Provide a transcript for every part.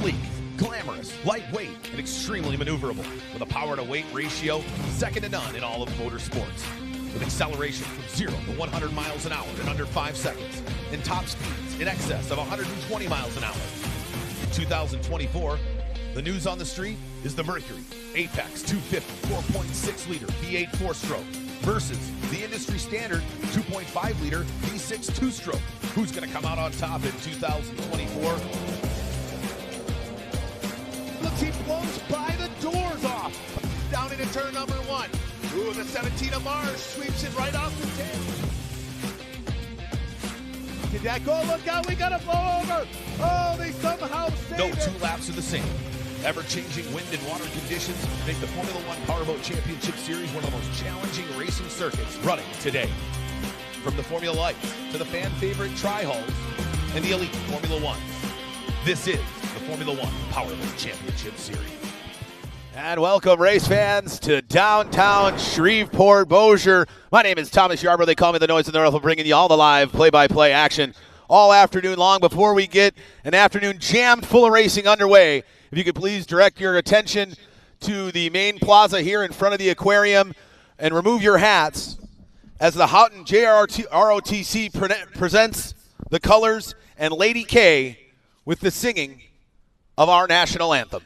Sleek, glamorous, lightweight, and extremely maneuverable. With a power-to-weight ratio second to none in all of motorsports. With acceleration from 0 to 100 miles an hour in under 5 seconds. And top speeds in excess of 120 miles an hour. In 2024, the news on the street is the Mercury Apex 250 4.6-liter V8 4-stroke versus the industry standard 2.5-liter V6 2-stroke. Who's going to come out on top in 2024? Looks, he blows by the doors off. Down into turn number 1. Ooh, the 17 of Mars sweeps it right off the tail. Did that go? Look out, we got to blow over. Oh, they somehow saved it. No two laps are the same. Ever-changing wind and water conditions make the Formula One Powerboat Championship Series one of the most challenging racing circuits running today. From the Formula Lights to the fan-favorite Tri-Hulls and the elite Formula One, this is the Formula One Powerboat Championship Series. And welcome, race fans, to downtown Shreveport-Bossier. My name is Thomas Yarbrough. They call me the Noise in the North. We're bringing you all the live play-by-play action all afternoon long. Before we get an afternoon jammed full of racing underway, if you could please direct your attention to the main plaza here in front of the aquarium and remove your hats as the Houghton ROTC presents the colors and Lady K with the singing of our national anthem.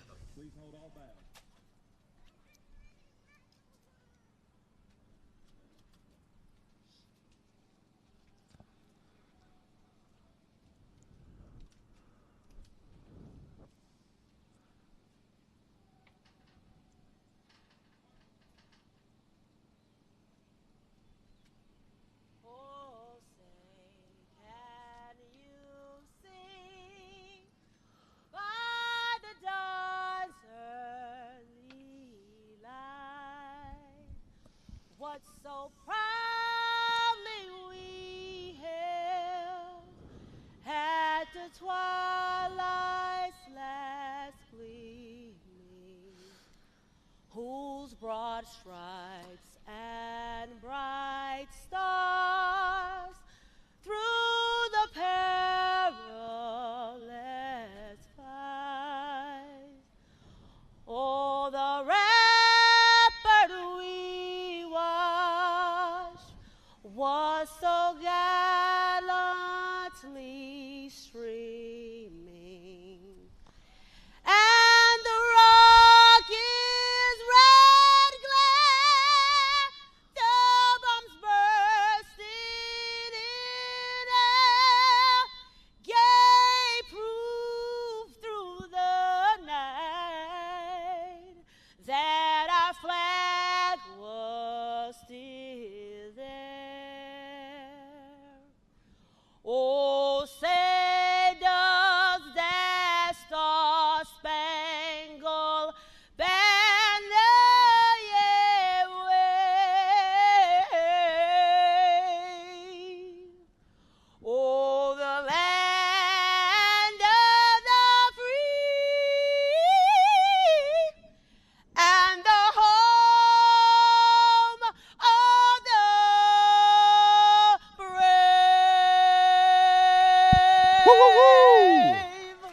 So proudly we hailed at the twilight's last gleaming, whose broad stripes and bright stars through the perilous fight, oh, the was so gallantly streaming, and the rocket's red glare, the bombs bursting in air, gave proof through the night that our flag was still there. Oh, say does that star-spangled banner yet wave? Oh, the land of the free and the home of the brave.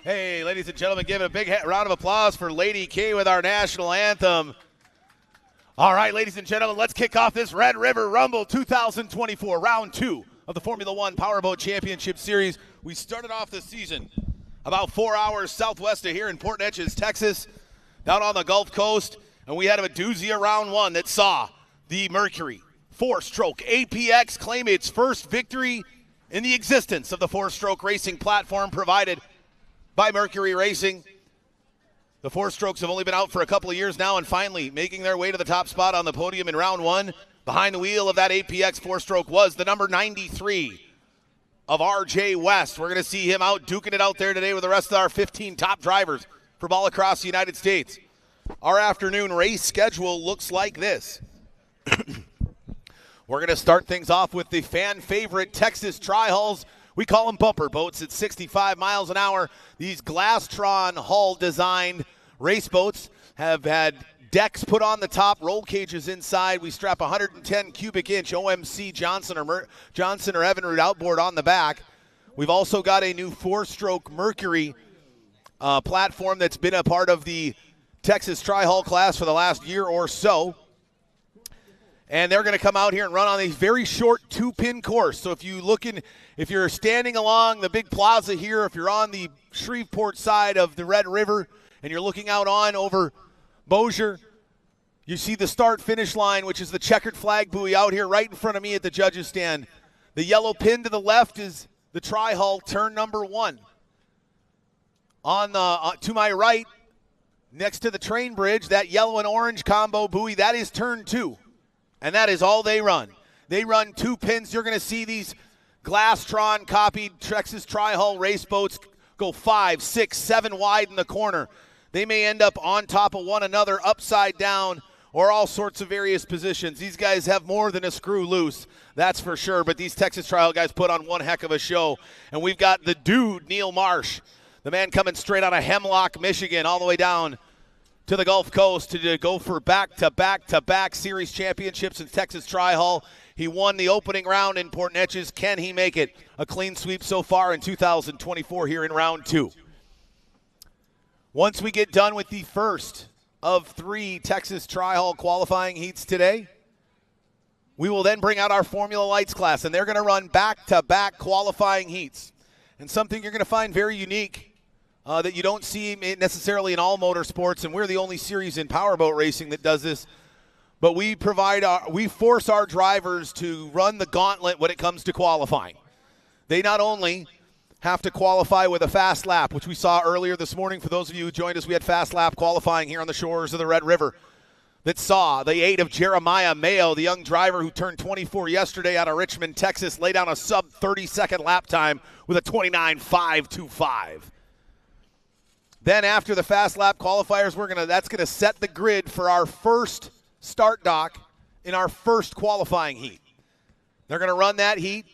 Hey, ladies and gentlemen, give it a big round of applause for Lady K with our national anthem. All right, ladies and gentlemen, let's kick off this Red River Rumble 2024, round 2 of the Formula One Powerboat Championship Series. We started off the season about 4 hours southwest of here in Port Neches, Texas, down on the Gulf Coast, and we had a doozy of round 1 that saw the Mercury 4-stroke APX claim its first victory in the existence of the 4-stroke racing platform provided by Mercury Racing. The 4-strokes have only been out for a couple of years now, and finally making their way to the top spot on the podium in round 1. Behind the wheel of that APX 4-stroke was the number 93 of RJ West. We're going to see him out duking it out there today with the rest of our 15 top drivers from all across the United States. Our afternoon race schedule looks like this. We're going to start things off with the fan favorite Texas Tri-Hulls. We call them bumper boats at 65 miles an hour. These Glastron hull designed race boats have had decks put on the top, roll cages inside. We strap 110 cubic inch OMC Johnson or Evinrude outboard on the back. We've also got a new 4-stroke Mercury platform that's been a part of the Texas Tri-Hull class for the last year or so. And they're going to come out here and run on a very short 2-pin course. So if you're standing along the big plaza here, if you're on the Shreveport side of the Red River and you're looking out on over Bossier, you see the start-finish line, which is the checkered flag buoy out here right in front of me at the judges' stand. The yellow pin to the left is the Tri-Hull turn number 1. To my right, next to the train bridge, that yellow and orange combo buoy, that is turn 2. And that is all they run. They run 2 pins. You're going to see these Glastron copied Texas Tri-Hull race boats go 5, 6, 7 wide in the corner. They may end up on top of one another, upside down, or all sorts of various positions. These guys have more than a screw loose, that's for sure. But these Texas Tri-Hull guys put on one heck of a show. And we've got the dude, Neil Marsh, the man coming straight out of Hemlock, Michigan, all the way down to the Gulf Coast to go for back-to-back series championships in Texas Tri-Hull. He won the opening round in Port Neches. Can he make it a clean sweep so far in 2024 here in round 2? Once we get done with the first of 3 Texas Tri-Hull qualifying heats today, we will then bring out our Formula Lights class, and they're going to run back-to-back qualifying heats. And something you're going to find very unique that you don't see necessarily in all motorsports, and we're the only series in powerboat racing that does this. But we force our drivers to run the gauntlet when it comes to qualifying. They not only have to qualify with a fast lap, which we saw earlier this morning. For those of you who joined us, we had fast lap qualifying here on the shores of the Red River that saw the 8 of Jeremiah Mayo, the young driver who turned 24 yesterday out of Richmond, Texas, lay down a sub 30-second lap time with a 29.525. Then after the fast lap qualifiers, that's gonna set the grid for our first start dock in our first qualifying heat. They're gonna run that heat.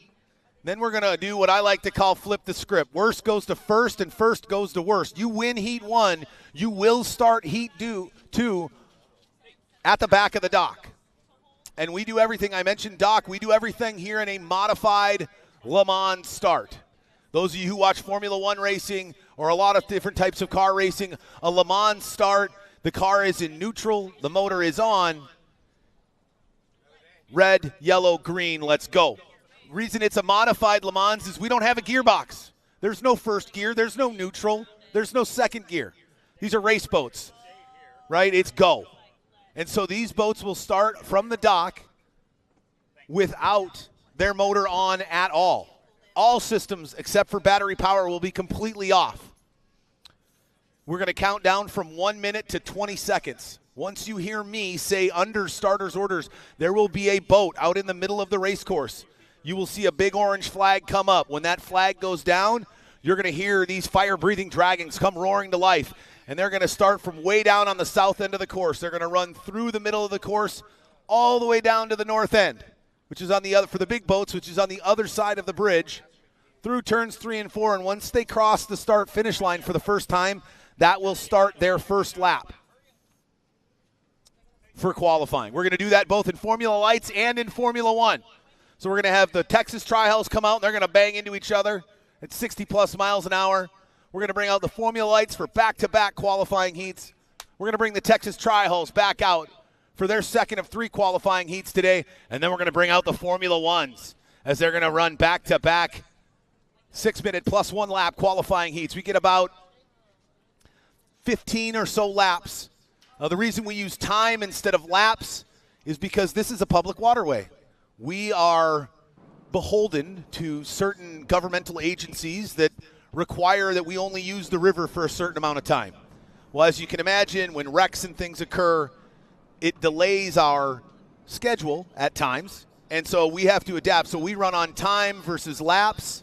Then we're gonna do what I like to call flip the script. Worst goes to first and first goes to worst. You win heat 1, you will start heat 2 at the back of the dock. And we do everything. I mentioned dock. We do everything here in a modified Le Mans start. Those of you who watch Formula One racing or a lot of different types of car racing, a Le Mans start, the car is in neutral, the motor is on. Red, yellow, green, let's go. Reason it's a modified Le Mans is we don't have a gearbox. There's no first gear, there's no neutral, there's no second gear. These are race boats, right? It's go. And so these boats will start from the dock without their motor on at all. All systems except for battery power will be completely off. We're going to count down from 1 minute to 20 seconds. Once you hear me say under starter's orders, there will be a boat out in the middle of the race course. You will see a big orange flag come up. When that flag goes down, you're going to hear these fire-breathing dragons come roaring to life. And they're going to start from way down on the south end of the course. They're going to run through the middle of the course all the way down to the north end, which is on the other, for the big boats, which is on the other side of the bridge, through turns 3 and 4. And once they cross the start-finish line for the first time, that will start their first lap for qualifying. We're going to do that both in Formula Lights and in Formula One. So we're going to have the Texas Tri-Hulls come out, and they're going to bang into each other at 60-plus miles an hour. We're going to bring out the Formula Lights for back-to-back qualifying heats. We're going to bring the Texas Tri-Hulls back out for their second of 3 qualifying heats today. And then we're going to bring out the Formula Ones as they're going to run back-to-back 6-minute plus 1 lap qualifying heats. We get about 15 or so laps. The reason we use time instead of laps is because this is a public waterway. We are beholden to certain governmental agencies that require that we only use the river for a certain amount of time. Well, as you can imagine, when wrecks and things occur, it delays our schedule at times, and so we have to adapt. So we run on time versus laps.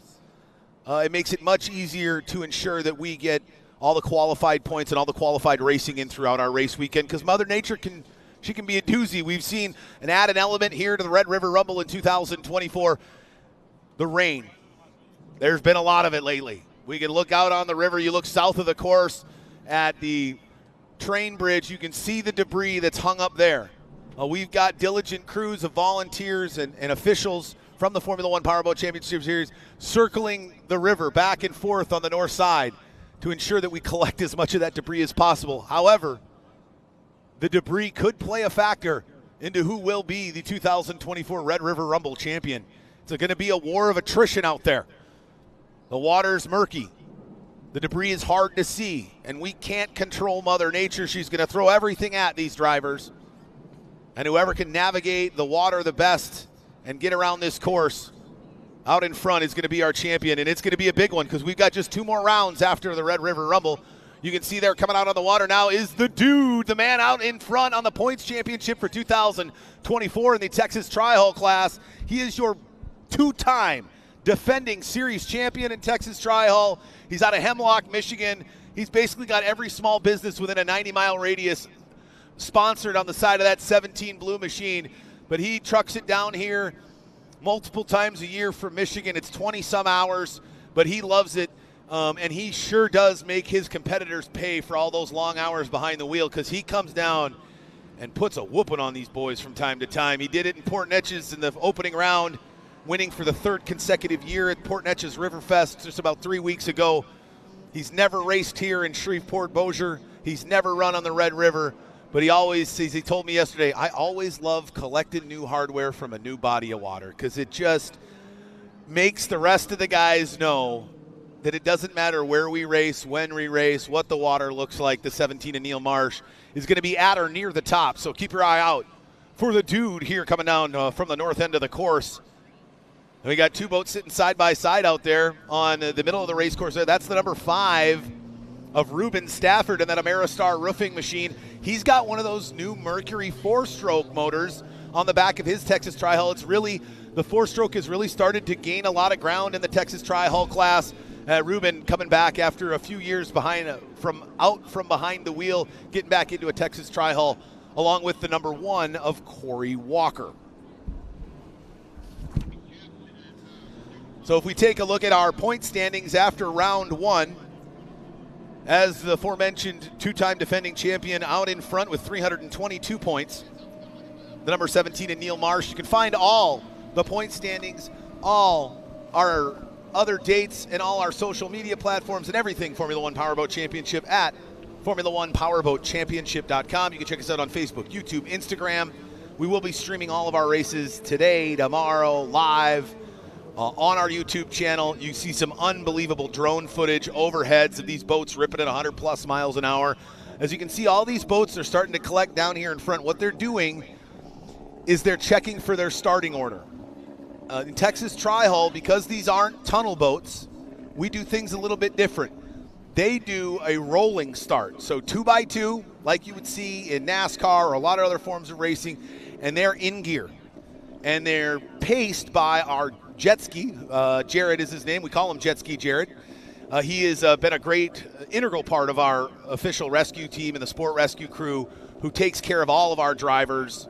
It makes it much easier to ensure that we get all the qualified points and all the qualified racing in throughout our race weekend, because Mother Nature can be a doozy. We've seen an added element here to the Red River Rumble in 2024, the rain. There's been a lot of it lately. We can look out on the river. You look south of the course at the train bridge. You can see the debris that's hung up there. We've got diligent crews of volunteers and officials from the Formula One Powerboat Championship Series circling the river back and forth on the north side to ensure that we collect as much of that debris as possible. However, the debris could play a factor into who will be the 2024 Red River Rumble champion. It's going to be a war of attrition out there. The water's murky. The debris is hard to see, and we can't control Mother Nature. She's going to throw everything at these drivers. And whoever can navigate the water the best and get around this course out in front is going to be our champion. And it's going to be a big one because we've got just 2 more rounds after the Red River Rumble. You can see there coming out on the water now is the dude, the man out in front on the points championship for 2024 in the Texas Tri-Hull class. He is your 2-time defending series champion in Texas Tri-Hull. He's out of Hemlock, Michigan. He's basically got every small business within a 90-mile radius sponsored on the side of that 17 blue machine. But he trucks it down here multiple times a year from Michigan. It's 20-some hours, but he loves it. And he sure does make his competitors pay for all those long hours behind the wheel because he comes down and puts a whooping on these boys from time to time. He did it in Port Neches in the opening round, winning for the 3rd consecutive year at Port Neches Riverfest just about 3 weeks ago. He's never raced here in Shreveport-Bossier. He's never run on the Red River, but he always, as he told me yesterday, I always love collecting new hardware from a new body of water because it just makes the rest of the guys know that it doesn't matter where we race, when we race, what the water looks like. The 17 in Neil Marsh is going to be at or near the top, so keep your eye out for the dude here coming down from the north end of the course. And we got 2 boats sitting side by side out there on the middle of the race course there. That's the number 5 of Ruben Stafford and that Ameristar roofing machine. He's got one of those new Mercury 4-stroke motors on the back of his Texas Tri-Hull. It's really, the 4-stroke has really started to gain a lot of ground in the Texas Tri-Hull class. Ruben coming back after a few years behind from behind the wheel, getting back into a Texas Tri-Hull, along with the number 1 of Corey Walker. So if we take a look at our point standings after round 1, as the aforementioned 2-time defending champion out in front with 322 points, the number 17 in Neil Marsh. You can find all the point standings, all our other dates, and all our social media platforms and everything Formula One Powerboat Championship at Formula1PowerboatChampionship.com. You can check us out on Facebook, YouTube, Instagram. We will be streaming all of our races today, tomorrow, live on our YouTube channel. You see some unbelievable drone footage, overheads of these boats ripping at 100+ miles an hour. As you can see, all these boats are starting to collect down here in front. What they're doing is they're checking for their starting order. In Texas Tri-Hull, because these aren't tunnel boats, we do things a little bit different. They do a rolling start, so 2x2, like you would see in NASCAR or a lot of other forms of racing, and they're in gear. And they're paced by our jet ski. Jared is his name. We call him Jet Ski Jared. He has been a great integral part of our official rescue team and the sport rescue crew who takes care of all of our drivers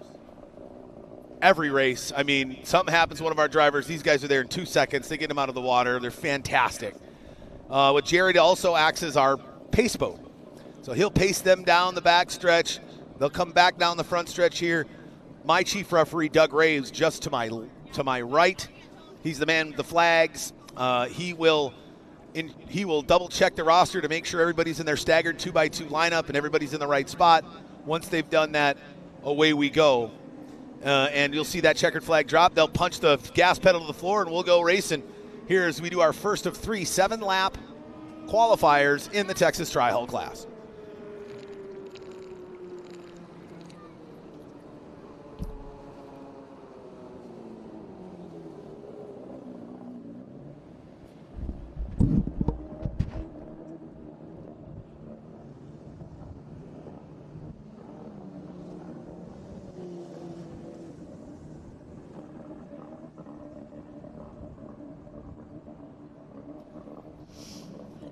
every race. I mean, something happens to one of our drivers, these guys are there in 2 seconds. They get them out of the water. They're fantastic. With Jared also acts as our pace boat. So he'll pace them down the back stretch. They'll come back down the front stretch here. My chief referee, Doug Ray, is just to my right. He's the man with the flags. He will double check the roster to make sure everybody's in their staggered 2x2 lineup and everybody's in the right spot. Once they've done that, away we go. And you'll see that checkered flag drop. They'll punch the gas pedal to the floor, and we'll go racing here as we do our first of 3 7-lap qualifiers in the Texas Tri-Hull class.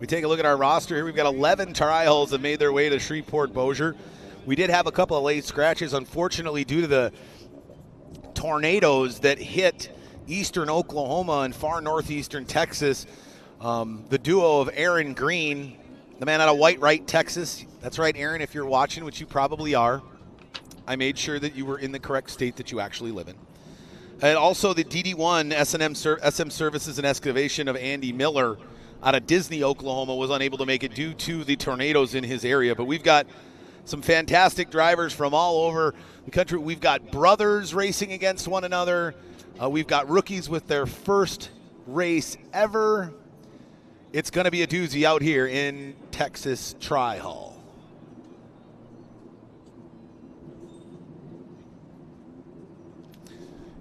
We take a look at our roster here. We've got 11 Tri-Hulls that made their way to Shreveport-Bossier. We did have a couple of late scratches, unfortunately, due to the tornadoes that hit eastern Oklahoma and far northeastern Texas. The duo of Aaron Green, the man out of White, Texas. That's right, Aaron, if you're watching, which you probably are. I made sure that you were in the correct state that you actually live in. And also the DD1 SM Services and Excavation of Andy Miller out of Disney, Oklahoma, was unable to make it due to the tornadoes in his area. But we've got some fantastic drivers from all over the country. We've got brothers racing against one another. We've got rookies with their first race ever. It's going to be a doozy out here in Texas Tri-Hall.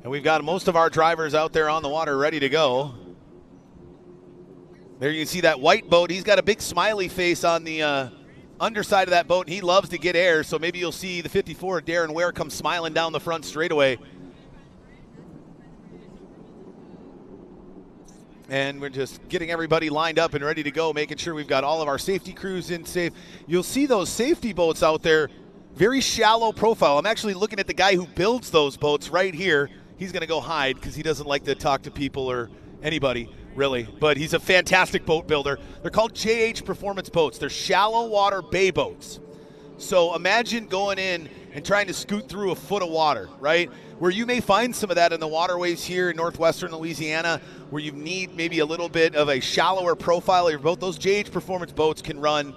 And we've got most of our drivers out there on the water ready to go. There you can see that white boat. He's got a big smiley face on the underside of that boat. He loves to get air, so maybe you'll see the 54 Darren Ware come smiling down the front straightaway. And we're just getting everybody lined up and ready to go, making sure we've got all of our safety crews in safe. You'll see those safety boats out there, very shallow profile. I'm actually looking at the guy who builds those boats right here. He's going to go hide because he doesn't like to talk to people or anybody, really. But he's a fantastic boat builder. They're called JH Performance Boats. They're shallow water bay boats. So imagine going in and trying to scoot through a foot of water, right? Where you may find some of that in the waterways here in northwestern Louisiana, where you need maybe a little bit of a shallower profile of your boat. Those JH Performance boats can run,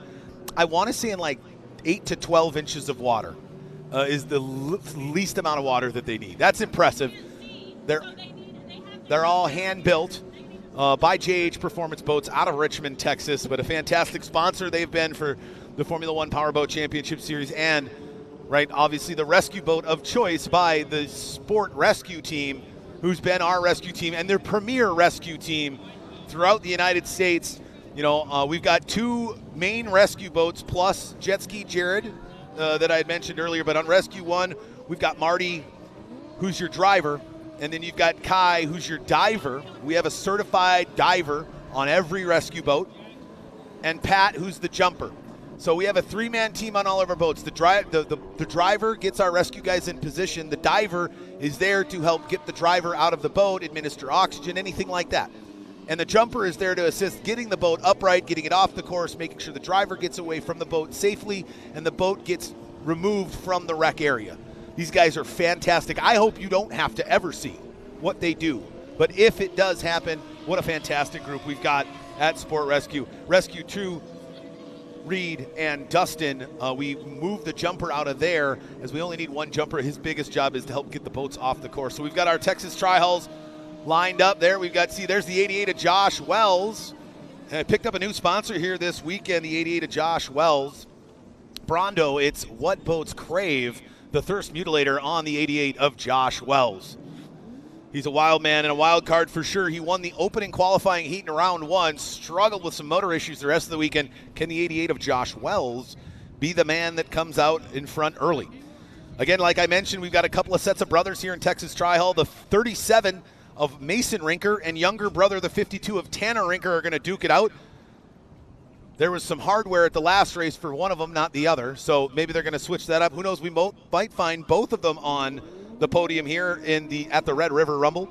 I want to say, in like 8 to 12 inches of water is the least amount of water that they need. That's impressive. They're all hand-built by JH Performance Boats out of Richmond, Texas, but a fantastic sponsor they've been for the Formula One Powerboat Championship Series, and right, obviously the rescue boat of choice by the Sport Rescue Team, who's been our rescue team and their premier rescue team throughout the United States. You know, we've got 2 main rescue boats plus Jet Ski Jared that I had mentioned earlier, but on Rescue 1, we've got Marty, who's your driver, and then you've got Kai, who's your diver. We have a certified diver on every rescue boat, and Pat, who's the jumper. So we have a 3-man team on all of our boats. The driver gets our rescue guys in position. The diver is there to help get the driver out of the boat, administer oxygen, anything like that. And the jumper is there to assist getting the boat upright, getting it off the course, making sure the driver gets away from the boat safely, and the boat gets removed from the wreck area. These guys are fantastic. I hope you don't have to ever see what they do. But if it does happen, what a fantastic group we've got at Sport Rescue. Rescue 2, Reed and Dustin, we moved the jumper out of there as we only need one jumper. His biggest job is to help get the boats off the course. So we've got our Texas Tri-Hulls lined up there. We've got, see, there's the 88 of Josh Wells. And I picked up a new sponsor here this weekend, the 88 of Josh Wells. Brondo, it's What Boats Crave, the thirst mutilator on the 88 of Josh Wells. He's a wild man and a wild card for sure. He won the opening qualifying heat in round 1, struggled with some motor issues the rest of the weekend. Can the 88 of Josh Wells be the man that comes out in front early? Again, like I mentioned, we've got a couple of sets of brothers here in Texas Tri-Hull. The 37 of Mason Rinker and younger brother, the 52 of Tanner Rinker, are going to duke it out. There was some hardware at the last race for one of them, not the other, so maybe they're going to switch that up. Who knows? We might find both of them on the podium here at the Red River Rumble.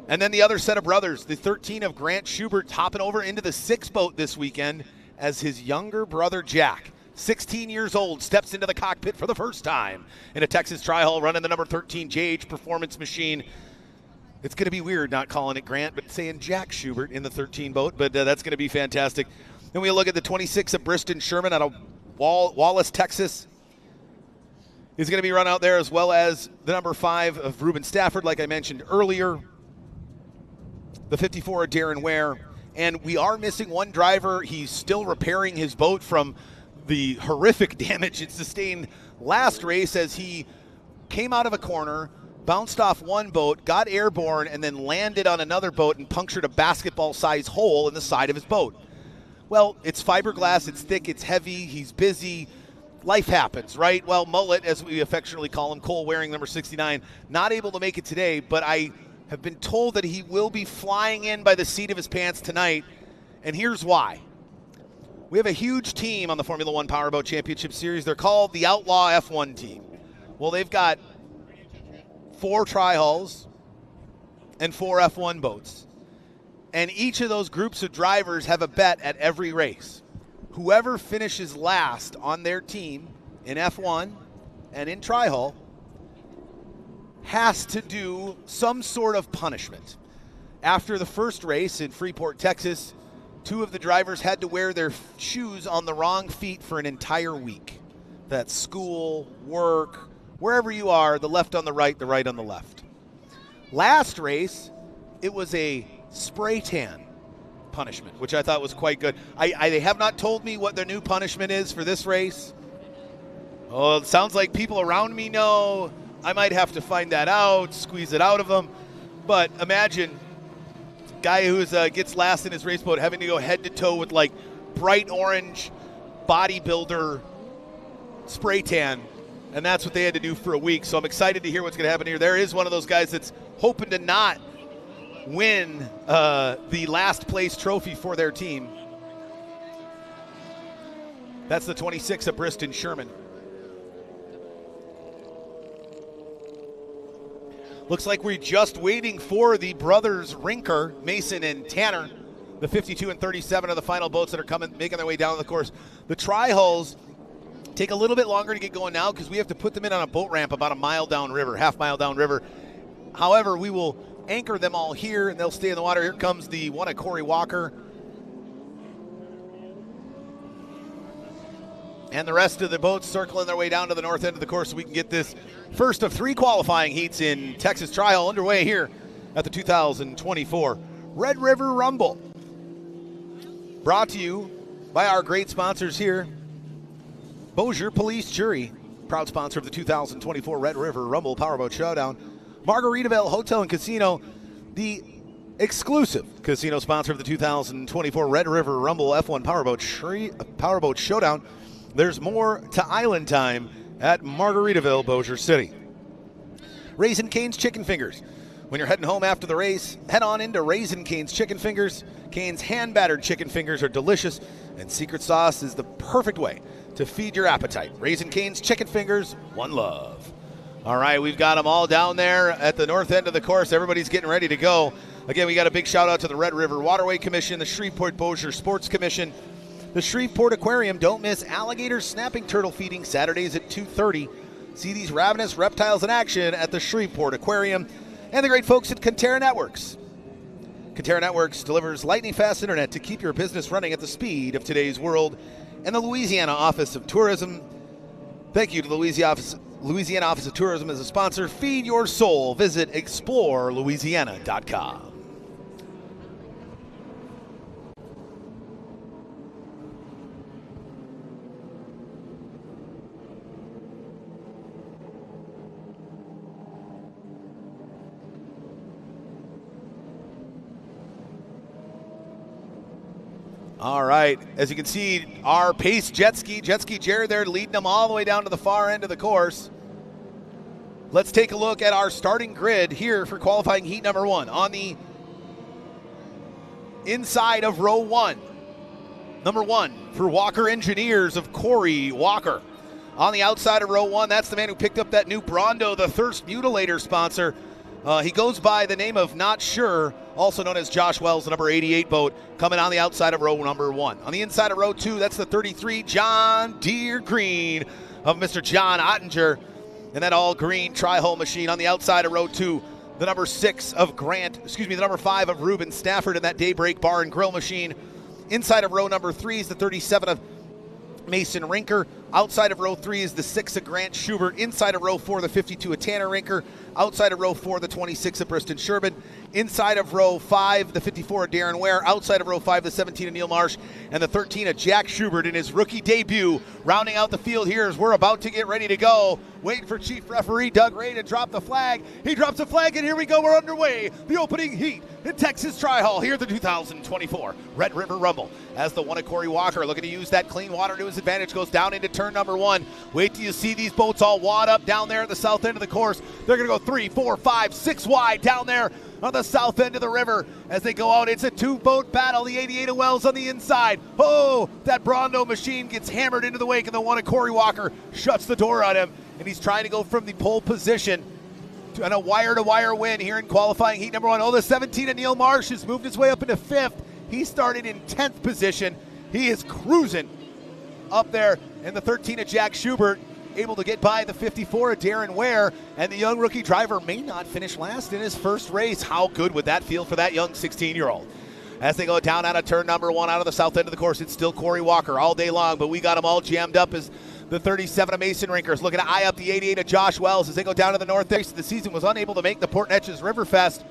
And then the other set of brothers, the 13 of Grant Schubert, hopping over into the 6 boat this weekend as his younger brother Jack, 16 years old, steps into the cockpit for the first time in a Texas Tri-Hull running the number 13 JH Performance machine. It's going to be weird not calling it Grant, but saying Jack Schubert in the 13 boat, but that's going to be fantastic. Then we look at the 26 of Briston Sherman out of Wallace, Texas. He's going to be run out there, as well as the number 5 of Ruben Stafford, like I mentioned earlier. The 54 of Darren Ware. And we are missing one driver. He's still repairing his boat from the horrific damage it sustained last race as he came out of a corner, bounced off one boat, got airborne, and then landed on another boat and punctured a basketball-sized hole in the side of his boat. Well, it's fiberglass, it's thick, it's heavy, he's busy. Life happens, right? Well, Mullet, as we affectionately call him, Cole Waring, number 69, not able to make it today, but I have been told that he will be flying in by the seat of his pants tonight, and here's why. We have a huge team on the Formula One Powerboat Championship Series. They're called the Outlaw F1 team. Well, they've got 4 Tri-Hulls and 4 F1 boats. And each of those groups of drivers have a bet at every race. Whoever finishes last on their team in F1 and in Tri-Hull has to do some sort of punishment. After the first race in Freeport, Texas, 2 of the drivers had to wear their shoes on the wrong feet for an entire week. That's school, work, wherever you are, the left on the right on the left. Last race, it was a spray tan punishment, which I thought was quite good. They have not told me what their new punishment is for this race. Oh, it sounds like people around me know. I might have to find that out, squeeze it out of them. But imagine a guy who gets last in his race boat having to go head to toe with like bright orange bodybuilder spray tan. And that's what they had to do for a week. So I'm excited to hear what's going to happen here. There is one of those guys that's hoping to not win the last place trophy for their team. That's the 26 of Briston Sherman. Looks like we're just waiting for the brothers Rinker, Mason and Tanner. The 52 and 37 are the final boats that are making their way down the course. The tri-hulls take a little bit longer to get going now because we have to put them in on a boat ramp about half mile downriver. However, we will anchor them all here and they'll stay in the water. Here comes the one of Corey Walker. And the rest of the boats circling their way down to the north end of the course so we can get this first of 3 qualifying heats in Texas Tri-Hull underway here at the 2024 Red River Rumble. Brought to you by our great sponsors here. Bossier Police Jury, proud sponsor of the 2024 Red River Rumble Powerboat Showdown. Margaritaville Hotel and Casino, the exclusive casino sponsor of the 2024 Red River Rumble F1 Powerboat Showdown. There's more to Island Time at Margaritaville, Bossier City. Raising Cane's Chicken Fingers. When you're heading home after the race, head on into Raising Cane's Chicken Fingers. Cane's hand-battered chicken fingers are delicious, and secret sauce is the perfect way to feed your appetite. Raising Cane's Chicken Fingers, one love. All right, we've got them all down there at the north end of the course. Everybody's getting ready to go. Again, we got a big shout-out to the Red River Waterway Commission, the Shreveport-Bossier Sports Commission, the Shreveport Aquarium. Don't miss alligator snapping turtle feeding Saturdays at 2:30. See these ravenous reptiles in action at the Shreveport Aquarium. And the great folks at Conterra Networks. Conterra Networks delivers lightning-fast internet to keep your business running at the speed of today's world. And the Louisiana Office of Tourism. Thank you to the Louisiana Office of Tourism as a sponsor. Feed your soul. Visit explorelouisiana.com. All right, as you can see, our Pace Jet Ski Jared there leading them all the way down to the far end of the course. Let's take a look at our starting grid here for qualifying heat number 1. On the inside of row 1, number 1 for Walker Engineers of Corey Walker. On the outside of row 1, that's the man who picked up that new Brondo, the Thirst Mutilator sponsor. He goes by the name of Not Sure, also known as Josh Wells, the number 88 boat, coming on the outside of row number 1. On the inside of row 2, that's the 33 John Deere Green of Mr. John Ottinger, and that all green tri-hull machine. On the outside of row 2, the number 5 of Ruben Stafford in that Daybreak Bar and Grill machine. Inside of row number 3 is the 37 of Mason Rinker. Outside of row 3 is the 6 of Grant Schubert. Inside of row 4, the 52 of Tanner Rinker. Outside of row 4, the 26 of Briston Sherman. Inside of row 5, the 54 of Darren Ware. Outside of row 5, the 17 of Neil Marsh. And the 13 of Jack Schubert in his rookie debut. Rounding out the field here as we're about to get ready to go. Waiting for Chief Referee Doug Ray to drop the flag. He drops the flag, and here we go. We're underway. The opening heat in Texas Tri-Hull here at the 2024 Red River Rumble. As the one of Corey Walker looking to use that clean water to his advantage, goes down into turn number 1. Wait till you see these boats all wad up down there at the south end of the course. They're going to go 3, 4, 5, 6 wide down there on the south end of the river. As they go out, it's a 2-boat battle. The 88 of Wells on the inside. Oh, that Brondo machine gets hammered into the wake, and the one of Corey Walker shuts the door on him, and he's trying to go from the pole position to a wire-to-wire win here in qualifying heat number 1. Oh, the 17 of Neil Marsh has moved his way up into 5th. He started in 10th position. He is cruising up there. And the 13 of Jack Schubert able to get by the 54 of Darren Ware. And the young rookie driver may not finish last in his first race. How good would that feel for that young 16-year-old? as they go down out of turn number 1 out of the south end of the course. It's still Corey Walker all day long, but we got them all jammed up as the 37 of Mason Rinker looking to eye up the 88 of Josh Wells as they go down to the north edge. The season was unable to make the Port Neches Riverfest.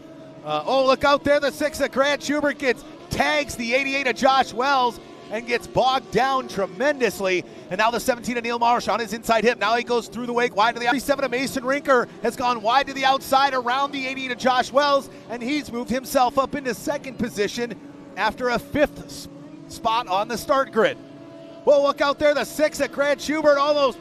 Look out there, the 6 of Grant Schubert tags the 88 of Josh Wells and gets bogged down tremendously. And now the 17 of Neil Marsh on his inside hip. Now he goes through the wake wide to the 37 of Mason Rinker has gone wide to the outside around the 88 of Josh Wells, and he's moved himself up into second position after a 5th spot on the start grid. Well, look out there, the 6 of Grant Schubert almost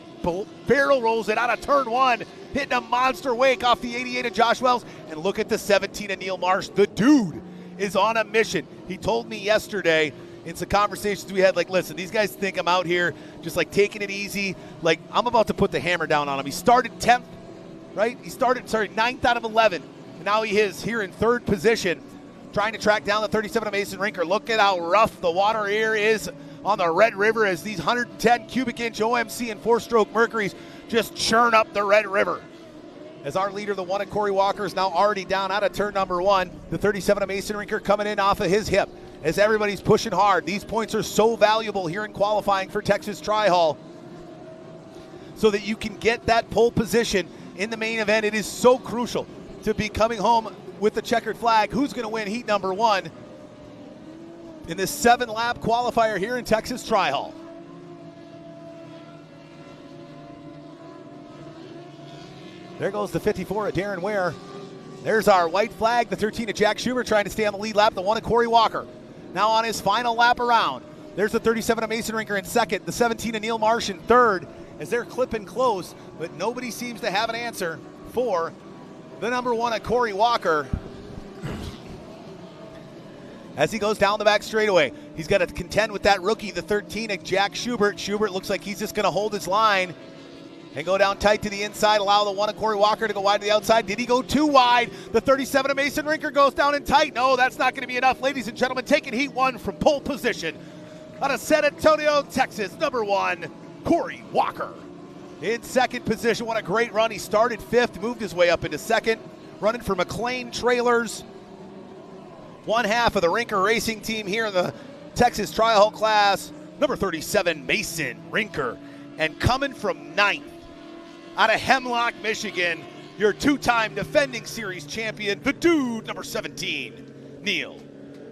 barrel rolls it out of turn 1, hitting a monster wake off the 88 of Josh Wells. And look at the 17 of Neil Marsh. The dude is on a mission. He told me yesterday in some conversations we had, like, listen, these guys think I'm out here just like taking it easy. Like, I'm about to put the hammer down on him. He started 10th, right? He started, 9th out of 11. And now he is here in 3rd position trying to track down the 37 of Mason Rinker. Look at how rough the water here is on the Red River as these 110 cubic inch OMC and 4-stroke Mercuries just churn up the Red River. As our leader, the 1 of Corey Walker, is now already down out of turn number 1. The 37 of Mason Rinker coming in off of his hip as everybody's pushing hard. These points are so valuable here in qualifying for Texas Tri-Hall so that you can get that pole position in the main event. It is so crucial to be coming home with the checkered flag. Who's going to win heat number 1 in this 7-lap qualifier here in Texas Tri-Hall? There goes the 54 of Darren Ware. There's our white flag, the 13 of Jack Schubert trying to stay on the lead lap, the 1 of Corey Walker. Now on his final lap around. There's the 37 of Mason Rinker in 2nd, the 17 of Neil Marsh in 3rd as they're clipping close, but nobody seems to have an answer for the number 1 of Corey Walker. As he goes down the back straightaway, he's got to contend with that rookie, the 13 of Jack Schubert. Schubert looks like he's just going to hold his line and go down tight to the inside, allow the 1 of Corey Walker to go wide to the outside. Did he go too wide? The 37 of Mason Rinker goes down in tight. No, that's not going to be enough. Ladies and gentlemen, taking heat 1 from pole position out of San Antonio, Texas, number 1, Corey Walker. In 2nd position, what a great run. He started 5th, moved his way up into 2nd, running for McLean Trailers. 1/2 of the Rinker Racing team here in the Texas Tri-Hall class. Number 37, Mason Rinker. And coming from 9th, out of Hemlock, Michigan, your 2-time defending series champion, the dude, number 17, Neil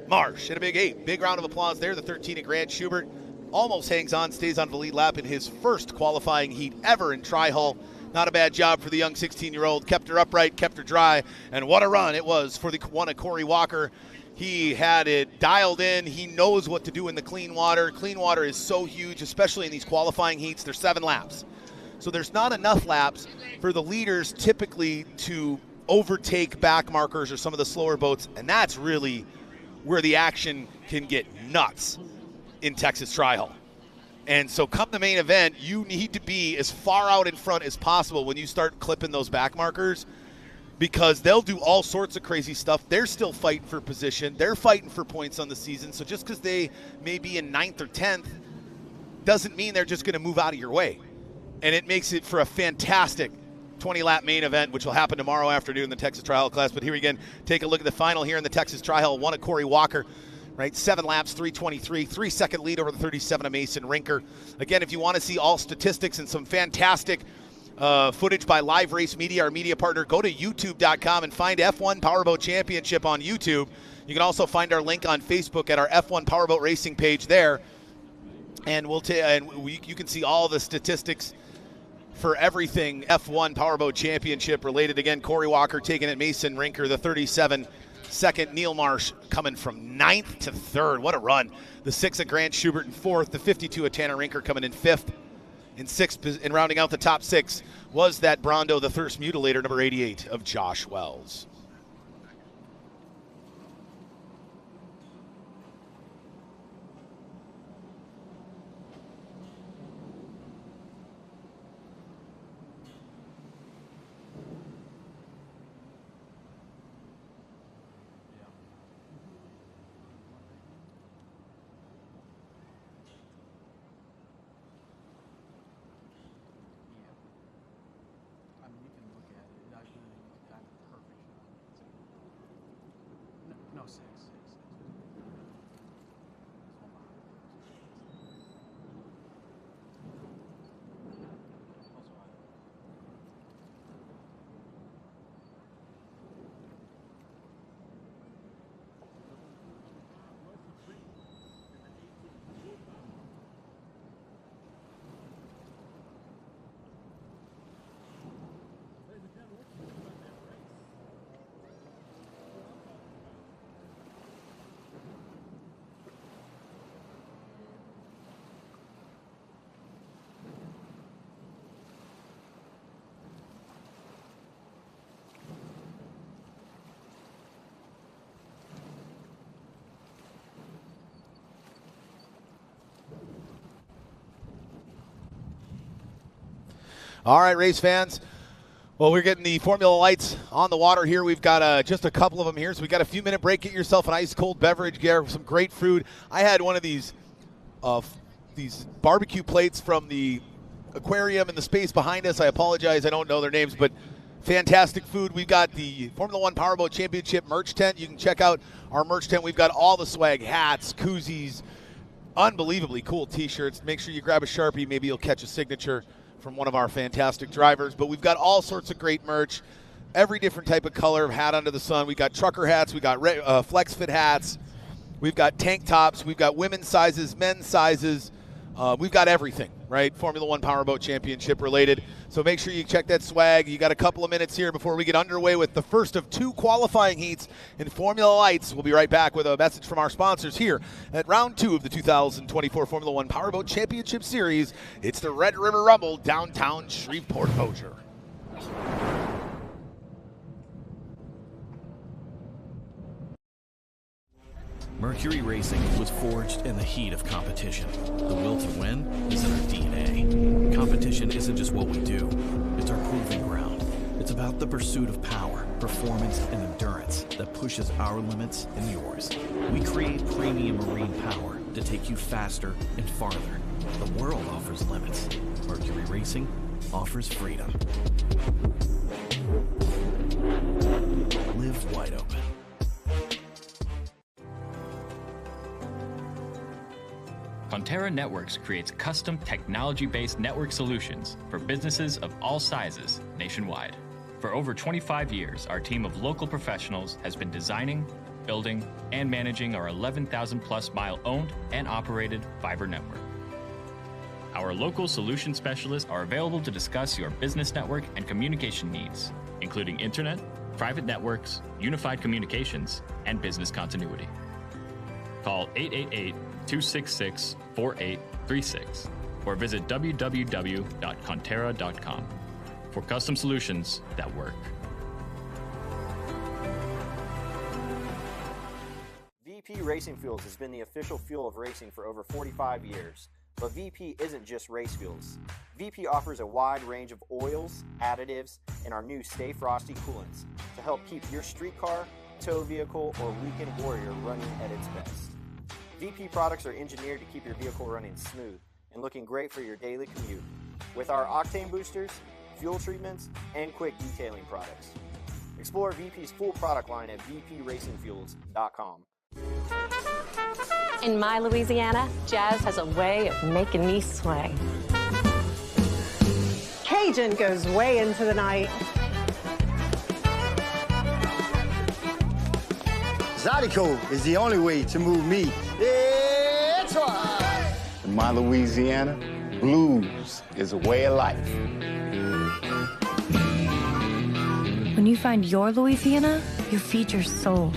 Marsh. And a big round of applause there. The 13 of Grant Schubert almost hangs on, stays on the lead lap in his first qualifying heat ever in Tri-Hall. Not a bad job for the young 16-year-old. Kept her upright, kept her dry, and what a run it was for the 1 of Corey Walker. He had it dialed in. He knows what to do in the clean water. Clean water is so huge, especially in these qualifying heats. There's 7 laps. So there's not enough laps for the leaders typically to overtake back markers or some of the slower boats, and that's really where the action can get nuts in Texas Tri-Hall. And so come the main event, you need to be as far out in front as possible when you start clipping those back markers, because they'll do all sorts of crazy stuff. They're still fighting for position. They're fighting for points on the season. So just because they may be in 9th or 10th doesn't mean they're just going to move out of your way. And it makes it for a fantastic 20-lap main event, which will happen tomorrow afternoon in the Texas Tri-Hall class. But here again, take a look at the final here in the Texas Tri-Hall. 1 of Corey Walker, right? 7 laps, 3:23, 3-second lead over the 37 of Mason Rinker. Again, if you want to see all statistics and some fantastic footage by Live Race Media, our media partner, go to youtube.com and find F1 Powerboat Championship on YouTube. You can also find our link on Facebook at our F1 Powerboat Racing page there. And you can see all the statistics for everything F1 Powerboat Championship related. Again, Corey Walker taking it, Mason Rinker, the 37, second. Neil Marsh coming from 9th to 3rd. What a run. The 6 of Grant Schubert in 4th. The 52 of Tanner Rinker coming in 5th. In 6th, and rounding out the top 6 was that Brondo, the Thirst Mutilator, number 88 of Josh Wells. All right, race fans. Well, we're getting the Formula Lights on the water here. We've got just a couple of them here, so we got a few-minute break. Get yourself an ice-cold beverage, get some great food. I had one of these barbecue plates from the aquarium in the space behind us. I apologize, I don't know their names, but fantastic food. We've got the Formula One Powerboat Championship merch tent. You can check out our merch tent. We've got all the swag, hats, koozies, unbelievably cool T-shirts. Make sure you grab a Sharpie. Maybe you'll catch a signature from one of our fantastic drivers. But we've got all sorts of great merch, every different type of color of hat under the sun. We've got trucker hats. We've got flex fit hats. We've got tank tops. We've got women's sizes, men's sizes. We've got everything, right? Formula One Powerboat Championship related. So make sure you check that swag. You got a couple of minutes here before we get underway with the first of 2 qualifying heats in Formula Lights. We'll be right back with a message from our sponsors here at round 2 of the 2024 Formula One Powerboat Championship Series. It's the Red River Rumble, downtown Shreveport-Bossier. Mercury Racing was forged in the heat of competition. The will to win is in our DNA. Competition isn't just what we do, it's our proving ground. It's about the pursuit of power, performance, and endurance that pushes our limits and yours. We create premium marine power to take you faster and farther. The world offers limits. Mercury Racing offers freedom. Live wide open. Conterra Networks creates custom technology-based network solutions for businesses of all sizes nationwide. For over 25 years, our team of local professionals has been designing, building, and managing our 11,000-plus mile owned and operated fiber network. Our local solution specialists are available to discuss your business network and communication needs, including internet, private networks, unified communications, and business continuity. Call 888-266-4836 or visit www.conterra.com for custom solutions that work. VP Racing Fuels has been the official fuel of racing for over 45 years. But VP isn't just race fuels. VP offers a wide range of oils, additives, and our new Stay Frosty coolants to help keep your street car, tow vehicle, or weekend warrior running at its best. VP products are engineered to keep your vehicle running smooth and looking great for your daily commute with our octane boosters, fuel treatments, and quick detailing products. Explore VP's full product line at vpracingfuels.com. In my Louisiana, jazz has a way of making me sway. Cajun goes way into the night. Zydeco is the only way to move me. That's right. In my Louisiana, blues is a way of life. When you find your Louisiana, you feed your soul.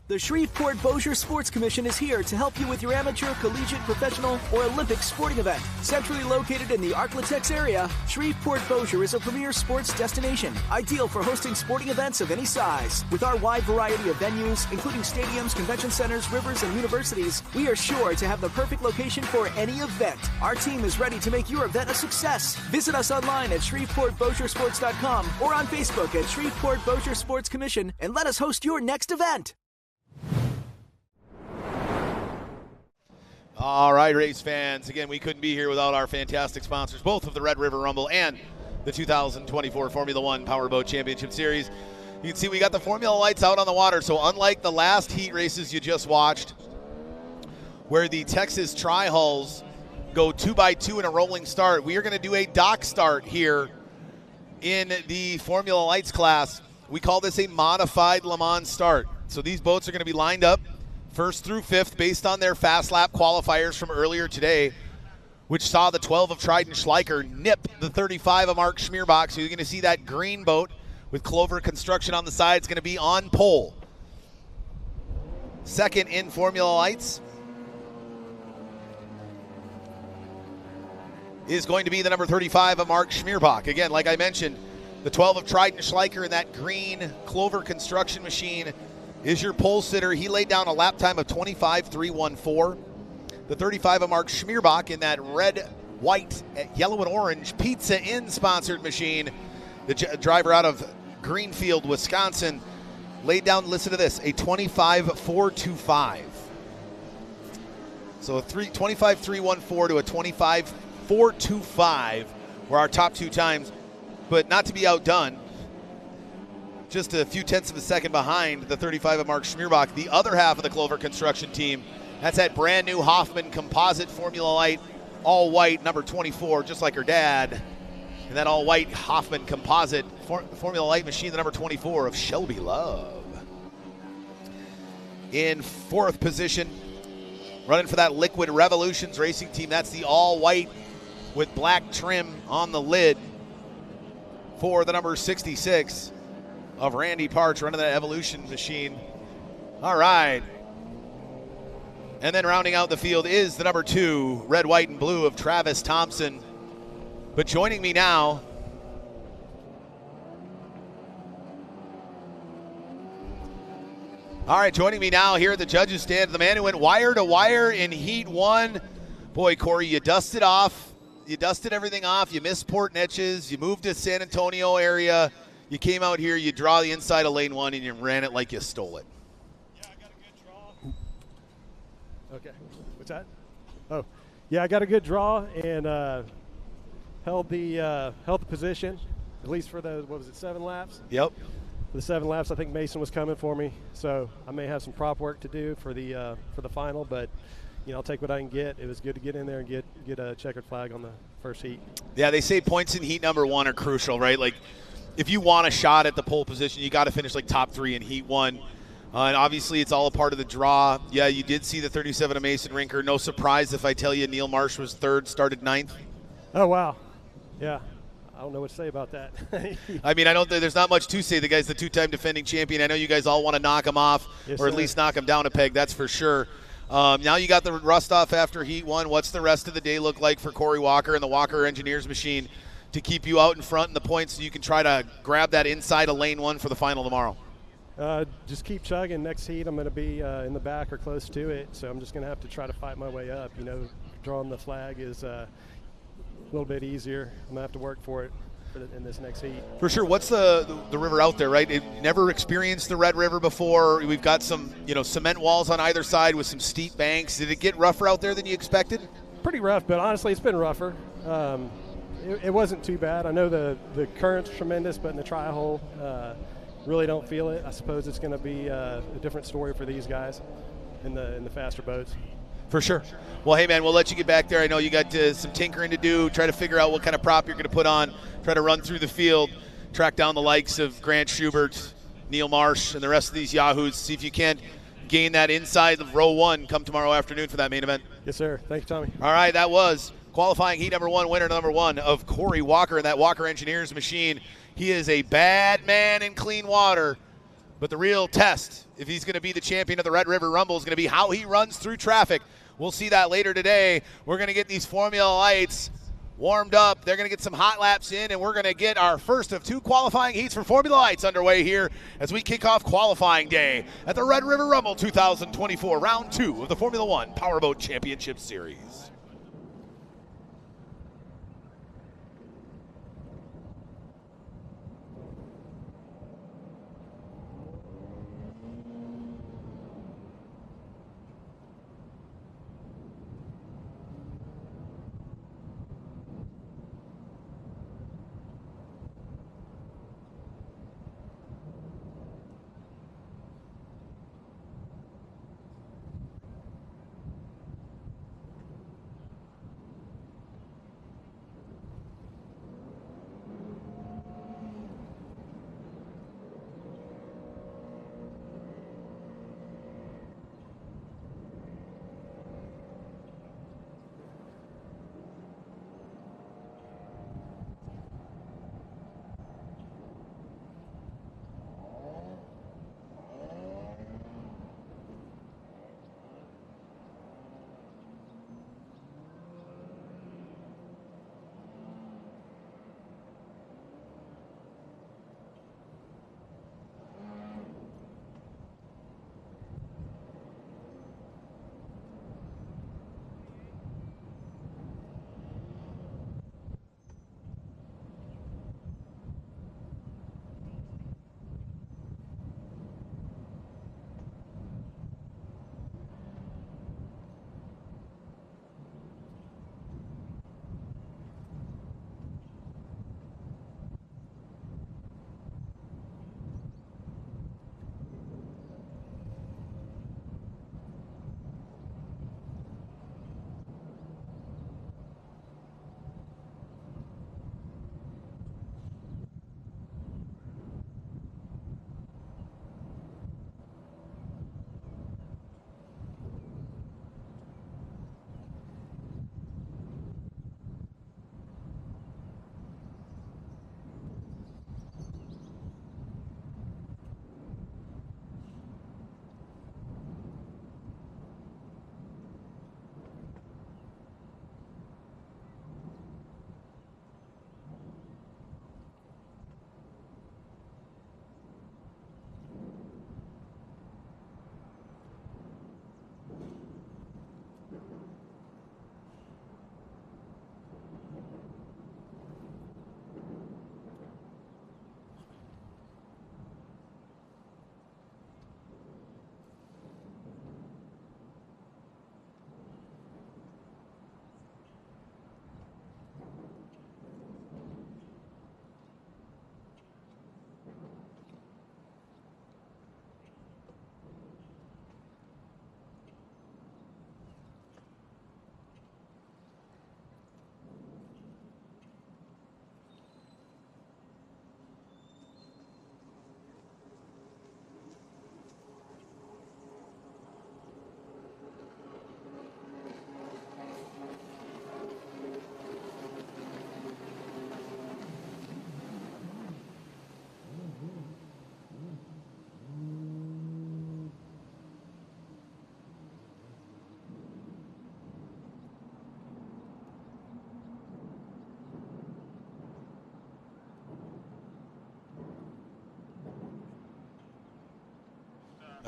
The Shreveport-Bossier Sports Commission is here to help you with your amateur, collegiate, professional, or Olympic sporting event. Centrally located in the Arklatex area, Shreveport-Bossier is a premier sports destination, ideal for hosting sporting events of any size. With our wide variety of venues, including stadiums, convention centers, rivers, and universities, we are sure to have the perfect location for any event. Our team is ready to make your event a success. Visit us online at ShreveportBossierSports.com or on Facebook at Shreveport-Bossier Sports Commission and let us host your next event. All right, race fans. Again, we couldn't be here without our fantastic sponsors, both of the Red River Rumble and the 2024 Formula One Powerboat Championship Series. You can see we got the Formula Lights out on the water, so unlike the last heat races you just watched, where the Texas Tri-Hulls go 2x2 in a rolling start, we are going to do a dock start here in the Formula Lights class. We call this a modified Le Mans start. So these boats are going to be lined up first through fifth based on their fast lap qualifiers from earlier today, which saw the 12 of Trident Schleicher nip the 35 of Mark Schmierbach. So you're going to see that green boat with Clover Construction on the side. It's going to be on pole. Second in Formula Lights is going to be the number 35 of Mark Schmierbach. Again, like I mentioned, the 12 of Trident Schleicher in that green Clover Construction machine is your pole sitter. He laid down a lap time of 25.314. The 35 of Mark Schmierbach in that red white, yellow, and orange Pizza Inn sponsored machine. The driver out of Greenfield, Wisconsin, laid down, listen to this, a 25.425. So a 25.314 to a 25.425 were our top 2 times, but not to be outdone. Just a few tenths of a second behind the 35 of Mark Schmierbach. The other half of the Clover Construction team, that's that brand new Hoffman Composite Formula Light, all white, number 24, just like her dad. And that all white Hoffman Composite Formula Light machine, the number 24 of Shelby Love. In 4th position, running for that Liquid Revolutions racing team, that's the all white with black trim on the lid for the number 66. Of Randy Parch running that Evolution machine. All right. And then rounding out the field is the number 2, red, white, and blue of Travis Thompson. But joining me now, joining me now here at the judges' stand, the man who went wire to wire in Heat 1. Boy, Corey, you dusted off. You dusted everything off. You missed Port Neches. You moved to San Antonio area. You came out here, you draw the inside of lane 1, and you ran it like you stole it. Yeah, I got a good draw. Okay, what's that? Oh, yeah, I got a good draw and held the position, at least for the, 7 laps? Yep. For the 7 laps, I think Mason was coming for me, so I may have some prop work to do for the final, but I'll take what I can get. It was good to get in there and get a checkered flag on the first heat. Yeah, they say points in heat number 1 are crucial, right? Like, if you want a shot at the pole position, you got to finish like top 3 in Heat 1. And obviously, it's all a part of the draw. Yeah, you did see the 37 of Mason Rinker. No surprise if I tell you Neil Marsh was 3rd, started 9th. Oh, wow. Yeah. I don't know what to say about that. I mean, there's not much to say. The guy's the 2-time defending champion. I know you guys all want to knock him off, yes, or at least knock him down a peg, that's for sure. Now you got the rust off after Heat 1. What's the rest of the day look like for Corey Walker and the Walker Engineers machine to keep you out in front in the points so you can try to grab that inside of lane 1 for the final tomorrow? Just keep chugging. Next heat, I'm going to be in the back or close to it, so I'm just going to have to try to fight my way up. Drawing the flag is a little bit easier. I'm going to have to work for it in this next heat. For sure. What's the river out there, right? It never experienced the Red River before. We've got some, cement walls on either side with some steep banks. Did it get rougher out there than you expected? Pretty rough, but honestly, it's been rougher. It wasn't too bad. I know the current's tremendous, but in the tri-hole, really don't feel it. I suppose it's going to be a different story for these guys in the faster boats. For sure. Well, hey, man, we'll let you get back there. I know you got some tinkering to do, try to figure out what kind of prop you're going to put on, try to run through the field, track down the likes of Grant Schubert, Neil Marsh, and the rest of these yahoos. See if you can gain that inside of row 1 come tomorrow afternoon for that main event. Yes, sir. Thank you, Tommy. All right, that was qualifying heat number 1, winner number 1 of Corey Walker and that Walker Engineers machine. He is a bad man in clean water, but the real test, if he's going to be the champion of the Red River Rumble, is going to be how he runs through traffic. We'll see that later today. We're going to get these Formula Lights warmed up. They're going to get some hot laps in, and we're going to get our first of 2 qualifying heats for Formula Lights underway here as we kick off qualifying day at the Red River Rumble 2024, round 2 of the Formula One Powerboat Championship Series.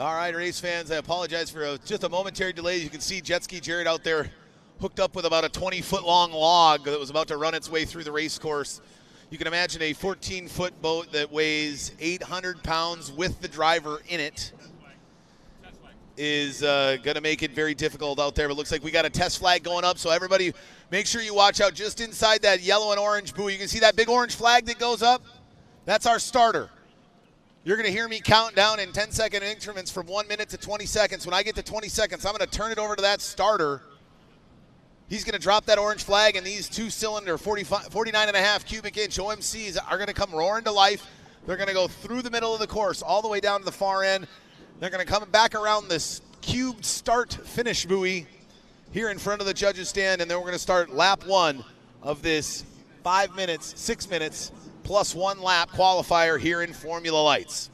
All right, race fans, I apologize for just a momentary delay. You can see Jet Ski Jared out there hooked up with about a 20-foot-long log that was about to run its way through the race course. You can imagine a 14-foot boat that weighs 800 pounds with the driver in it is going to make it very difficult out there. But it looks like we got a test flag going up, so everybody make sure you watch out just inside that yellow and orange buoy. You can see that big orange flag that goes up? That's our starter. You're going to hear me count down in 10-second increments from 1 minute to 20 seconds. When I get to 20 seconds, I'm going to turn it over to that starter. He's going to drop that orange flag, and these two-cylinder 49.5 cubic inch OMCs are going to come roaring to life. They're going to go through the middle of the course all the way down to the far end. They're going to come back around this cubed start-finish buoy here in front of the judges' stand, and then we're going to start lap 1 of this 5 minutes, 6 minutes, plus 1 lap qualifier here in Formula Lights.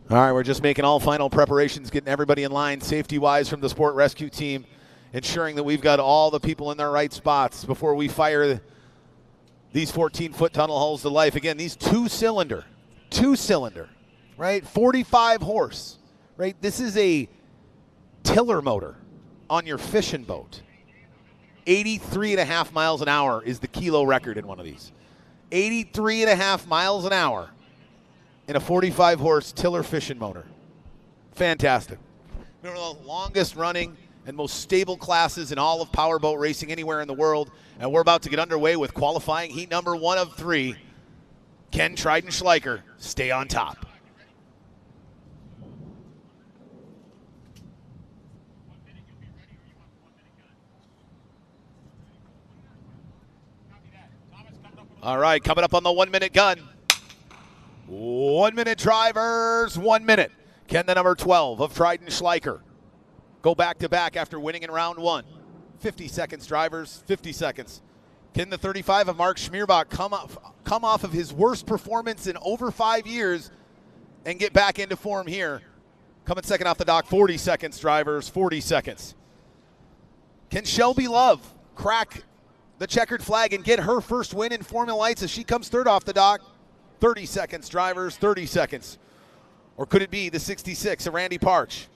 All right, we're just making all final preparations, getting everybody in line safety-wise from the sport rescue team, ensuring that we've got all the people in their right spots before we fire these 14-foot tunnel hulls to life. Again, these two-cylinder, right, 45 horse, right? This is a tiller motor on your fishing boat. 83.5 miles an hour is the kilo record in one of these. 83.5 miles an hour in a 45-horse tiller fishing motor. Fantastic. One of the longest running and most stable classes in all of powerboat racing anywhere in the world. And we're about to get underway with qualifying heat number 1 of 3. Ken Trident-Schleicher, stay on top. All right, coming up on the 1 minute gun. 1 minute drivers, 1 minute. Ken, the number 12 of Trident-Schleicher, go back to back after winning in round 1. 50 seconds, drivers, 50 seconds. Can the 35 of Mark Schmierbach come off of his worst performance in over 5 years and get back into form here? Coming second off the dock, 40 seconds, drivers, 40 seconds. Can Shelby Love crack the checkered flag and get her first win in Formula Lights as she comes third off the dock? 30 seconds, drivers, 30 seconds. Or could it be the 66 of Randy Parch,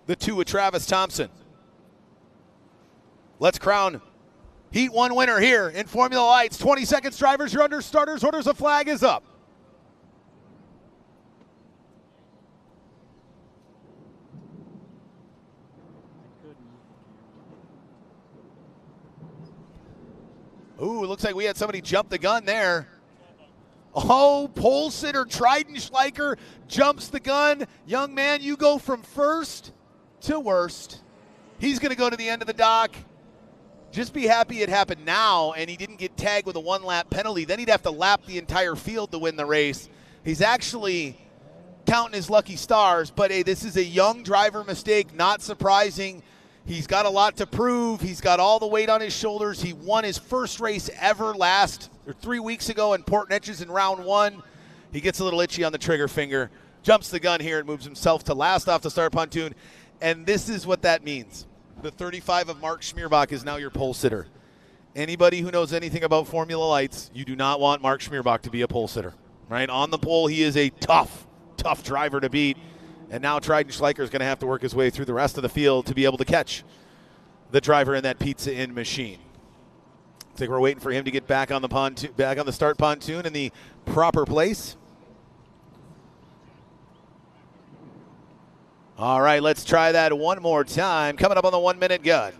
the 2 of Travis Thompson? Let's crown Heat 1 winner here in Formula Lights. 20 seconds, drivers, you're under starters orders. The flag is up. Ooh, looks like we had somebody jump the gun there. Oh, pole sitter Trident-Schleicher jumps the gun. Young man, you go from first to worst. He's going to go to the end of the dock. Just be happy it happened now and he didn't get tagged with a 1-lap penalty. Then he'd have to lap the entire field to win the race. He's actually counting his lucky stars, but hey, this is a young driver mistake, not surprising. He's got a lot to prove. He's got all the weight on his shoulders. He won his first race ever 3 weeks ago in Port Neches in round 1. He gets a little itchy on the trigger finger, jumps the gun here and moves himself to last off the start pontoon. And this is what that means. The 35 of Mark Schmierbach is now your pole sitter. Anybody who knows anything about Formula Lights, you do not want Mark Schmierbach to be a pole sitter. Right? On the pole, he is a tough driver to beat. And now Trident-Schleicher is going to have to work his way through the rest of the field to be able to catch the driver in that Pizza Inn machine. Looks like we're waiting for him to get back on the pontoon, back on the start pontoon in the proper place. All right, let's try that one more time. Coming up on the 1 minute gun.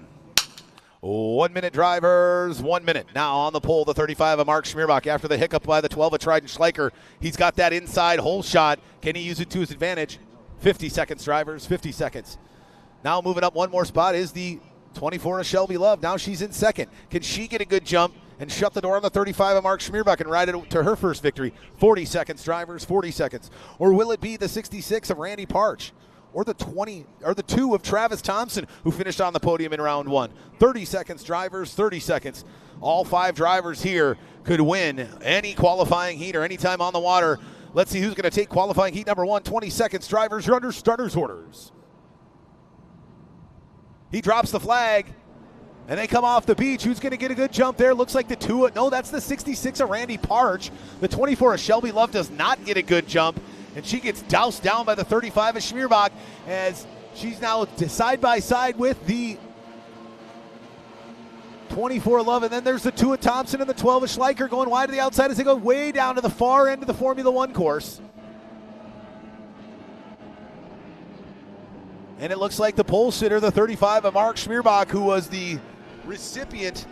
1 minute drivers, 1 minute. Now on the pole, the 35 of Mark Schmierbach after the hiccup by the 12 of Trident-Schleicher. He's got that inside hole shot. Can he use it to his advantage? 50 seconds, drivers, 50 seconds. Now moving up one more spot is the 24 of Shelby Love. Now she's in second. Can she get a good jump and shut the door on the 35 of Mark Schmierbach and ride it to her first victory? 40 seconds, drivers, 40 seconds. Or will it be the 66 of Randy Parch? Or the 2 of Travis Thompson, who finished on the podium in round 1. 30 seconds, drivers, 30 seconds. All 5 drivers here could win any qualifying heat or any time on the water. Let's see who's going to take qualifying heat number 1. 20 seconds, drivers, you're under starters orders. He drops the flag. And they come off the beach. Who's going to get a good jump there? Looks like that's the 66 of Randy Parch. The 24 of Shelby Love does not get a good jump, and she gets doused down by the 35 of Schmierbach as she's now side by side with the 24 Love, and then there's the 2 of Thompson and the 12 of Schleicher going wide to the outside as they go way down to the far end of the Formula One course. And it looks like the pole sitter, the 35 of Mark Schmierbach, who was the recipient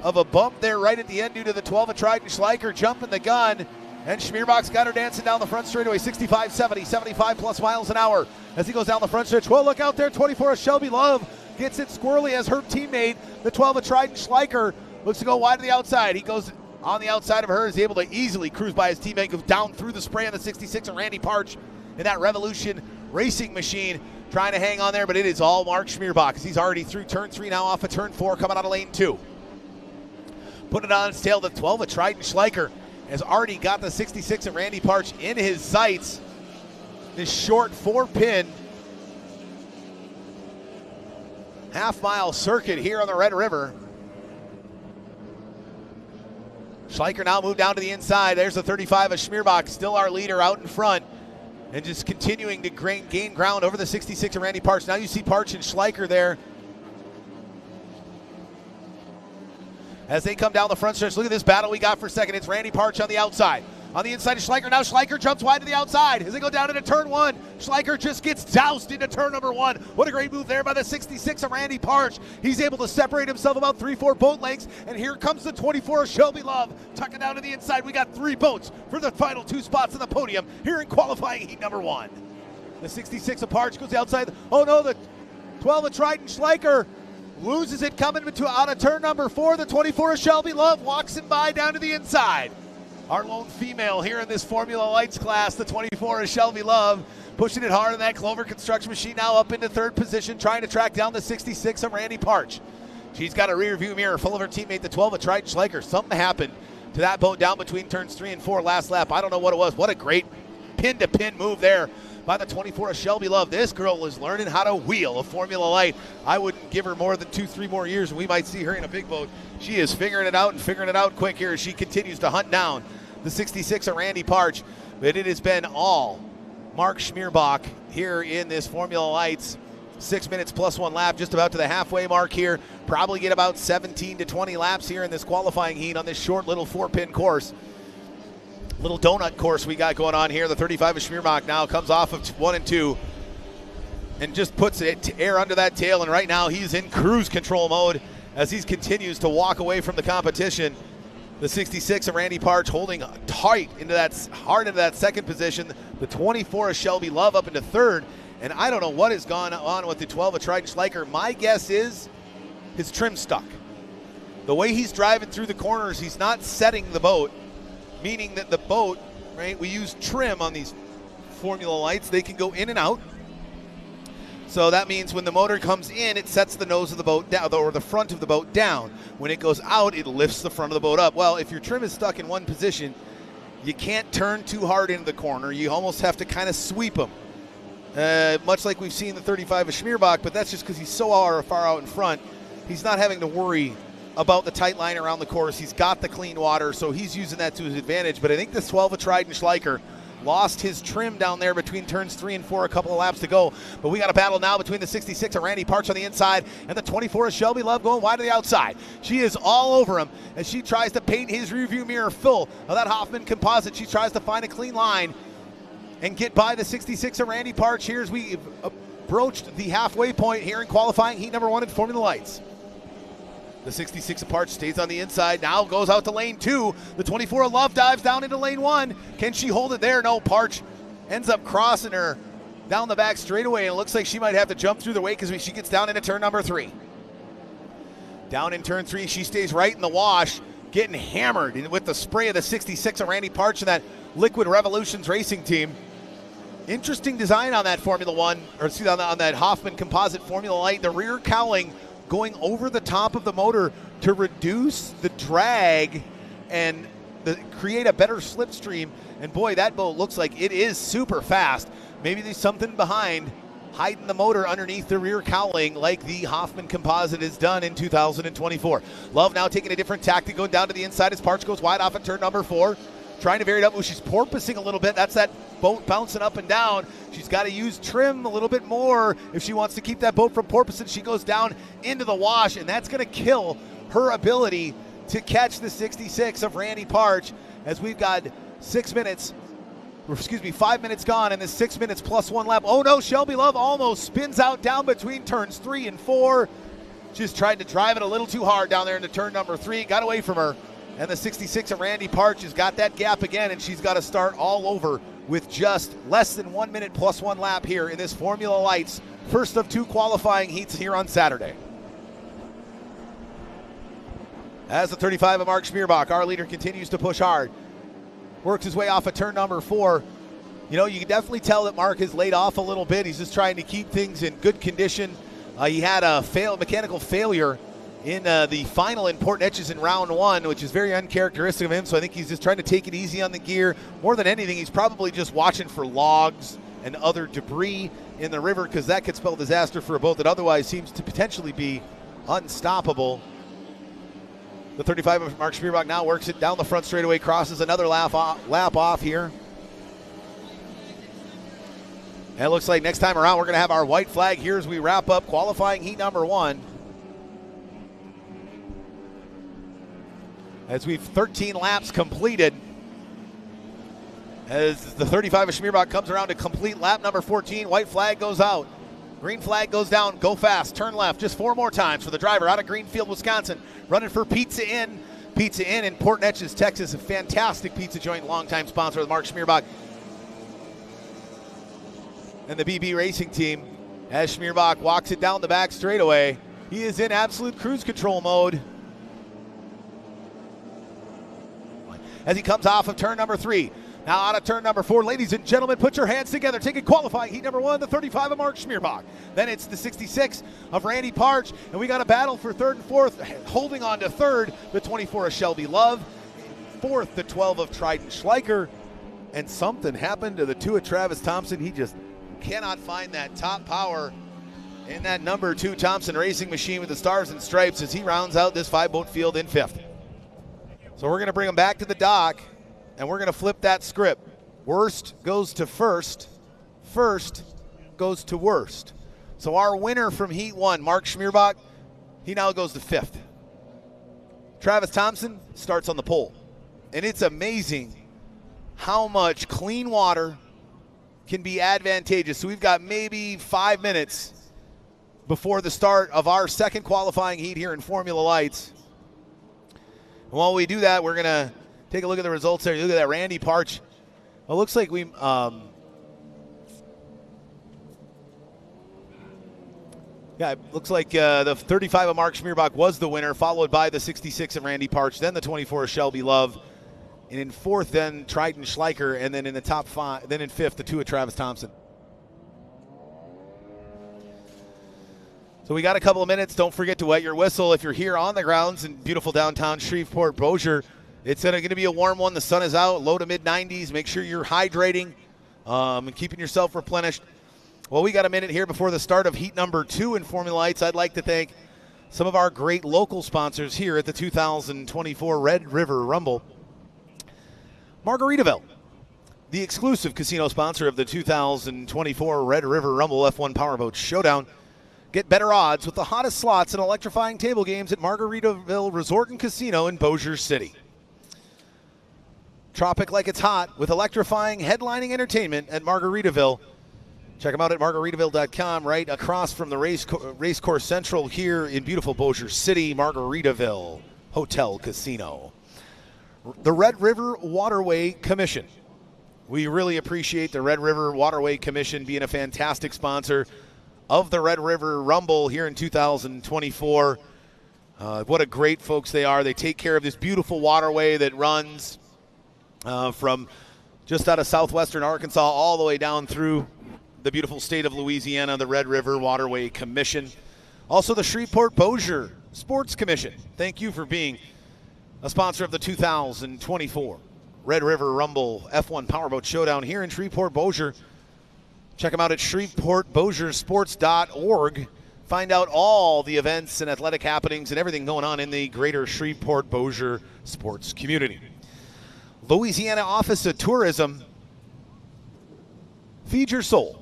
of a bump there right at the end due to the 12 of Triton Schleicher jumping the gun. And Schmierbach's got her dancing down the front straightaway, 65, 70, 75 plus miles an hour as he goes down the front stretch. Well, look out there, 24 of Shelby Love gets it squirrely as her teammate, the 12 of Triton Schleicher, looks to go wide to the outside. He goes on the outside of her, is able to easily cruise by his teammate, goes down through the spray on the 66 of Randy Parch in that Revolution racing machine, trying to hang on there, but it is all Mark Schmierbach as he's already through turn 3, now off of turn 4, coming out of lane 2. Put it on its tail, the 12 of Triton Schleicher has already got the 66 of Randy Parch in his sights. This short 4-pin half-mile circuit here on the Red River. Schleicher now moved down to the inside. There's the 35 of Schmierbach, still our leader out in front, and just continuing to gain ground over the 66 of Randy Parch. Now you see Parch and Schleicher there as they come down the front stretch. Look at this battle we got for second. It's Randy Parch on the outside. On the inside of Schleicher. Now Schleicher jumps wide to the outside as they go down into turn 1. Schleicher just gets doused into turn number 1. What a great move there by the 66 of Randy Parch. He's able to separate himself about 3-4 boat lengths, and here comes the 24 of Shelby Love tucking down to the inside. We got 3 boats for the final 2 spots on the podium here in qualifying heat number 1. The 66 of Parch goes outside. Oh no, the 12 of Triton Schleicher loses it coming out of turn number 4. The 24 of Shelby Love walks him by down to the inside. Our lone female here in this Formula Lights class, the 24 of Shelby Love, pushing it hard in that Clover construction machine, now up into 3rd position, trying to track down the 66 of Randy Parch. She's got a rear view mirror full of her teammate, the 12 of Triton Schleicher. Something happened to that boat down between turns 3 and 4 last lap. I don't know what it was. What a great pin-to-pin move there by the 24 of Shelby Love. This girl is learning how to wheel a Formula Light. I wouldn't give her more than 2-3 more years and we might see her in a big boat. She is figuring it out and figuring it out quick here as she continues to hunt down the 66 of Randy Parch. But it has been all Mark Schmierbach here in this Formula Lights. 6 minutes plus 1 lap, just about to the halfway mark here. Probably get about 17 to 20 laps here in this qualifying heat on this short little 4-pin course. Little donut course we got going on here. The 35 of Schmierbach now comes off of 1 and 2 and just puts it air under that tail, and right now he's in cruise control mode as he continues to walk away from the competition. The 66 of Randy Parch holding tight into that hard into that 2nd position. The 24 of Shelby Love up into 3rd, and I don't know what has gone on with the 12 of Triton Schleicher. My guess is his trim stuck. The way he's driving through the corners, he's not setting the boat, meaning that the boat, right, we use trim on these Formula Lights. They can go in and out. So that means when the motor comes in, it sets the nose of the boat down, or the front of the boat down. When it goes out, it lifts the front of the boat up. Well, if your trim is stuck in one position, you can't turn too hard into the corner. You almost have to kind of sweep them. Much like we've seen the 35 of Schmierbach, but that's just because he's so far out in front. He's not having to worry about the tight line around the course. He's got the clean water, so he's using that to his advantage. But I think this 12 of Triton Schleicher lost his trim down there between turns 3 and 4, a couple of laps to go. But we got a battle now between the 66 of Randy Parch on the inside and the 24 of Shelby Love going wide to the outside. She is all over him as she tries to paint his rearview mirror full of that Hoffman composite. She tries to find a clean line and get by the 66 of Randy Parch here as we approached the halfway point here in qualifying heat number 1 in Formula Lights. The 66 of Parch stays on the inside, now goes out to lane 2. The 24 of Love dives down into lane 1. Can she hold it there? No, Parch ends up crossing her down the back straightaway, and it looks like she might have to jump through the way because she gets down into turn number 3. Down in turn 3, she stays right in the wash, getting hammered with the spray of the 66 of Randy Parch and that Liquid Revolutions racing team. Interesting design on that Formula One, or excuse me, on that Hoffman composite Formula Light. The rear cowling going over the top of the motor to reduce the drag and create a better slipstream. And boy, that boat looks like it is super fast. Maybe there's something behind hiding the motor underneath the rear cowling like the Hoffman composite has done in 2024. Love now taking a different tactic, going down to the inside as Parch goes wide off at turn number 4. Trying to vary it up. She's porpoising a little bit. That's that boat bouncing up and down. She's got to use trim a little bit more if she wants to keep that boat from porpoising. She goes down into the wash, and that's going to kill her ability to catch the 66 of Randy Parch, as we've got 5 minutes gone, and this 6 minutes plus 1 lap. Oh no, Shelby Love almost spins out down between turns 3 and 4. Just tried to drive it a little too hard down there into turn number 3. Got away from her. And the 66 of Randy Parch has got that gap again, and she's got to start all over with just less than 1 minute plus 1 lap here in this Formula Lights first of 2 qualifying heats here on Saturday. As the 35 of Mark Schmierbach, our leader, continues to push hard. Works his way off of turn number 4. You know, you can definitely tell that Mark has laid off a little bit. He's just trying to keep things in good condition. He had a mechanical failure in the final important etches in round 1, which is very uncharacteristic of him, so I think he's just trying to take it easy on the gear. More than anything, he's probably just watching for logs and other debris in the river, because that could spell disaster for a boat that otherwise seems to potentially be unstoppable. The 35 of Mark Schmierbach now works it down the front straightaway, crosses another lap off here. And it looks like next time around we're going to have our white flag here as we wrap up qualifying heat number 1. As we've 13 laps completed, as the 35 of Schmierbach comes around to complete lap number 14, white flag goes out. Green flag goes down, go fast, turn left, just 4 more times for the driver out of Greenfield, Wisconsin, running for Pizza Inn. Pizza Inn in Port Neches, Texas, a fantastic pizza joint, longtime sponsor of Mark Schmierbach and the BB Racing team. As Schmierbach walks it down the back straightaway, he is in absolute cruise control mode. As he comes off of turn number 3. Now out of turn number 4, ladies and gentlemen, put your hands together. Taking qualifying heat number 1, the 35 of Mark Schmierbach. Then it's the 66 of Randy Parch, and we got a battle for 3rd and 4th. Holding on to 3rd, the 24 of Shelby Love. 4th, the 12 of Trident Schleicher. And something happened to the 2 of Travis Thompson. He just cannot find that top power in that number 2 Thompson Racing machine with the stars and stripes as he rounds out this 5-boat field in 5th. So we're going to bring them back to the dock, and we're going to flip that script. Worst goes to first. First goes to worst. So our winner from Heat 1, Mark Schmierbach, he now goes to 5th. Travis Thompson starts on the pole. And it's amazing how much clean water can be advantageous. So we've got maybe 5 minutes before the start of our second qualifying heat here in Formula Lights. And while we do that, we're going to take a look at the results there. You look at that Randy Parch. It looks like we it looks like the 35 of Mark Schmierbach was the winner, followed by the 66 of Randy Parch, then the 24 of Shelby Love, and in 4th then Trident Schleicher, and then in the top 5, then in 5th the 2 of Travis Thompson. So we got a couple of minutes. Don't forget to wet your whistle if you're here on the grounds in beautiful downtown Shreveport-Bossier. It's going to be a warm one. The sun is out, low to mid-90s. Make sure you're hydrating and keeping yourself replenished. Well, we got a minute here before the start of heat number 2 in Formula Lights. I'd like to thank some of our great local sponsors here at the 2024 Red River Rumble. Margaritaville, the exclusive casino sponsor of the 2024 Red River Rumble F1 Powerboat Showdown. Get better odds with the hottest slots and electrifying table games at Margaritaville Resort and Casino in Bossier City. Tropic like it's hot with electrifying headlining entertainment at Margaritaville. Check them out at margaritaville.com, right across from the Racecourse Central here in beautiful Bossier City, Margaritaville Hotel Casino. The Red River Waterway Commission. We really appreciate the Red River Waterway Commission being a fantastic sponsor of the Red River Rumble here in 2024. What a great folks they are. They take care of this beautiful waterway that runs from just out of southwestern Arkansas all the way down through the beautiful state of Louisiana, the Red River Waterway Commission. Also the Shreveport-Bossier Sports Commission. Thank you for being a sponsor of the 2024 Red River Rumble F1 Powerboat Showdown here in Shreveport-Bossier. Check them out at ShreveportBossiersports.org. Find out all the events and athletic happenings and everything going on in the greater Shreveport-Bossier sports community. Louisiana Office of Tourism. Feed your soul.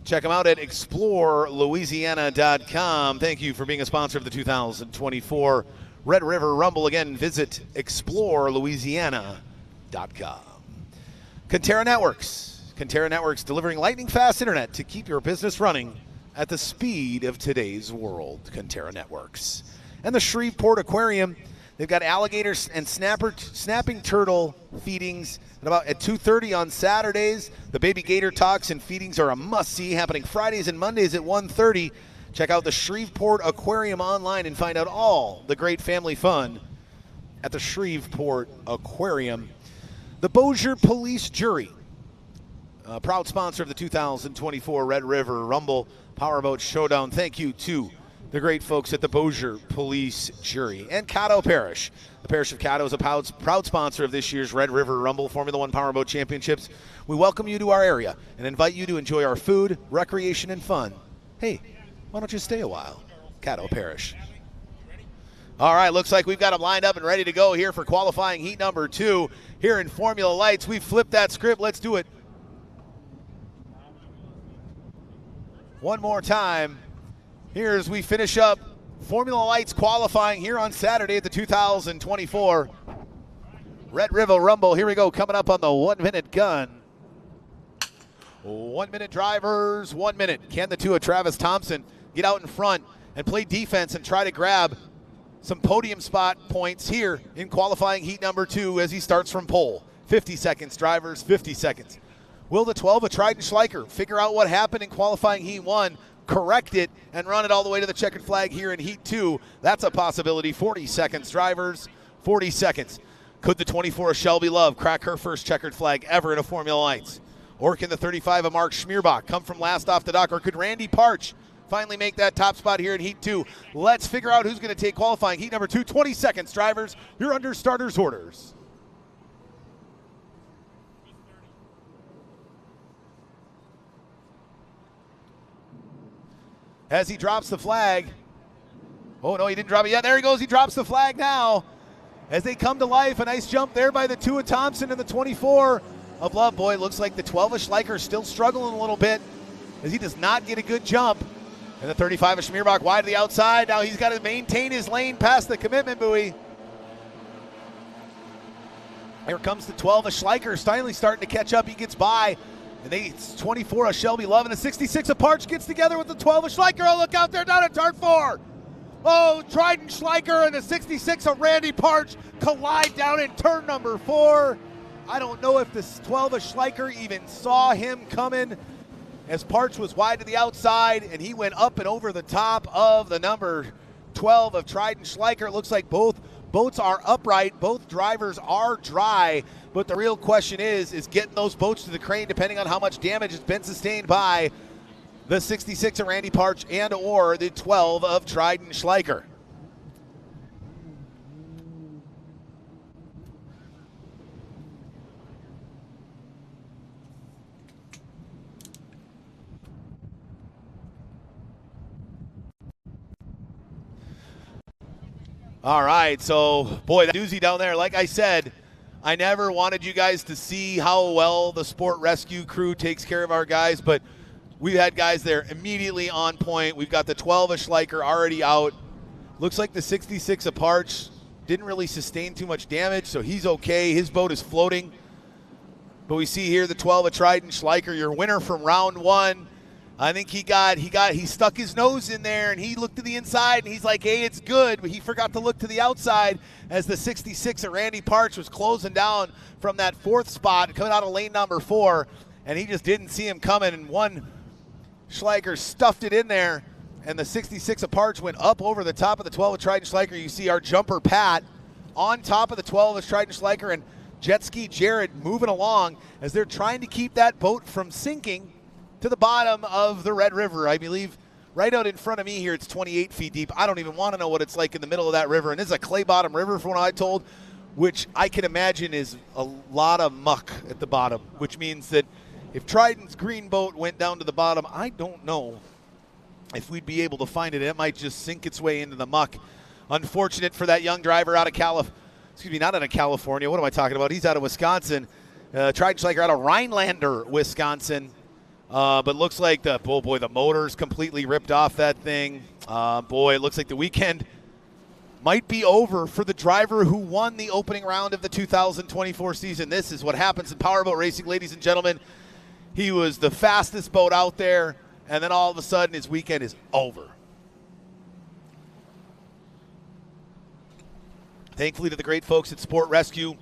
Check them out at explorelouisiana.com. Thank you for being a sponsor of the 2024 Red River Rumble. Again, visit explorelouisiana.com. Conterra Networks. Conterra Networks delivering lightning-fast internet to keep your business running at the speed of today's world. Conterra Networks. And the Shreveport Aquarium. They've got alligators and snapping turtle feedings at 2:30 on Saturdays. The baby gator talks and feedings are a must-see, happening Fridays and Mondays at 1:30. Check out the Shreveport Aquarium online and find out all the great family fun at the Shreveport Aquarium. The Bossier Police Jury, a proud sponsor of the 2024 Red River Rumble Powerboat Showdown. Thank you to the great folks at the Bossier Police Jury. And Caddo Parish. The Parish of Caddo is a proud sponsor of this year's Red River Rumble Formula One Powerboat Championships. We welcome you to our area and invite you to enjoy our food, recreation, and fun. Hey, why don't you stay a while? Caddo Parish. All right, looks like we've got them lined up and ready to go here for qualifying heat number 2 here in Formula Lights. We've flipped that script. Let's do it one more time. Here as we finish up Formula Lights qualifying here on Saturday at the 2024 Red River Rumble. Here we go, coming up on the 1-minute gun. 1 minute drivers, 1 minute. Can the two of Travis Thompson get out in front and play defense and try to grab some podium spot points here in qualifying heat number 2 as he starts from pole? 50 seconds, drivers, 50 seconds. Will the 12 of Trident Schleicher figure out what happened in qualifying heat 1, correct it, and run it all the way to the checkered flag here in heat 2? That's a possibility. 40 seconds, drivers, 40 seconds. Could the 24 of Shelby Love crack her first checkered flag ever in a Formula Lights? Or can the 35 of Mark Schmierbach come from last off the dock? Or could Randy Parch finally make that top spot here in heat 2? Let's figure out who's going to take qualifying heat number 2. 20 seconds, drivers. You're under starters' orders. As he drops the flag. Oh, no, he didn't drop it yet. There he goes. He drops the flag now. As they come to life, a nice jump there by the 2 of Thompson and the 24 of Love. Boy, it looks like the 12 of Schleicher still struggling a little bit as he does not get a good jump. And the 35 of Schmierbach wide to the outside. Now he's got to maintain his lane past the commitment buoy. Here comes the 12 of Schleicher, finally starting to catch up. He gets by. And it's 24 of Shelby Love, and the 66 of Parch gets together with the 12 of Schleicher. Oh, look out there down at turn 4. Oh, Trident Schleicher and the 66 of Randy Parch collide down in turn number 4. I don't know if this 12 of Schleicher even saw him coming, as Parch was wide to the outside, and he went up and over the top of the number 12 of Trident Schleicher. It looks like both boats are upright, both drivers are dry, but the real question is getting those boats to the crane, depending on how much damage has been sustained by the 66 of Randy Parch and or the 12 of Trident Schleicher. All right, so, boy, that doozy down there. Like I said, I never wanted you guys to see how well the sport rescue crew takes care of our guys, but we've had guys there immediately on point. We've got the 12 of Schleicher already out. Looks like the 66 of Parch didn't really sustain too much damage, so he's okay. His boat is floating. But we see here the 12 of Trident Schleicher, your winner from round 1. I think he stuck his nose in there and he looked to the inside and he's like, hey, it's good. But he forgot to look to the outside as the 66 of Randy Parch was closing down from that 4th spot, coming out of lane number 4, and he just didn't see him coming. And one Schleicher stuffed it in there, and the 66 of Parch went up over the top of the 12 of Trident Schleicher. You see our jumper Pat on top of the 12 of Trident Schleicher and jet ski Jared moving along as they're trying to keep that boat from sinking to the bottom of the Red River. I believe right out in front of me here, it's 28 feet deep. I don't even want to know what it's like in the middle of that river. And this is a clay bottom river from what I told, which I can imagine is a lot of muck at the bottom, which means that If Trident's green boat went down to the bottom, I don't know if we'd be able to find it. It might just sink its way into the muck. Unfortunate for that young driver out of not out of California. What am I talking about? He's out of Wisconsin. Trident Schleicher out of Rhinelander, Wisconsin. But looks like the motor's completely ripped off that thing. It looks like the weekend might be over for the driver who won the opening round of the 2024 season. This is what happens in Powerboat racing, ladies and gentlemen. He was the fastest boat out there, and then all of a sudden his weekend is over. Thankfully to the great folks at Sport Rescue,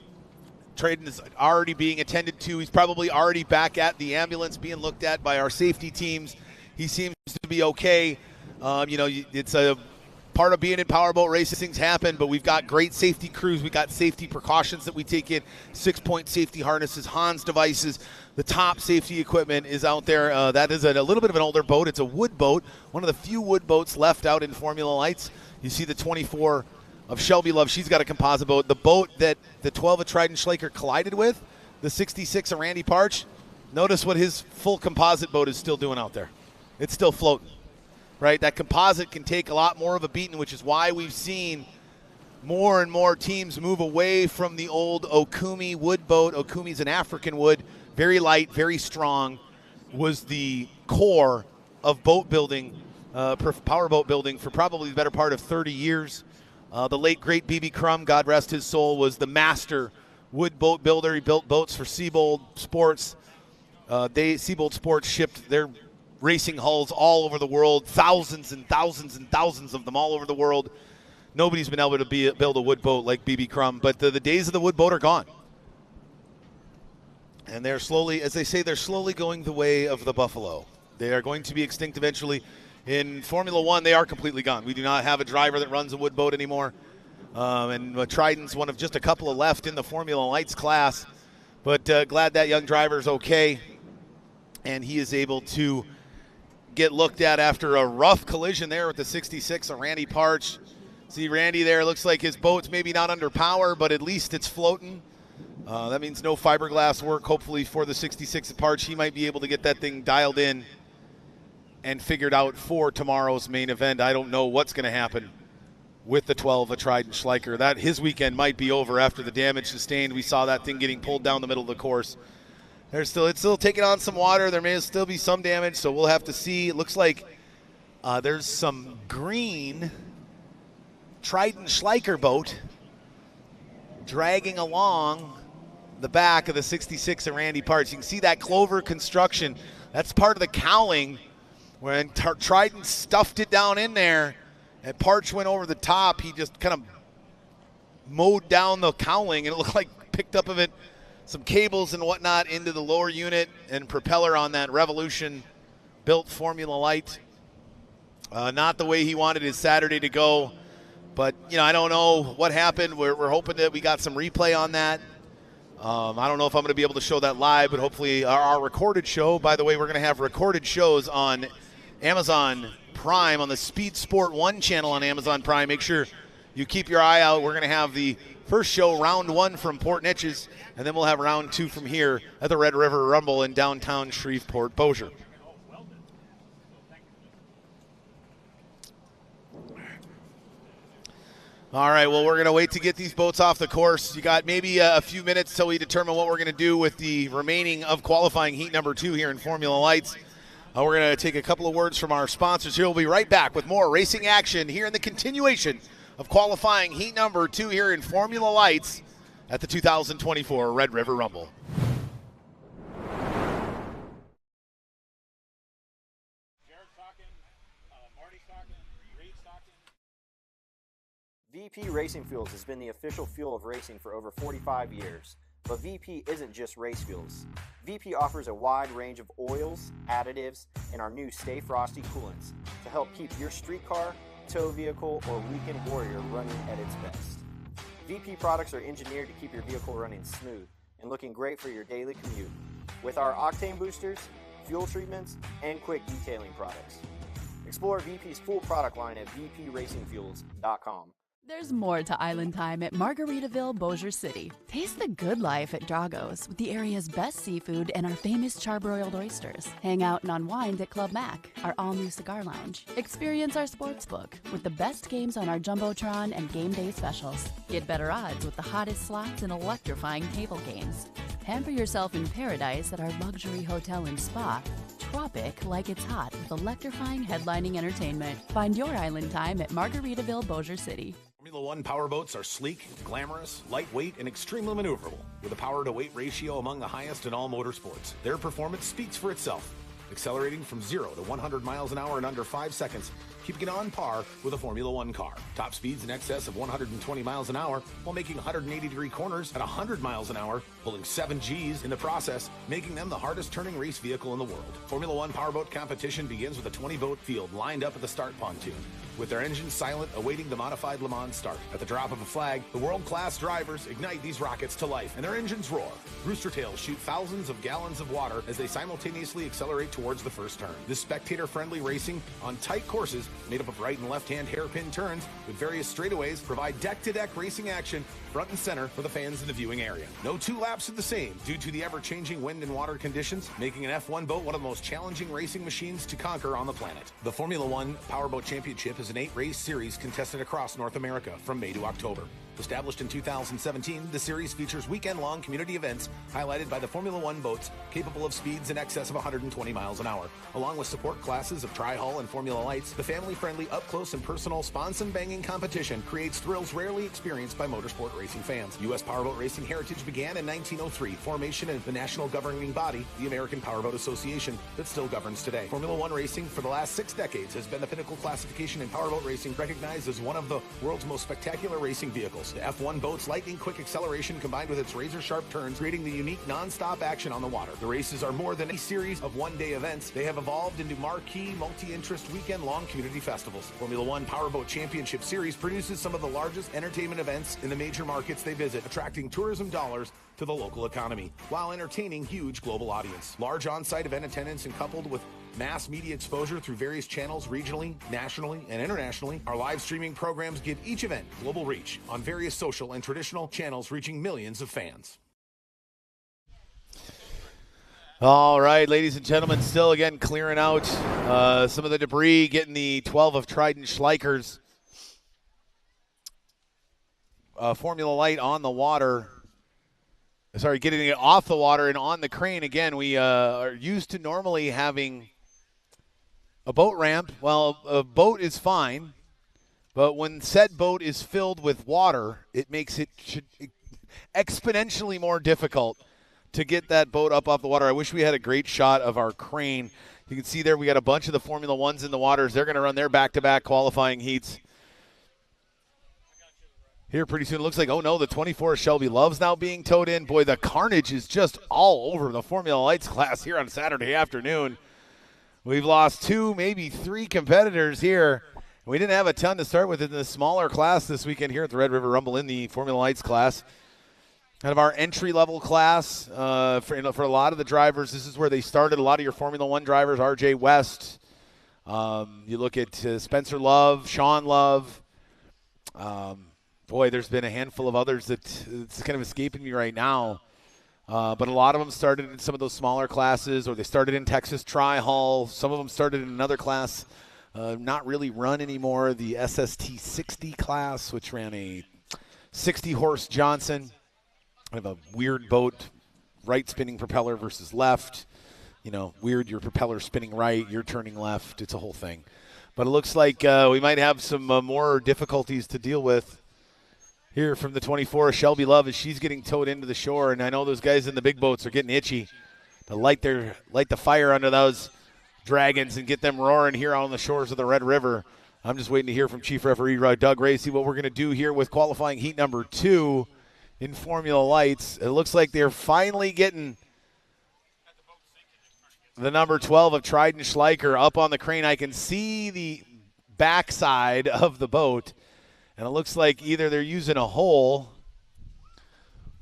Trident is already being attended to. He's probably already back at the ambulance being looked at by our safety teams. He seems to be okay. It's a part of being in Powerboat racing. Things happen, but we've got great safety crews. We've got safety precautions that we take in, 6-point safety harnesses, Hans devices. The top safety equipment is out there. That is a little bit of an older boat. It's a wood boat, one of the few wood boats left out in Formula Lights. You see the 24 of Shelby Love. She's got a composite boat. The boat that the 12 of Trident Schleicher collided with, the 66 of Randy Parch, notice what his full composite boat is still doing out there. It's still floating, right? That composite can take a lot more of a beating, which is why we've seen more and more teams move away from the old Okumi wood boat. Okumi's an African wood, very light, very strong, was the core of boat building, powerboat building for probably the better part of 30 years. The late, great B.B. Crum, God rest his soul, was the master wood boat builder. He built boats for Seabold Sports. Seabold Sports shipped their racing hulls all over the world, thousands and thousands and thousands of them all over the world. Nobody's been able to build a wood boat like B.B. Crum, but the days of the wood boat are gone. And they're slowly, as they say, they're slowly going the way of the buffalo. They are going to be extinct eventually. In Formula One, they are completely gone. We do not have a driver that runs a wood boat anymore. And Trident's one of just a couple of left in the Formula Lights class. But glad that young driver's okay. And he is able to get looked at after a rough collision there with the 66 of Randy Parch. See Randy there, looks like his boat's maybe not under power, but at least it's floating. That means no fiberglass work, hopefully, for the 66 of Parch. He might be able to get that thing dialed in and figured out for tomorrow's main event. I don't know what's going to happen with the 12 of Trident Schleicher. That his weekend might be over after the damage sustained. We saw that thing getting pulled down the middle of the course. It's still taking on some water. There may still be some damage, so we'll have to see. It looks like there's some green Trident Schleicher boat dragging along the back of the 66 of Randy Parch. You can see that clover construction. That's part of the cowling. When Trident stuffed it down in there and Parch went over the top, he just kind of mowed down the cowling, and it looked like picked up of it some cables and whatnot into the lower unit and propeller on that Revolution-built Formula Light. Not the way he wanted his Saturday to go, but I don't know what happened. We're hoping that we got some replay on that. I don't know if I'm going to be able to show that live, but hopefully our recorded show. By the way, we're going to have recorded shows on Amazon Prime, on the Speed Sport 1 channel on Amazon Prime. Make sure you keep your eye out. We're going to have the first show, round 1 from Port Neches, and then we'll have round 2 from here at the Red River Rumble in downtown Shreveport-Bossier. All right, well, we're going to wait to get these boats off the course. You got maybe a few minutes till we determine what we're going to do with the remaining of qualifying heat number 2 here in Formula Lights. We're going to take a couple of words from our sponsors here. We'll be right back with more racing action here in the continuation of qualifying heat number 2 here in Formula Lights at the 2024 Red River Rumble. VP Racing Fuels has been the official fuel of racing for over 45 years. But VP isn't just race fuels. VP offers a wide range of oils, additives, and our new Stay Frosty coolants to help keep your street car, tow vehicle, or weekend warrior running at its best. VP products are engineered to keep your vehicle running smooth and looking great for your daily commute. With our octane boosters, fuel treatments, and quick detailing products. Explore VP's full product line at vpracingfuels.com. There's more to island time at Margaritaville-Bossier City. Taste the good life at Drago's with the area's best seafood and our famous charbroiled oysters. Hang out and unwind at Club Mac, our all-new cigar lounge. Experience our sportsbook with the best games on our Jumbotron and game day specials. Get better odds with the hottest slots and electrifying table games. Pamper yourself in paradise at our luxury hotel and spa. Tropic like it's hot with electrifying headlining entertainment. Find your island time at Margaritaville-Bossier City. Formula One powerboats are sleek, glamorous, lightweight, and extremely maneuverable, with a power-to-weight ratio among the highest in all motorsports. Their performance speaks for itself, accelerating from 0 to 100 miles an hour in under 5 seconds, keeping it on par with a Formula One car. Top speeds in excess of 120 miles an hour while making 180-degree corners at 100 miles an hour, pulling 7 Gs in the process, making them the hardest-turning race vehicle in the world. Formula One powerboat competition begins with a 20-boat field lined up at the start pontoon, with their engines silent, awaiting the modified Le Mans start. At the drop of a flag, the world-class drivers ignite these rockets to life, and their engines roar. Rooster tails shoot thousands of gallons of water as they simultaneously accelerate towards the first turn. This spectator-friendly racing on tight courses made up of right and left-hand hairpin turns with various straightaways provide deck-to-deck racing action front and center for the fans in the viewing area. No 2 laps are the same due to the ever-changing wind and water conditions, making an F1 boat one of the most challenging racing machines to conquer on the planet. The Formula One Powerboat Championship is an 8-race series contested across North America from May to October. Established in 2017, the series features weekend-long community events highlighted by the Formula One boats capable of speeds in excess of 120 miles an hour. Along with support classes of Tri-Hull and Formula Lights, the family-friendly, up-close and personal sponson-banging competition creates thrills rarely experienced by motorsport racing fans. U.S. powerboat racing heritage began in 1903, formation of the national governing body, the American Powerboat Association, that still governs today. Formula One racing for the last 6 decades has been the pinnacle classification in powerboat racing, recognized as one of the world's most spectacular racing vehicles. The F1 boat's lightning-quick acceleration combined with its razor-sharp turns, creating the unique non-stop action on the water. The races are more than a series of one-day events. They have evolved into marquee, multi-interest, weekend-long community festivals. Formula One Powerboat Championship Series produces some of the largest entertainment events in the major markets they visit, attracting tourism dollars to the local economy, while entertaining huge global audience. Large on-site event attendance and coupled with mass media exposure through various channels regionally, nationally, and internationally, our live streaming programs give each event global reach on various social and traditional channels, reaching millions of fans. All right, ladies and gentlemen, still again clearing out some of the debris, getting the 12 of Trident Schleicher's Formula Light on the water. Sorry, getting it off the water and on the crane. Again, we are used to normally having a boat ramp. Well, a boat is fine, but when said boat is filled with water, it makes it exponentially more difficult to get that boat up off the water. I wish we had a great shot of our crane. You can see there we got a bunch of the Formula Ones in the waters. They're going to run their back-to-back qualifying heats here pretty soon. It looks like, oh no, the 24 Shelby Love's now being towed in. Boy, the carnage is just all over the Formula Lights class here on Saturday afternoon. We've lost 2, maybe 3 competitors here. We didn't have a ton to start with in the smaller class this weekend here at the Red River Rumble in the Formula Lights class. Kind of our entry-level class for a lot of the drivers. This is where they started. A lot of your Formula One drivers, RJ West. You look at Spencer Love, Sean Love. Boy, there's been a handful of others that it's kind of escaping me right now. But a lot of them started in some of those smaller classes, or they started in Texas Tri-Hull. Some of them started in another class, not really run anymore, the SST 60 class, which ran a 60-horse Johnson. Kind of a weird boat, right spinning propeller versus left. You know, weird, your propeller spinning right, you're turning left. It's a whole thing. But it looks like we might have some more difficulties to deal with here from the 24 Shelby Love as she's getting towed into the shore. And I know those guys in the big boats are getting itchy to light the fire under those dragons and get them roaring here on the shores of the Red River. I'm just waiting to hear from Chief Referee Doug Racy what we're going to do here with qualifying heat number 2 in Formula Lights. It looks like they're finally getting the number 12 of Trident Schleicher up on the crane. I can see the backside of the boat, and it looks like either they're using a hole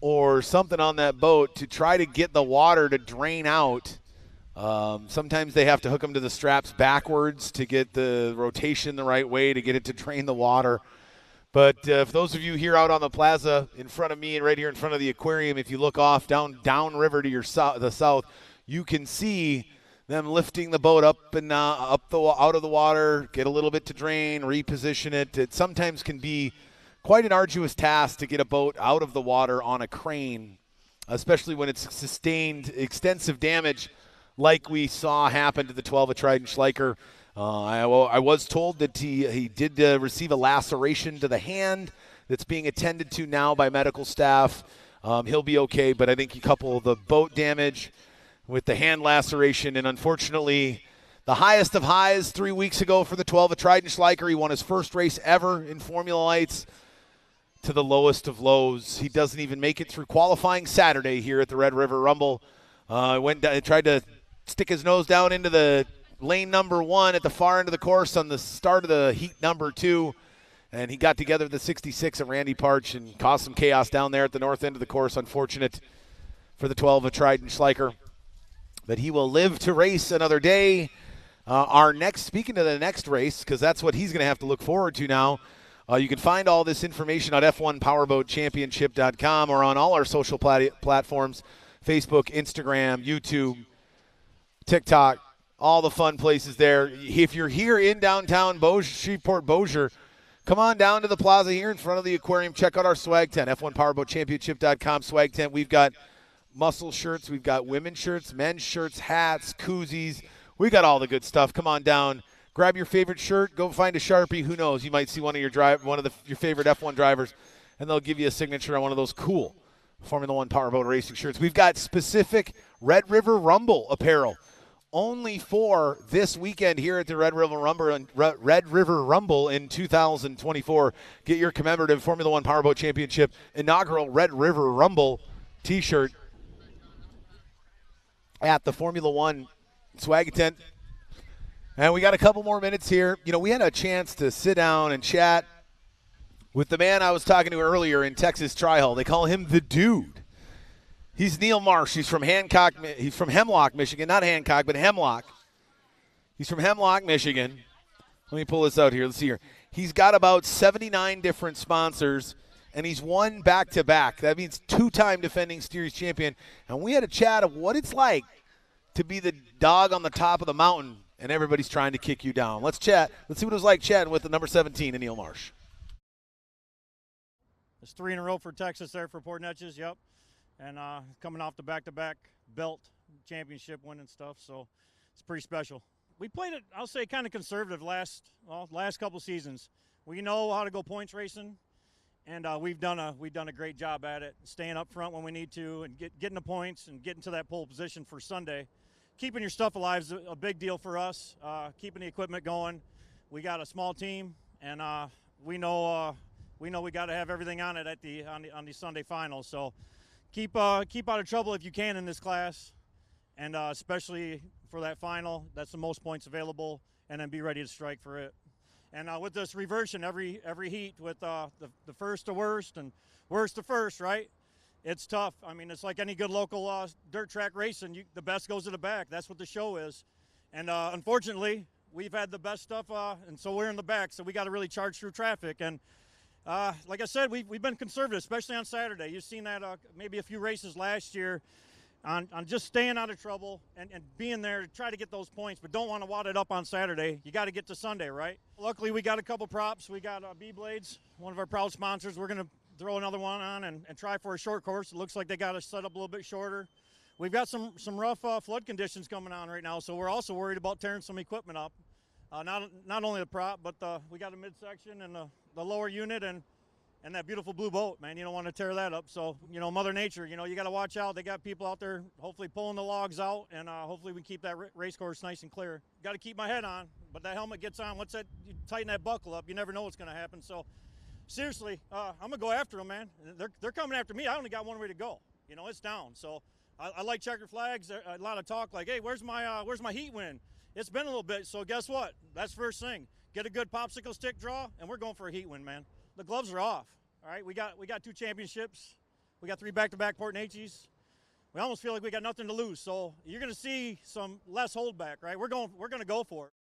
or something on that boat to try to get the water to drain out. Sometimes they have to hook them to the straps backwards to get the rotation the right way to get it to drain the water. But for those of you here out on the plaza in front of me and right here in front of the aquarium, if you look off downriver to the south, you can see them lifting the boat up and out of the water, get a little bit to drain, reposition it. It sometimes can be quite an arduous task to get a boat out of the water on a crane, especially when it's sustained extensive damage like we saw happen to the 12 of Trident Schleicher. I was told that he did receive a laceration to the hand that's being attended to now by medical staff. He'll be okay, but I think you couple the boat damage with the hand laceration, and unfortunately, the highest of highs 3 weeks ago for the 12 of Trident Schleicher. He won his first race ever in Formula Lights, to the lowest of lows. He doesn't even make it through qualifying Saturday here at the Red River Rumble. Tried to stick his nose down into the lane number 1 at the far end of the course on the start of the heat number 2, and he got together the 66 at Randy Parch and caused some chaos down there at the north end of the course. Unfortunate for the 12 of Trident Schleicher, but he will live to race another day. Speaking of the next race, because that's what he's going to have to look forward to now, you can find all this information on F1PowerboatChampionship.com or on all our social platforms, Facebook, Instagram, YouTube, TikTok, all the fun places there. If you're here in downtown Shreveport-Bossier, come on down to the plaza here in front of the aquarium. Check out our swag tent, F1PowerboatChampionship.com swag tent. We've got muscle shirts. We've got women's shirts, men's shirts, hats, koozies. We got all the good stuff. Come on down. Grab your favorite shirt. Go find a Sharpie. Who knows? You might see one of your favorite F1 drivers, and they'll give you a signature on one of those cool Formula One Powerboat racing shirts. We've got specific Red River Rumble apparel only for this weekend here at the Red River Rumble in 2024. Get your commemorative Formula One Powerboat Championship inaugural Red River Rumble T-shirt at the Formula One swag tent. And we got a couple more minutes here. You know, we had a chance to sit down and chat with the man I was talking to earlier in Texas Tri-Hull. They call him the Dude. He's Neil Marsh. He's from Hemlock, Michigan. Not Hancock, but Hemlock. He's from Hemlock, Michigan. Let me pull this out here. Let's see here. He's got about 79 different sponsors, and he's won back-to-back. That means two-time defending series champion. And we had a chat of what it's like to be the dog on the top of the mountain, and everybody's trying to kick you down. Let's chat. Let's see what it was like chatting with the number 17 in Neil Marsh. It's 3 in a row for Texas there for Port Neches, yep. And coming off the back-to-back belt championship winning stuff, so it's pretty special. We played it, I'll say, kind of conservative last couple seasons. We know how to go points racing, and we've done a great job at it, staying up front when we need to, and getting the points and getting to that pole position for Sunday. Keeping your stuff alive is a big deal for us. Keeping the equipment going. We got a small team, and we know we got to have everything on it on the Sunday final. So keep out of trouble if you can in this class, and especially for that final. That's the most points available, and then be ready to strike for it. And with this reversion every heat with the first to worst and worst to first, right? It's tough. I mean, it's like any good local dirt track racing. The best goes to the back. That's what the show is. And unfortunately, we've had the best stuff, and so we're in the back. So we got to really charge through traffic. And like I said, we've been conservative, especially on Saturday. You've seen that maybe a few races last year on just staying out of trouble and being there to try to get those points, but don't want to wad it up on Saturday. You got to get to Sunday, right? Luckily, we got a couple props. We got B-Blades, one of our proud sponsors. We're going to throw another one on and try for a short course. It looks like they got us set up a little bit shorter. We've got some rough flood conditions coming on right now, so we're also worried about tearing some equipment up. Not only the prop, but we got a midsection and the lower unit and that beautiful blue boat, man. You don't want to tear that up. So, you know, Mother Nature, you know, you got to watch out. They got people out there hopefully pulling the logs out, and hopefully we can keep that race course nice and clear. Got to keep my head on, but that helmet gets on. Once you tighten that buckle up, you never know what's going to happen. So, seriously, I'm going to go after them, man. They're coming after me. I only got one way to go. You know, it's down. So, I like checkered flags. A lot of talk like, hey, where's my heat win? It's been a little bit, so guess what? That's first thing. Get a good popsicle stick draw, and we're going for a heat win, man. The gloves are off. All right, we got 2 championships. We got 3 back-to-back Port Neches. We almost feel like we got nothing to lose. So you're going to see some less holdback, right? We're going to go for it.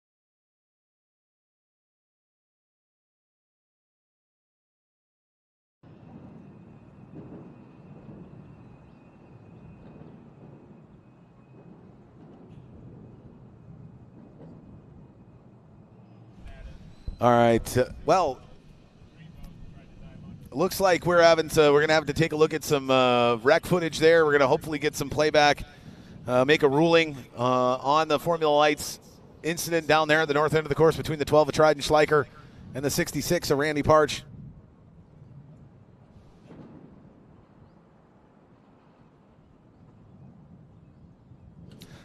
All right. Well, looks like we're going to have to take a look at some wreck footage there. We're going to hopefully get some playback, make a ruling on the Formula Lights incident down there at the north end of the course between the 12 of Trident Schleicher and the 66 of Randy Parch.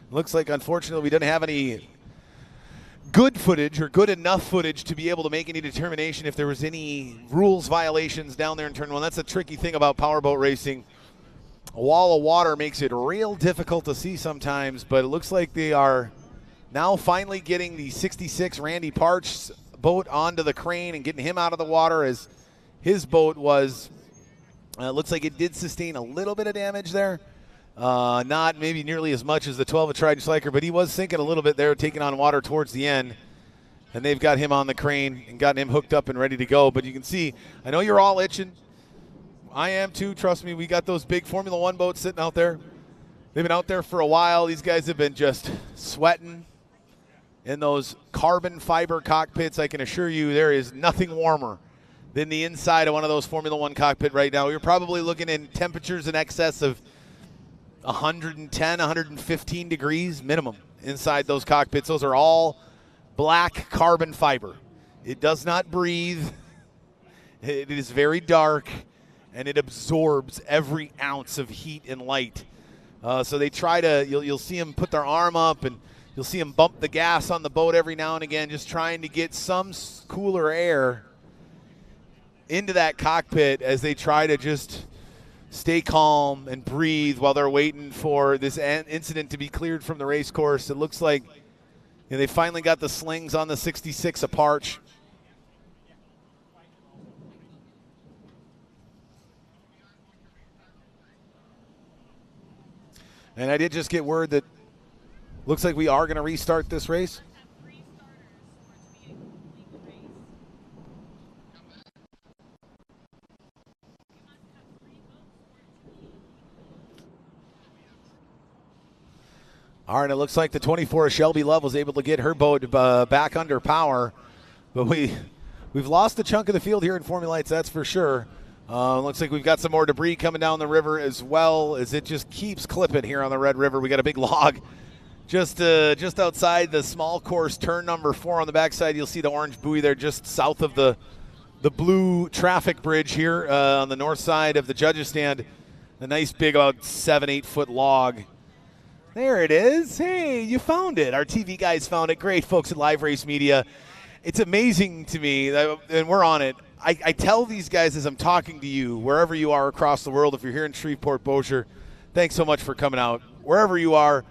Looks like, unfortunately, we didn't have any good footage or good enough footage to be able to make any determination if there was any rules violations down there in turn one. That's a tricky thing about powerboat racing. A wall of water makes it real difficult to see sometimes, but it looks like they are now finally getting the 66 Randy Parch's boat onto the crane and getting him out of the water, as his boat was, looks like it did sustain a little bit of damage there. Not maybe nearly as much as the 12 of Trident Schleicher, but he was sinking a little bit there, taking on water towards the end. And they've got him on the crane and gotten him hooked up and ready to go. But you can see, I know you're all itching. I am too, trust me. We got those big Formula One boats sitting out there. They've been out there for a while. These guys have been just sweating in those carbon fiber cockpits. I can assure you there is nothing warmer than the inside of one of those Formula One cockpit right now. You're probably looking in temperatures in excess of 110, 115 degrees minimum inside those cockpits. Those are all black carbon fiber. It does not breathe. It is very dark, and it absorbs every ounce of heat and light. So they try to, you'll see them put their arm up, and you'll see them bump the gas on the boat every now and again, just trying to get some cooler air into that cockpit as they try to just stay calm and breathe while they're waiting for this incident to be cleared from the race course. It looks like they finally got the slings on the 66 of Parch. And I did just get word that looks like we are going to restart this race. All right, it looks like the 24 of Shelby Love was able to get her boat back under power, but we've lost a chunk of the field here in Formula Lights, that's for sure. Looks like we've got some more debris coming down the river as well, as it just keeps clipping here on the Red River. We got a big log just outside the small course turn number 4 on the backside. You'll see the orange buoy there just south of the blue traffic bridge here on the north side of the judges stand. A nice big about 7-8 foot log. There it is. Hey, you found it. Our TV guys found it. Great folks at Live Race Media. It's amazing to me, and we're on it. I tell these guys as I'm talking to you, wherever you are across the world, if you're here in Shreveport-Bossier, thanks so much for coming out. Wherever you are,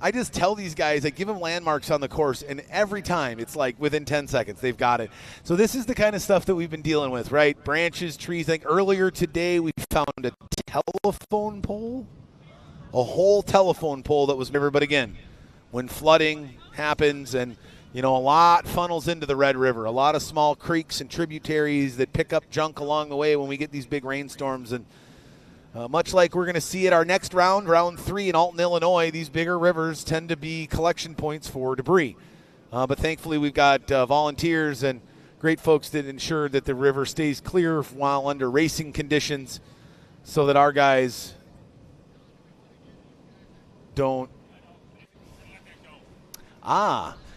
I just tell these guys, I give them landmarks on the course, and every time it's like within 10 seconds, they've got it. So this is the kind of stuff that we've been dealing with, right? Branches, trees. I think earlier today we found a telephone pole. A whole telephone pole that was river, but again, when flooding happens and, a lot funnels into the Red River, a lot of small creeks and tributaries that pick up junk along the way when we get these big rainstorms. And much like we're going to see at our next round, round 3 in Alton, Illinois, these bigger rivers tend to be collection points for debris. But thankfully we've got volunteers and great folks that ensure that the river stays clear while under racing conditions so that our guys don't.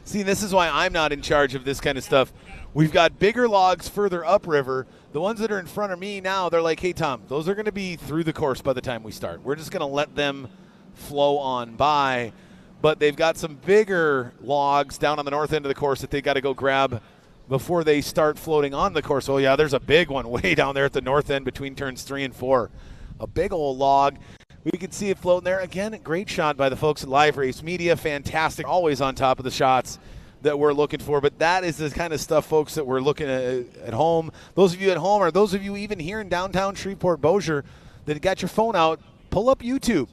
See, this is why I'm not in charge of this kind of stuff. We've got bigger logs further upriver. The ones that are in front of me now, they're like, hey, Tom, those are going to be through the course by the time we start. We're just going to let them flow on by. But they've got some bigger logs down on the north end of the course that they got to go grab before they start floating on the course. Oh, yeah, there's a big one way down there at the north end between turns 3 and 4. A big old log. We can see it floating there. Again, a great shot by the folks at Live Race Media. Fantastic. Always on top of the shots that we're looking for. But that is the kind of stuff, folks, that we're looking at home. Those of you at home, or those of you even here in downtown Shreveport-Bossier that got your phone out, pull up YouTube.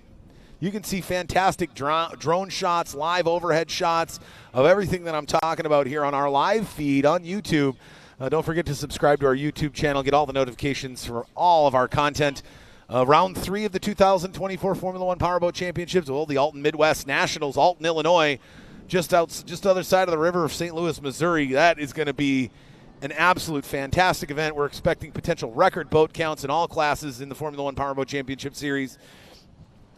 You can see fantastic drone shots, live overhead shots of everything that I'm talking about here on our live feed on YouTube. Don't forget to subscribe to our YouTube channel. Get all the notifications for all of our content. Round 3 of the 2024 Formula One Powerboat Championships. Well, the Alton Midwest Nationals, Alton, Illinois, just other side of the river of St. Louis, Missouri. That is going to be an absolute fantastic event. We're expecting potential record boat counts in all classes in the Formula One Powerboat Championship Series.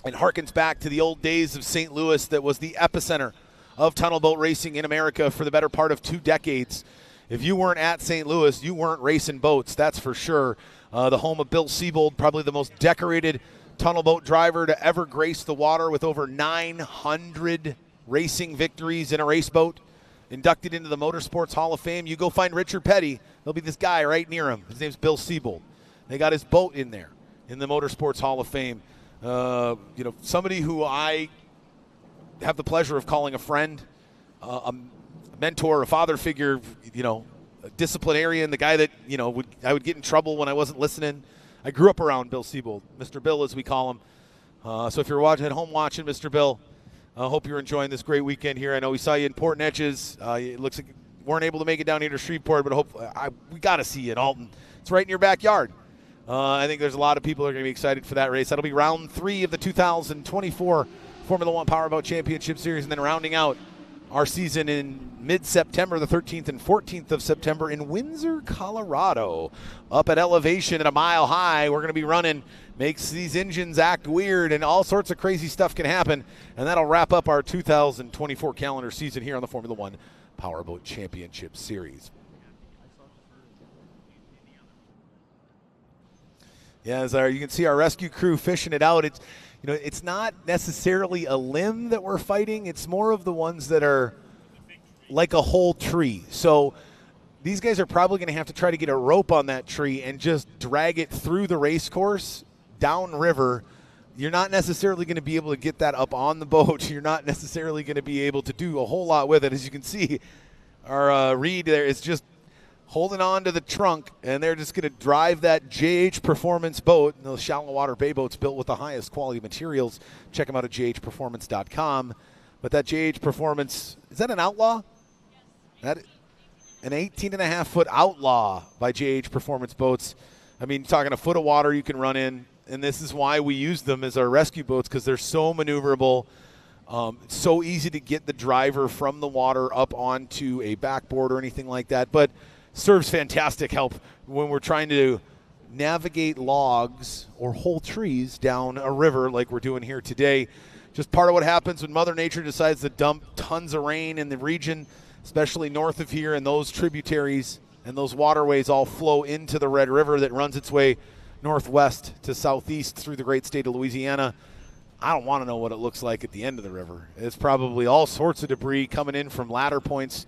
And harkens back to the old days of St. Louis that was the epicenter of tunnel boat racing in America for the better part of 2 decades. If you weren't at St. Louis, you weren't racing boats, that's for sure. The home of Bill Siebold, probably the most decorated tunnel boat driver to ever grace the water with over 900 racing victories in a race boat. Inducted into the Motorsports Hall of Fame. You go find Richard Petty, there'll be this guy right near him. His name's Bill Siebold. They got his boat in there in the Motorsports Hall of Fame. Somebody who I have the pleasure of calling a friend, a mentor, a father figure, a disciplinarian, the guy that, I would get in trouble when I wasn't listening. I grew up around Bill Siebold, Mr. Bill as we call him. So if you're watching at home watching Mr. Bill, I hope you're enjoying this great weekend here. I know we saw you in Port Neches. It looks like you weren't able to make it down here to Shreveport, but we got to see you in Alton. It's right in your backyard. I think there's a lot of people that are going to be excited for that race. That'll be round 3 of the 2024 Formula One Powerboat Championship Series, and then rounding out our season in mid-September, the 13th and 14th of September in Windsor, Colorado. Up at elevation at a mile high, we're going to be running, makes these engines act weird, and all sorts of crazy stuff can happen. And that'll wrap up our 2024 calendar season here on the Formula One Powerboat Championship Series. Yeah, you can see our rescue crew fishing it out. It's not necessarily a limb that we're fighting. It's more of the ones that are like a whole tree. So these guys are probably going to have to try to get a rope on that tree and just drag it through the race course downriver. You're not necessarily going to be able to get that up on the boat. You're not necessarily going to be able to do a whole lot with it. As you can see, our Reed there is just holding on to the trunk, and they're just going to drive that JH Performance boat. And those shallow water bay boats built with the highest quality materials. Check them out at jhperformance.com. But that JH Performance, is that an Outlaw? That an 18.5-foot Outlaw by JH Performance boats. I mean, talking a foot of water you can run in, and this is why we use them as our rescue boats, because they're so maneuverable. It's so easy to get the driver from the water up onto a backboard or anything like that. But serves fantastic help when we're trying to navigate logs or whole trees down a river like we're doing here today. Just part of what happens when Mother Nature decides to dump tons of rain in the region, especially north of here, and those tributaries and those waterways all flow into the Red River that runs its way northwest to southeast through the great state of Louisiana. I don't want to know what it looks like at the end of the river. It's probably all sorts of debris coming in from ladder points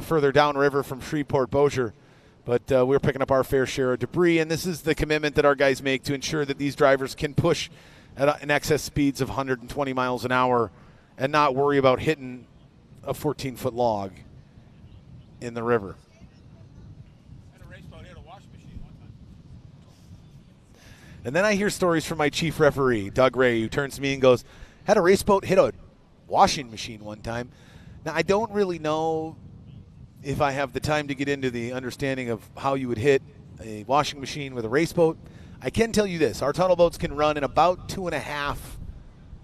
further downriver from Shreveport-Bossier. But we're picking up our fair share of debris, and this is the commitment that our guys make to ensure that these drivers can push at an excess speeds of 120 miles an hour and not worry about hitting a 14-foot log in the river. And then I hear stories from my chief referee, Doug Ray, who turns to me and goes, had a race boat hit a washing machine one time. Now, I don't really know if I have the time to get into the understanding of how you would hit a washing machine with a race boat. I can tell you this. Our tunnel boats can run in about 2.5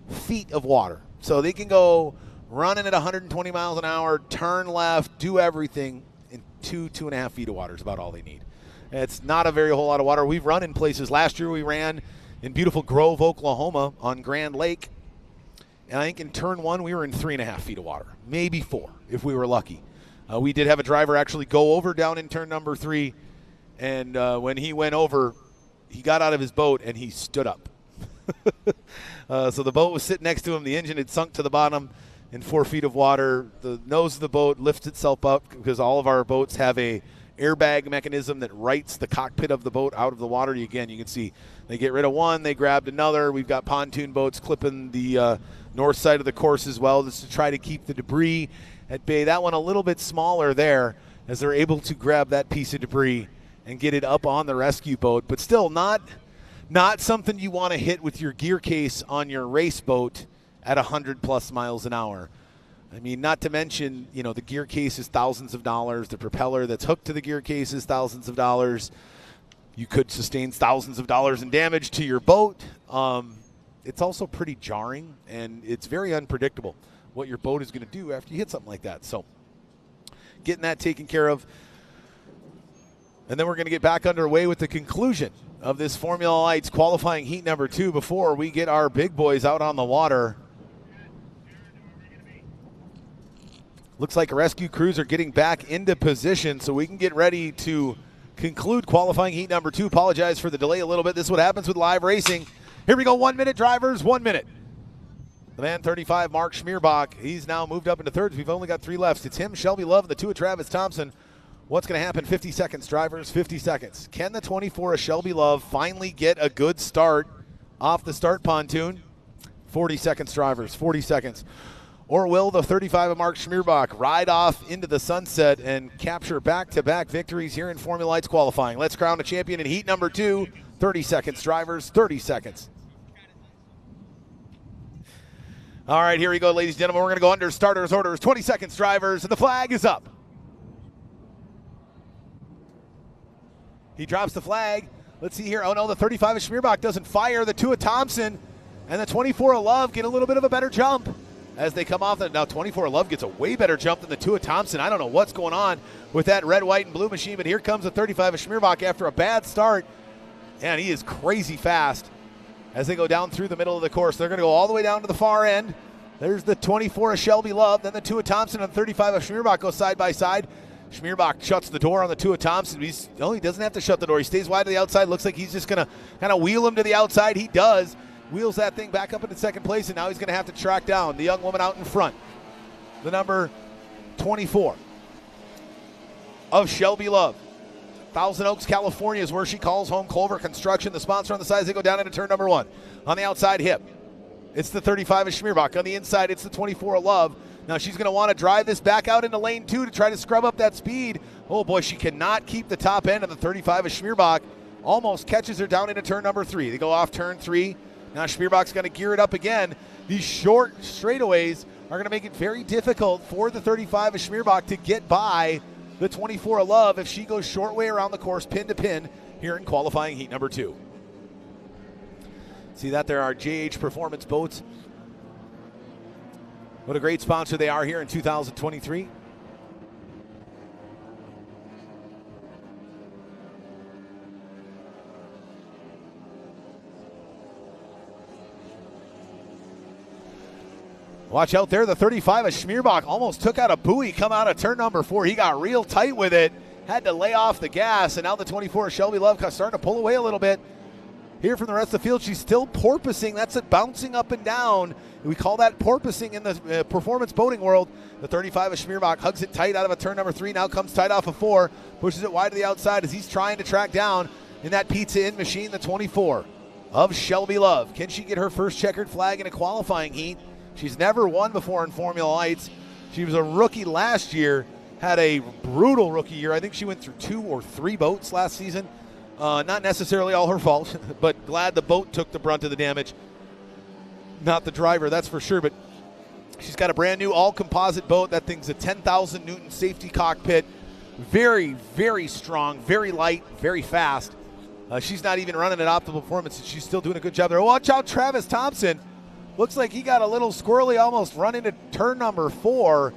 feet of water. So they can go running at 120 miles an hour, turn left, do everything in 2.5 feet of water is about all they need. It's not a very whole lot of water. We've run in places. Last year we ran in beautiful Grove, Oklahoma on Grand Lake. And I think in turn 1 we were in 3.5 feet of water, maybe 4 if we were lucky. We did have a driver actually go over down in turn number 3, and when he went over, he got out of his boat and he stood up. So the boat was sitting next to him. The engine had sunk to the bottom in 4 feet of water. The nose of the boat lifts itself up because all of our boats have a airbag mechanism that rights the cockpit of the boat out of the water. Again, you can see they get rid of one, they grabbed another. We've got pontoon boats clipping the north side of the course as well, just to try to keep the debris at bay. That one a little bit smaller there, as they're able to grab that piece of debris and get it up on the rescue boat, but still not something you want to hit with your gear case on your race boat at 100+ miles an hour. I mean, not to mention, the gear case is thousands of dollars. The propeller that's hooked to the gear case is thousands of dollars. You could sustain thousands of dollars in damage to your boat. It's also pretty jarring, and it's very unpredictable what your boat is going to do after you hit something like that. So getting that taken care of. And then we're going to get back underway with the conclusion of this Formula Lights qualifying heat number 2 before we get our big boys out on the water. Looks like rescue crews are getting back into position so we can get ready to conclude qualifying heat number 2. Apologize for the delay a little bit. This is what happens with live racing. Here we go, 1 minute drivers, 1 minute. The man 35, Mark Schmierbach, he's now moved up into thirds. We've only got 3 left. It's him, Shelby Love, and the 2 of Travis Thompson. What's going to happen? 50 seconds, drivers, 50 seconds. Can the 24 of Shelby Love finally get a good start off the start pontoon? 40 seconds, drivers, 40 seconds. Or will the 35 of Mark Schmierbach ride off into the sunset and capture back-to-back victories here in Formula Lights qualifying? Let's crown a champion in heat number 2. 30 seconds, drivers, 30 seconds. All right, here we go, ladies and gentlemen. We're going to go under starters orders. 20 seconds, drivers, and the flag is up. He drops the flag. Let's see here. Oh, no, the 35 of Schmierbach doesn't fire. The 2 of Thompson and the 24 of Love get a little bit of a better jump as they come off. Now 24 of Love gets a way better jump than the 2 of Thompson. I don't know what's going on with that red, white, and blue machine, but here comes the 35 of Schmierbach after a bad start. And he is crazy fast as they go down through the middle of the course. They're going to go all the way down to the far end. There's the 24 of Shelby Love. Then the 2 of Thompson and the 35 of Schmierbach go side by side. Schmierbach shuts the door on the 2 of Thompson. He doesn't have to shut the door. He stays wide to the outside. Looks like he's just going to kind of wheel him to the outside. He does. Wheels that thing back up into second place, and now he's going to have to track down the young woman out in front. The number 24 of Shelby Love. Thousand Oaks, California is where she calls home. Clover Construction, the sponsor on the side as they go down into turn number 1. On the outside hip, it's the 35 of Schmierbach. On the inside, it's the 24 of Love. Now she's going to want to drive this back out into lane 2 to try to scrub up that speed. Oh boy, she cannot keep the top end of the 35 of Schmierbach. Almost catches her down into turn number 3. They go off turn 3. Now Schmierbach's going to gear it up again. These short straightaways are going to make it very difficult for the 35 of Schmierbach to get by the 24 of Love if she goes short way around the course, pin to pin, here in qualifying heat number 2. See that there are JH Performance Boats. What a great sponsor they are here in 2023. Watch out there, the 35 of Schmierbach almost took out a buoy come out of turn number 4. He got real tight with it, had to lay off the gas, and now the 24 of Shelby Love starting to pull away a little bit. Here from the rest of the field, she's still porpoising. That's it, bouncing up and down. We call that porpoising in the performance boating world. The 35 of Schmierbach hugs it tight out of a turn number 3, now comes tight off of 4, pushes it wide to the outside as he's trying to track down in that pizza in machine, the 24 of Shelby Love. Can she get her first checkered flag in a qualifying heat? She's never won before in Formula Lights. She was a rookie last year, had a brutal rookie year. I think she went through 2 or 3 boats last season. Not necessarily all her fault, but glad the boat took the brunt of the damage. Not the driver, that's for sure, but she's got a brand new all-composite boat. That thing's a 10,000 Newton safety cockpit. Very, very strong, very light, very fast. She's not even running at optimal performance, and she's still doing a good job there. Watch out, Travis Thompson. Looks like he got a little squirrely, almost run into turn number 4.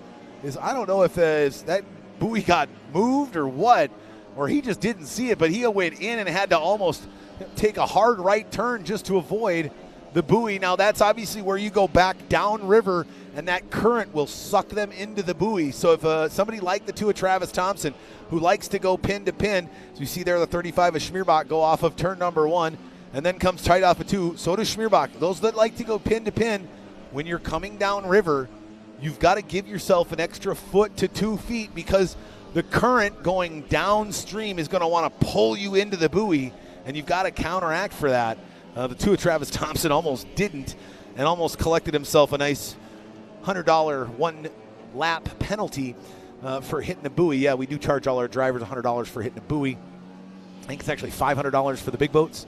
I don't know if that buoy got moved or what, or he just didn't see it, but he went in and had to almost take a hard right turn just to avoid the buoy. Now that's obviously where you go back downriver, and that current will suck them into the buoy. So if somebody like the 2 of Travis Thompson, who likes to go pin to pin, so you see there the 35 of Schmierbach go off of turn number 1, and then comes tight off of 2. So does Schmierbach. Those that like to go pin to pin, when you're coming down river, you've got to give yourself an extra foot to 2 feet because the current going downstream is going to want to pull you into the buoy, and you've got to counteract for that. The 2 of Travis Thompson almost didn't, and almost collected himself a nice $100 one-lap penalty for hitting a buoy. Yeah, we do charge all our drivers $100 for hitting a buoy. I think it's actually $500 for the big boats.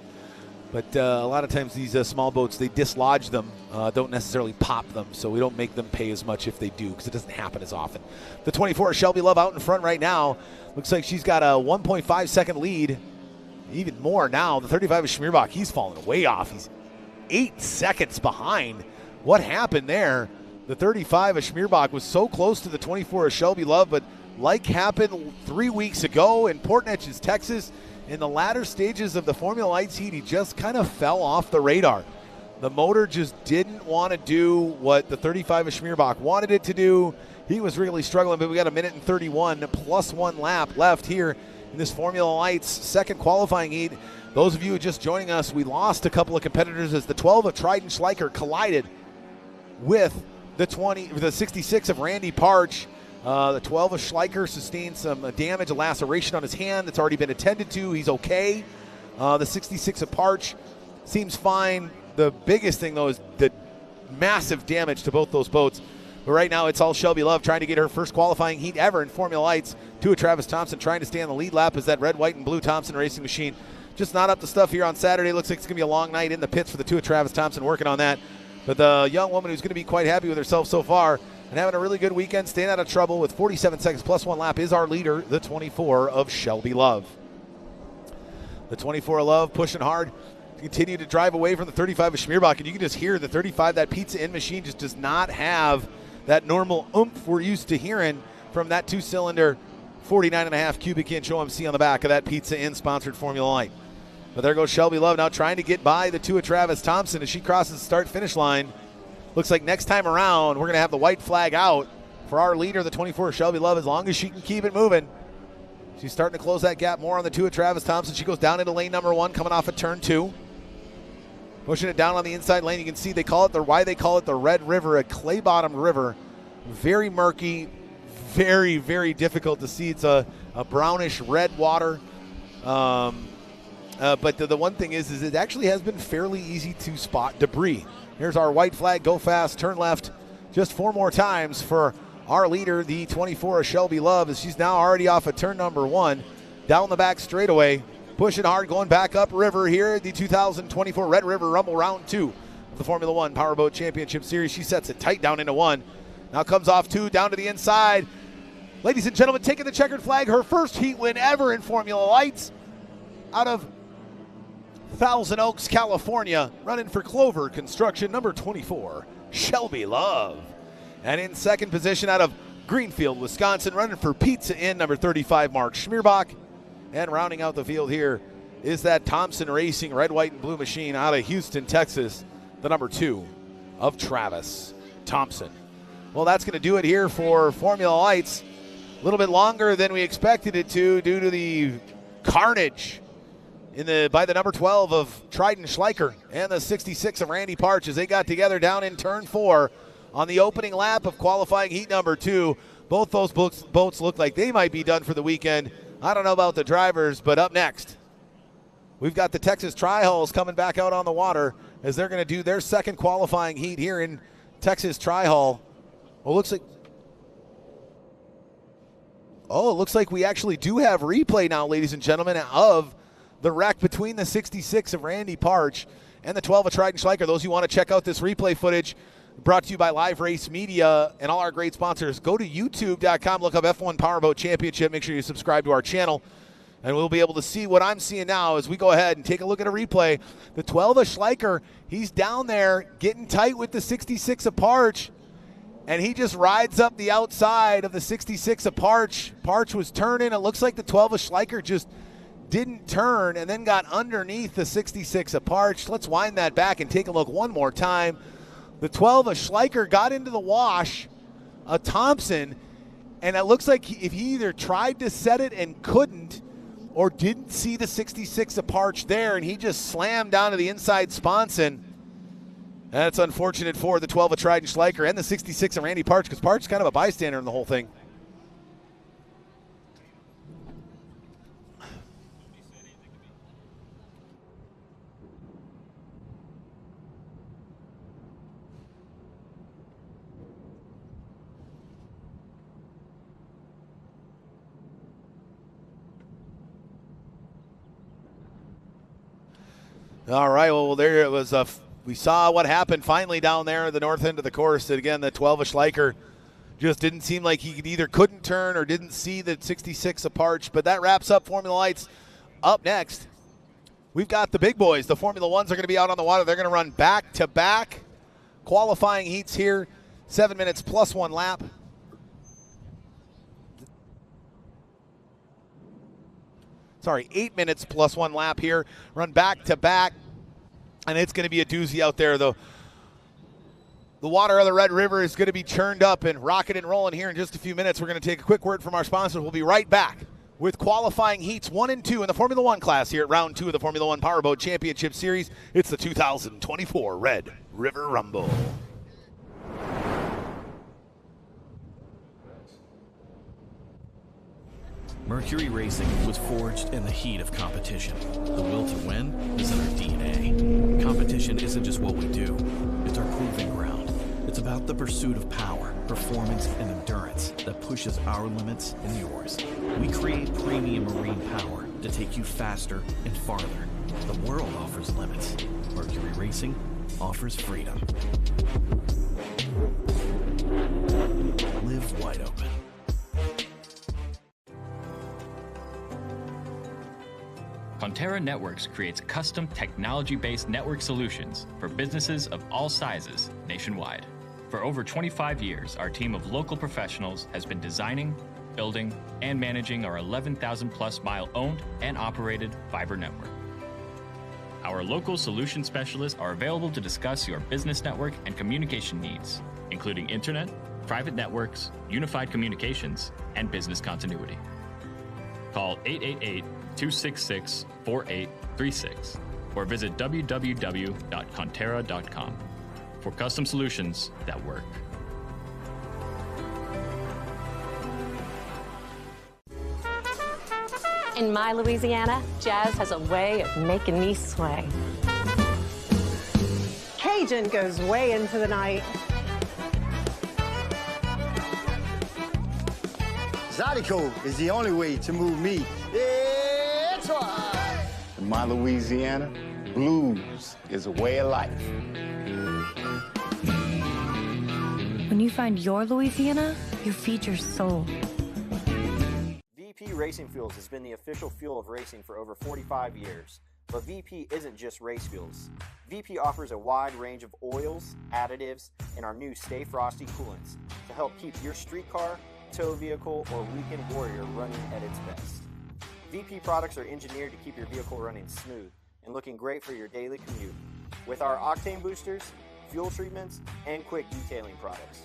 But a lot of times these small boats, they dislodge them, don't necessarily pop them, so we don't make them pay as much if they do because it doesn't happen as often. The 24 Shelby Love out in front right now. Looks like she's got a 1.5 second lead, even more now. The 35 of Schmierbach, he's falling way off. He's 8 seconds behind. What happened there? The 35 of Schmierbach was so close to the 24 of Shelby Love, but like happened 3 weeks ago in Port Neches, Texas. In the latter stages of the Formula Lights heat, he just kind of fell off the radar. The motor just didn't want to do what the 35 of Schmierbach wanted it to do. He was really struggling, but we got a minute and 31 plus 1 lap left here in this Formula Lights second qualifying heat. Those of you just joining us, we lost a couple of competitors as the 12 of Trident Schleicher collided with the 66 of Randy Parch. The 12 of Schleicher sustained some damage, a laceration on his hand that's already been attended to. He's okay. The 66 of Parch seems fine. The biggest thing, though, is the massive damage to both those boats. But right now, it's all Shelby Love trying to get her first qualifying heat ever in Formula Lights. Two of Travis Thompson trying to stay on the lead lap as that red, white, and blue Thompson racing machine just not up to stuff here on Saturday. Looks like it's going to be a long night in the pits for the two of Travis Thompson working on that. But the young woman who's going to be quite happy with herself so far and having a really good weekend, staying out of trouble with 47 seconds plus 1 lap is our leader, the 24 of Shelby Love. The 24 of Love pushing hard to continue to drive away from the 35 of Schmierbach, and you can just hear the 35, that Pizza Inn machine just does not have that normal oomph we're used to hearing from that two-cylinder 49.5 cubic inch OMC on the back of that Pizza Inn sponsored Formula Light. But there goes Shelby Love now trying to get by the two of Travis Thompson as she crosses the start-finish line. Looks like next time around we're going to have the white flag out for our leader, the 24, Shelby Love, as long as she can keep it moving. She's starting to close that gap more on the two of Travis Thompson. She goes down into lane number 1 coming off of turn 2. Pushing it down on the inside lane. You can see why they call it the Red River, a clay-bottomed river. Very murky, very, very difficult to see. It's a brownish red water. But the one thing is it actually has been fairly easy to spot debris. Here's our white flag, go fast, turn left just 4 more times for our leader, the 24 of Shelby Love, as she's now already off of turn number 1. Down the back straightaway, pushing hard, going back up river here at the 2024 Red River Rumble Round 2 of the Formula 1 Powerboat Championship Series. She sets it tight down into 1. Now comes off 2, down to the inside. Ladies and gentlemen, taking the checkered flag, her first heat win ever in Formula Lights out of Thousand Oaks, California, running for Clover Construction, number 24, Shelby Love. And in second position out of Greenfield, Wisconsin, running for Pizza Inn, number 35, Mark Schmierbach. And rounding out the field here is that Thompson Racing red, white, and blue machine out of Houston, Texas, the number 2 of Travis Thompson. Well, that's going to do it here for Formula Lights. A little bit longer than we expected it to due to the carnage by the number 12 of Trident Schleicher and the 66 of Randy Parch as they got together down in turn 4 on the opening lap of qualifying heat number 2. Both those boats look like they might be done for the weekend. I don't know about the drivers, but up next, we've got the Texas Tri-Hulls coming back out on the water as they're going to do their second qualifying heat here in Texas Tri-Hull. Well, it looks like we actually do have replay now, ladies and gentlemen, of the wreck between the 66 of Randy Parch and the 12 of Trident Schleicher. Those who want to check out this replay footage, brought to you by Live Race Media and all our great sponsors, go to youtube.com, look up F1 Powerboat Championship. Make sure you subscribe to our channel, and we'll be able to see what I'm seeing now as we go ahead and take a look at a replay. The 12 of Schleicher, he's down there getting tight with the 66 of Parch, and he just rides up the outside of the 66 of Parch. Parch was turning. It looks like the 12 of Schleicher just didn't turn and then got underneath the 66 of Parch. Let's wind that back and take a look one more time. The 12 of Schleicher got into the wash of Thompson, and it looks like if he either tried to set it and couldn't or didn't see the 66 of Parch there, and he just slammed down to the inside sponson. That's unfortunate for the 12 of Trident Schleicher and the 66 of Randy Parch, because Parch's kind of a bystander in the whole thing. All right, well, there it was. We saw what happened finally down there at the north end of the course. And again, the 12 of Schleicher just didn't seem like he either couldn't turn or didn't see the 66 of Parch. But that wraps up Formula Lights. Up next, we've got the big boys. The Formula Ones are going to be out on the water. They're going to run back-to-back qualifying heats here, 7 minutes plus 1 lap. 8 minutes plus 1 lap here. Run back to back, and it's going to be a doozy out there, though. The water of the Red River is going to be churned up and rocking and rolling here in just a few minutes. We're going to take a quick word from our sponsors. We'll be right back with qualifying heats 1 and 2 in the Formula One class here at round 2 of the Formula One Powerboat Championship Series. It's the 2024 Red River Rumble. Mercury Racing was forged in the heat of competition. The will to win is in our DNA. Competition isn't just what we do, it's our proving ground. It's about the pursuit of power, performance, and endurance that pushes our limits and yours. We create premium marine power to take you faster and farther. The world offers limits. Mercury Racing offers freedom. Live wide open. Conterra Networks creates custom technology-based network solutions for businesses of all sizes nationwide. For over 25 years, our team of local professionals has been designing, building, and managing our 11,000-plus mile owned and operated fiber network. Our local solution specialists are available to discuss your business network and communication needs, including internet, private networks, unified communications, and business continuity. Call 888-266-4836 or visit www.conterra.com for custom solutions that work. In my Louisiana, jazz has a way of making me sway. Cajun goes way into the night. Zydeco is the only way to move me. That's right. In my Louisiana, blues is a way of life. When you find your Louisiana, your features soul. VP Racing Fuels has been the official fuel of racing for over 45 years. But VP isn't just race fuels. VP offers a wide range of oils, additives, and our new Stay Frosty coolants to help keep your street car, tow vehicle, or weekend warrior running at its best. VP products are engineered to keep your vehicle running smooth and looking great for your daily commute. With our octane boosters, fuel treatments, and quick detailing products.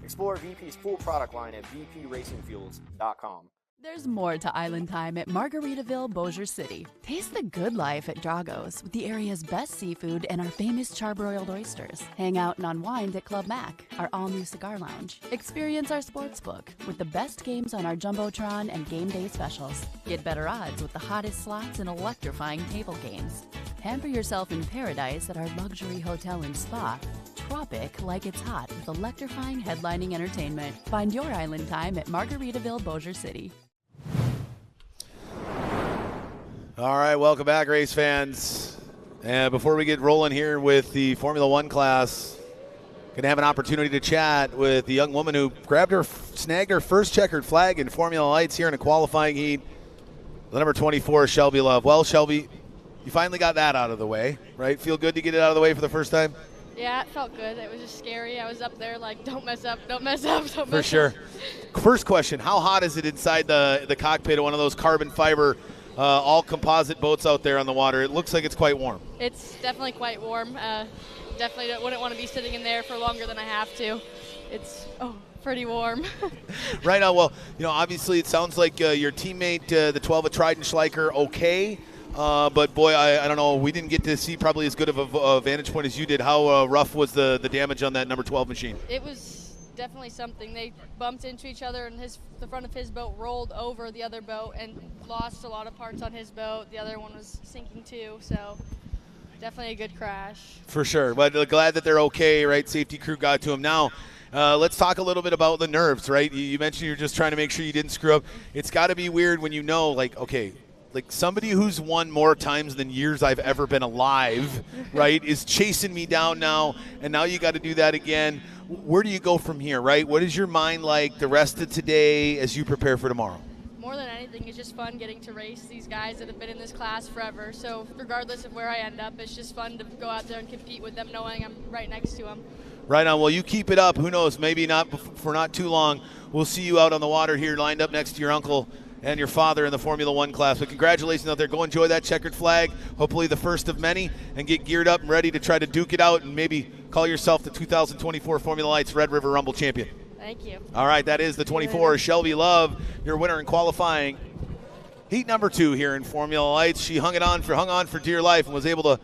Explore VP's full product line at vpracingfuels.com. There's more to Island Time at Margaritaville, Bossier City. Taste the good life at Drago's with the area's best seafood and our famous charbroiled oysters. Hang out and unwind at Club Mac, our all-new cigar lounge. Experience our sportsbook with the best games on our Jumbotron and game day specials. Get better odds with the hottest slots and electrifying table games. Pamper yourself in paradise at our luxury hotel and spa. Tropic like it's hot with electrifying headlining entertainment. Find your Island Time at Margaritaville, Bossier City. All right, welcome back, race fans. And before we get rolling here with the Formula One class, gonna have an opportunity to chat with the young woman who snagged her first checkered flag in Formula Lights here in a qualifying heat. The number 24, Shelby Love. Well, Shelby, you finally got that out of the way, right? Feel good to get it out of the way for the first time? Yeah, it felt good. It was just scary. I was up there like, don't mess up, don't mess up, don't mess up. For sure. First question, how hot is it inside the cockpit of one of those carbon fiber all composite boats out there on the water? It looks like it's quite warm. It's definitely quite warm. Definitely wouldn't want to be sitting in there for longer than I have to. It's pretty warm. Right now, well, obviously it sounds like your teammate, the 12 of Trident Schleicher, okay. But boy, I don't know. We didn't get to see probably as good of a vantage point as you did. How rough was the damage on that number 12 machine? It was definitely something. They bumped into each other, and the front of his boat rolled over the other boat and lost a lot of parts on his boat. The other one was sinking too, so definitely a good crash. For sure, but glad that they're okay, right? Safety crew got to him. Now, let's talk a little bit about the nerves, right? You mentioned you're just trying to make sure you didn't screw up. It's got to be weird when like somebody who's won more times than years I've ever been alive, right, is chasing me down now, and now you got to do that again. Where do you go from here, right? What is your mind like the rest of today as you prepare for tomorrow? More than anything, it's just fun getting to race these guys that have been in this class forever. So regardless of where I end up, it's just fun to go out there and compete with them knowing I'm right next to them. Right on. Well, you keep it up. Who knows? Maybe not for not too long. We'll see you out on the water here lined up next to your uncle and your father in the Formula One class. But congratulations out there. Go enjoy that checkered flag, hopefully the first of many, and get geared up and ready to try to duke it out and maybe call yourself the 2024 Formula Lights Red River Rumble champion. Thank you. All right, that is the 24, Shelby Love, your winner in qualifying. Heat number 2 here in Formula Lights. She hung on for dear life and was able to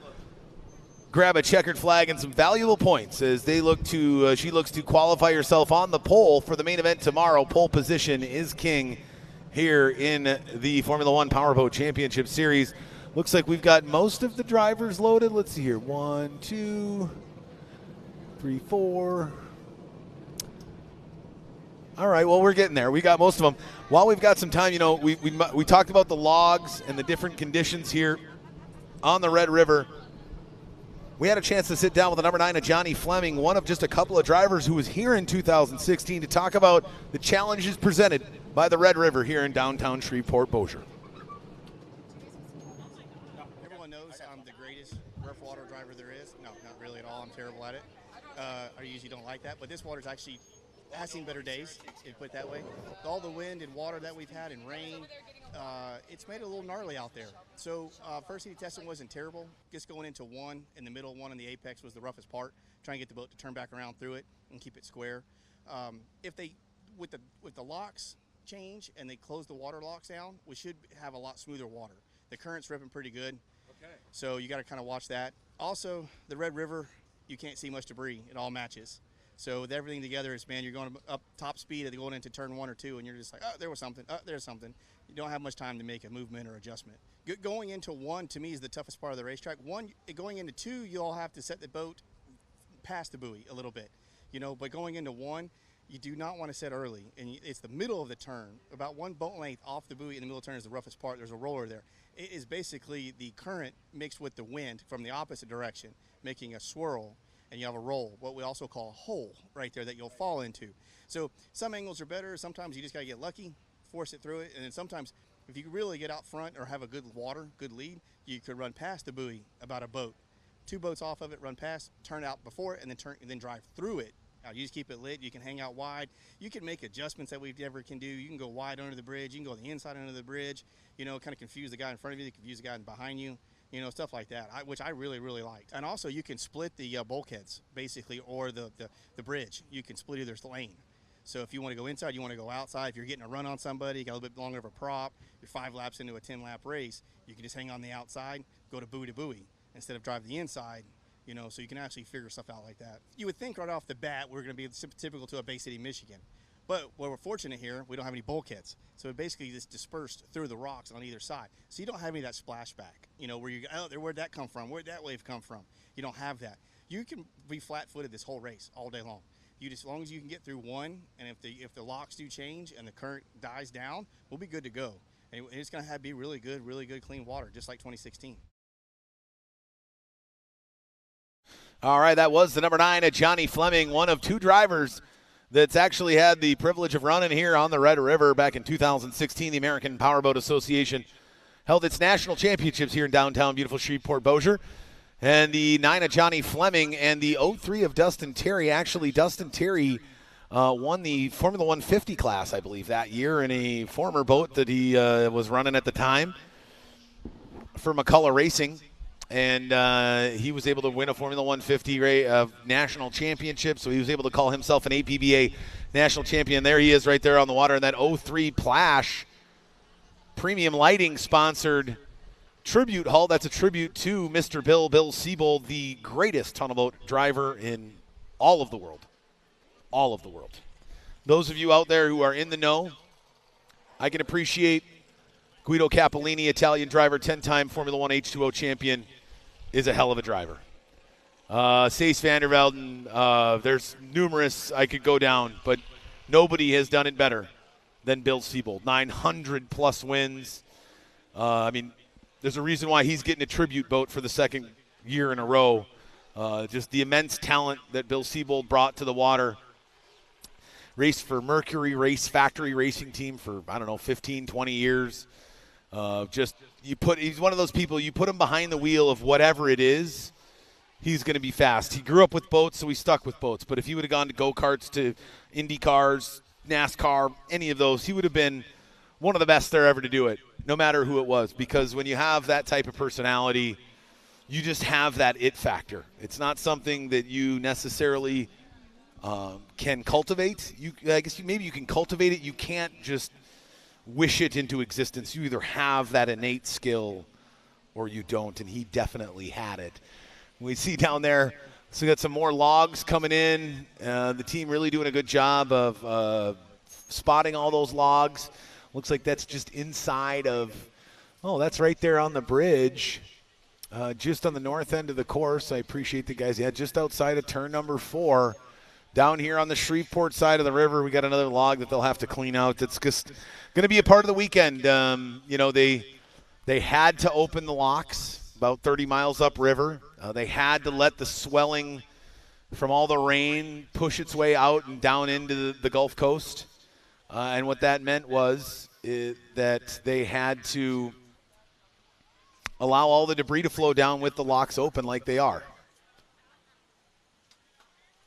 grab a checkered flag and some valuable points as they look to she looks to qualify herself on the pole for the main event tomorrow. Pole position is king here in the Formula One Powerboat Championship Series. Looks like we've got most of the drivers loaded. Let's see here. 1, 2, 3, 4. All right, well, we're getting there. We got most of them. While we've got some time, we talked about the logs and the different conditions here on the Red River. We had a chance to sit down with the number 9 of Johnny Fleming, one of just a couple of drivers who was here in 2016 to talk about the challenges presented by the Red River here in downtown Shreveport-Bossier. Everyone knows I'm the greatest rough water driver there is. No, not really at all. I'm terrible at it. I usually don't like that, but this water's actually has seen better days, if you put it that way. With all the wind and water that we've had and rain, it's made it a little gnarly out there. So first heat testing wasn't terrible. Just going into one in the middle, one on the apex was the roughest part. Trying to get the boat to turn back around through it and keep it square. If they, with the locks change and they close the water locks down, we should have a lot smoother water. The current's ripping pretty good. Okay. So you got to kind of watch that. Also, the Red River, you can't see much debris. It all matches. So with everything together, you're going up top speed and going into turn 1 or 2, and you're just like, oh, there was something. Oh, there's something. You don't have much time to make a movement or adjustment. Going into 1, to me, is the toughest part of the racetrack. 1, going into 2, you'll have to set the boat past the buoy a little bit, But going into 1, you do not want to set early, and it's the middle of the turn. About 1 boat length off the buoy in the middle of the turn is the roughest part. There's a roller there. It is basically the current mixed with the wind from the opposite direction, making a swirl. And you have a roll, what we also call a hole right there that you'll fall into. So some angles are better. Sometimes you just got to get lucky, force it through it. And then sometimes if you really get out front or have a good water, good lead, you could run past the buoy about a boat. 2 boats off of it, run past, turn out before it, and then drive through it. Now, you just keep it lit. You can hang out wide. You can make adjustments that we never can do. You can go wide under the bridge. You can go on the inside under the bridge, kind of confuse the guy in front of you, confuse the guy behind you. Stuff like that, which I really, really liked. And also, you can split the bulkheads, basically, or the bridge. You can split either lane. So if you want to go inside, you want to go outside. If you're getting a run on somebody, you got a little bit longer of a prop, you're 5 laps into a 10-lap race, you can just hang on the outside, go to buoy, instead of drive the inside, so you can actually figure stuff out like that. You would think right off the bat we're going to be typical to a Bay City, Michigan. But we're fortunate here, we don't have any bulkheads. So it basically just dispersed through the rocks on either side. So you don't have any of that splashback, where you go, oh, where'd that come from? Where'd that wave come from? You don't have that. You can be flat-footed this whole race all day long. As long as you can get through 1, and if the locks do change and the current dies down, we'll be good to go. And it's going to be really good, clean water, just like 2016. All right, that was the number 9 at Johnny Fleming, one of 2 drivers that's actually had the privilege of running here on the Red River. Back in 2016, the American Powerboat Association held its national championships here in downtown beautiful Shreveport-Bossier. And the 9 of Johnny Fleming and the 03 of Dustin Terry. Actually, Dustin Terry won the Formula 150 class, I believe, that year in a former boat that he was running at the time for McCullough Racing. And he was able to win a Formula 150 national championship, so he was able to call himself an APBA national champion. There he is right there on the water in that 03 Plash premium lighting sponsored tribute hull. That's a tribute to Mr. Bill Siebold, the greatest tunnel boat driver in all of the world. All of the world. Those of you out there who are in the know, I can appreciate Guido Cappellini, Italian driver, 10-time Formula 1 H2O champion, is a hell of a driver. Cees van der Velden, there's numerous I could go down, but nobody has done it better than Bill Siebold. 900-plus wins. There's a reason why he's getting a tribute boat for the 2nd year in a row. Just the immense talent that Bill Siebold brought to the water. Raced for Mercury Race Factory Racing Team for, 15, 20 years. He's one of those people, you put him behind the wheel of whatever it is, he's going to be fast. He grew up with boats, so he stuck with boats. But if he would have gone to go-karts, to Indy cars, NASCAR, any of those, he would have been one of the best there ever to do it, no matter who it was, because when you have that type of personality, you just have that it factor. It's not something that you necessarily can cultivate. I guess maybe you can cultivate it. You can't just wish it into existence. You either have that innate skill or you don't, and he definitely had it. We see down there, so we got some more logs coming in. The team really doing a good job of spotting all those logs. Looks like that's just inside of, that's right there on the bridge, just on the north end of the course. I appreciate the guys. Yeah, just outside of turn number 4. Down here on the Shreveport side of the river, we got another log that they'll have to clean out. That's just going to be a part of the weekend. They had to open the locks about 30 miles upriver. They had to let the swelling from all the rain push its way out and down into the Gulf Coast. And what that meant was that they had to allow all the debris to flow down with the locks open like they are.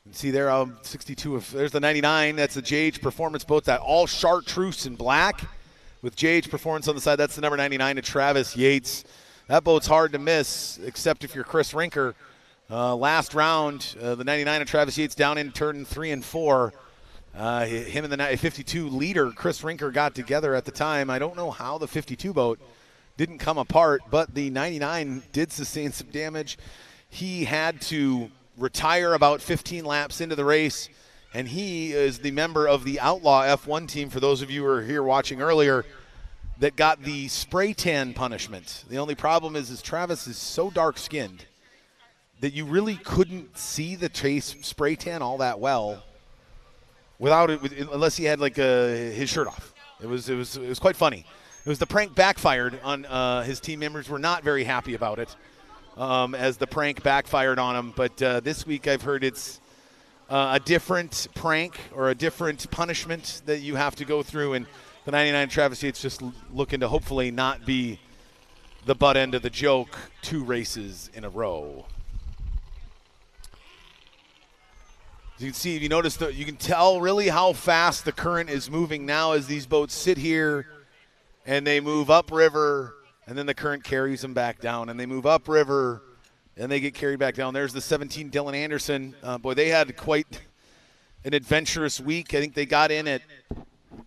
You see there, 62 there's the 99. That's the JH Performance boat, that all chartreuse in black with JH Performance on the side. That's the number 99 to Travis Yates. That boat's hard to miss, except if you're Chris Rinker. Last round, the 99 of Travis Yates down in turn 3 and 4. Him and the 52 leader, Chris Rinker, got together at the time. I don't know how the 52 boat didn't come apart, but the 99 did sustain some damage. He had to retire about 15 laps into the race, and he is the member of the Outlaw F1 team, for those of you who were here watching earlier, that got the spray tan punishment. The only problem is Travis is so dark-skinned that you really couldn't see the chase spray tan all that well without it, unless he had his shirt off. It was quite funny. It was the prank backfired on his team members. Were not very happy about it as the prank backfired on him. But this week I've heard it's a different prank or a different punishment that you have to go through. And the 99 Travis Yates just looking to hopefully not be the butt end of the joke 2 races in a row. As you can see, if you notice, you can tell really how fast the current is moving now as these boats sit here and they move upriver, and then the current carries them back down, and they move upriver, and they get carried back down. There's the 17 Dylan Anderson. Boy, they had quite an adventurous week. I think they got in at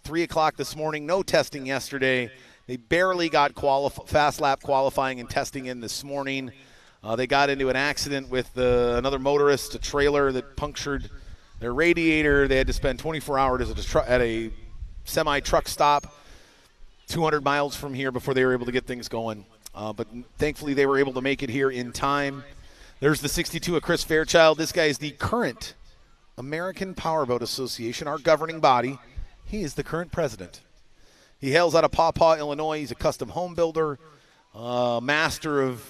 3 o'clock this morning. No testing yesterday. They barely got fast lap qualifying and testing in this morning. They got into an accident with another motorist, a trailer that punctured their radiator. They had to spend 24 hours at a semi-truck stop 200 miles from here before they were able to get things going. But thankfully they were able to make it here in time. There's the 62 of Chris Fairchild. This guy is the current American Powerboat Association, our governing body. He is the current president. He hails out of Paw Paw, Illinois. He's a custom home builder, master of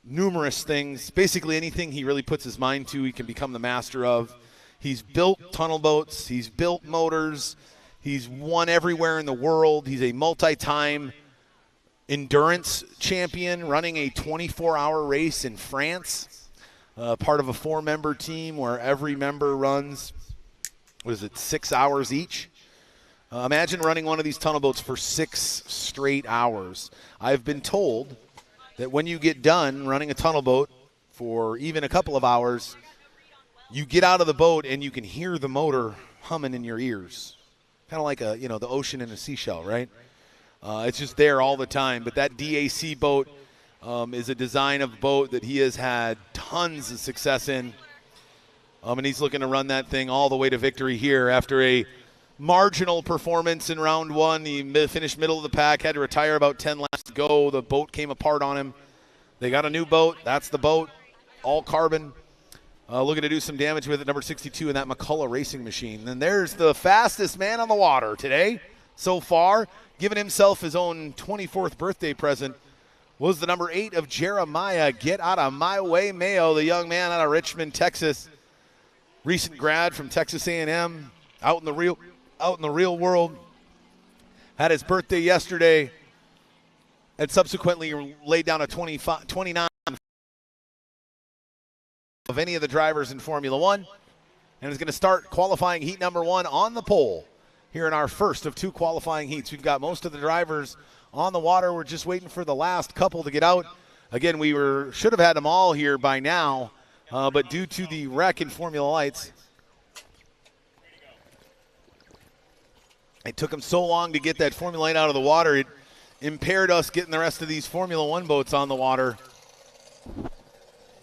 numerous things. Basically anything he really puts his mind to, he can become the master of. He's built tunnel boats. He's built motors. He's won everywhere in the world. He's a multi-time endurance champion running a 24-hour race in France, part of a 4-member team where every member runs, 6 hours each? Imagine running one of these tunnel boats for 6 straight hours. I've been told that when you get done running a tunnel boat for even a couple of hours, you get out of the boat and you can hear the motor humming in your ears. Kind of like the ocean in a seashell, right? It's just there all the time. But that DAC boat is a design of boat that he has had tons of success in. And he's looking to run that thing all the way to victory here after a marginal performance in round 1. He finished middle of the pack, had to retire about 10 laps to go. The boat came apart on him. They got a new boat. That's the boat, all carbon. Looking to do some damage with it, number 62 in that McCullough racing machine. And there's the fastest man on the water today so far, giving himself his own 24th birthday present, was the number 8 of Jeremiah. Get out of my way, Mayo, the young man out of Richmond, Texas. Recent grad from Texas A&M, out in the real world. Had his birthday yesterday and subsequently laid down a 29 of any of the drivers in Formula One, and is going to start qualifying heat number 1 on the pole here in our first of 2 qualifying heats. We've got most of the drivers on the water. We're just waiting for the last couple to get out. Again, we should have had them all here by now, but due to the wreck in Formula Lights, it took them so long to get that Formula Light out of the water, it impaired us getting the rest of these Formula One boats on the water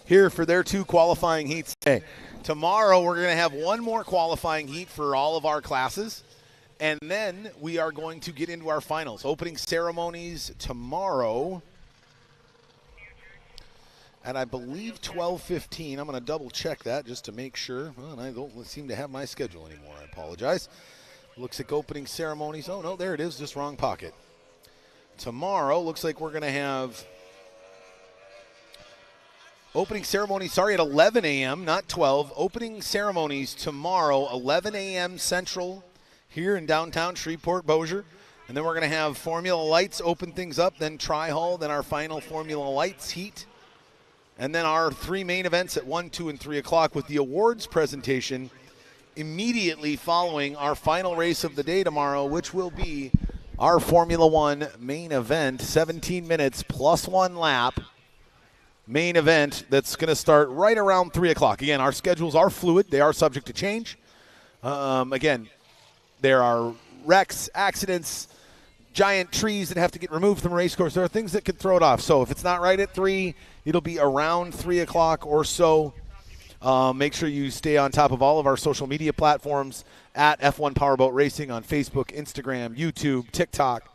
here for their 2 qualifying heats today. Tomorrow we're going to have 1 more qualifying heat for all of our classes, and then we are going to get into our finals. Opening ceremonies tomorrow at, I believe, 12:15. I'm going to double check that just to make sure. Well, I don't seem to have my schedule anymore. I apologize. Looks like opening ceremonies. Oh, no, there it is. Just wrong pocket. Tomorrow looks like we're going to have opening ceremonies, at 11 a.m., not 12. Opening ceremonies tomorrow, 11 a.m. Central here in downtown Shreveport-Bossier. And then we're going to have Formula Lights open things up, then Tri-Hull, then our final Formula Lights heat. And then our 3 main events at 1, 2, and 3 o'clock with the awards presentation immediately following our final race of the day tomorrow, which will be our Formula One main event, 17 minutes plus 1 lap main event that's going to start right around 3 o'clock. Again, our schedules are fluid. They are subject to change. Again, there are wrecks, accidents, giant trees that have to get removed from a race course. There are things that could throw it off. So if it's not right at 3, it'll be around 3 o'clock or so. Make sure you stay on top of all of our social media platforms at F1 Powerboat Racing on Facebook, Instagram, YouTube, TikTok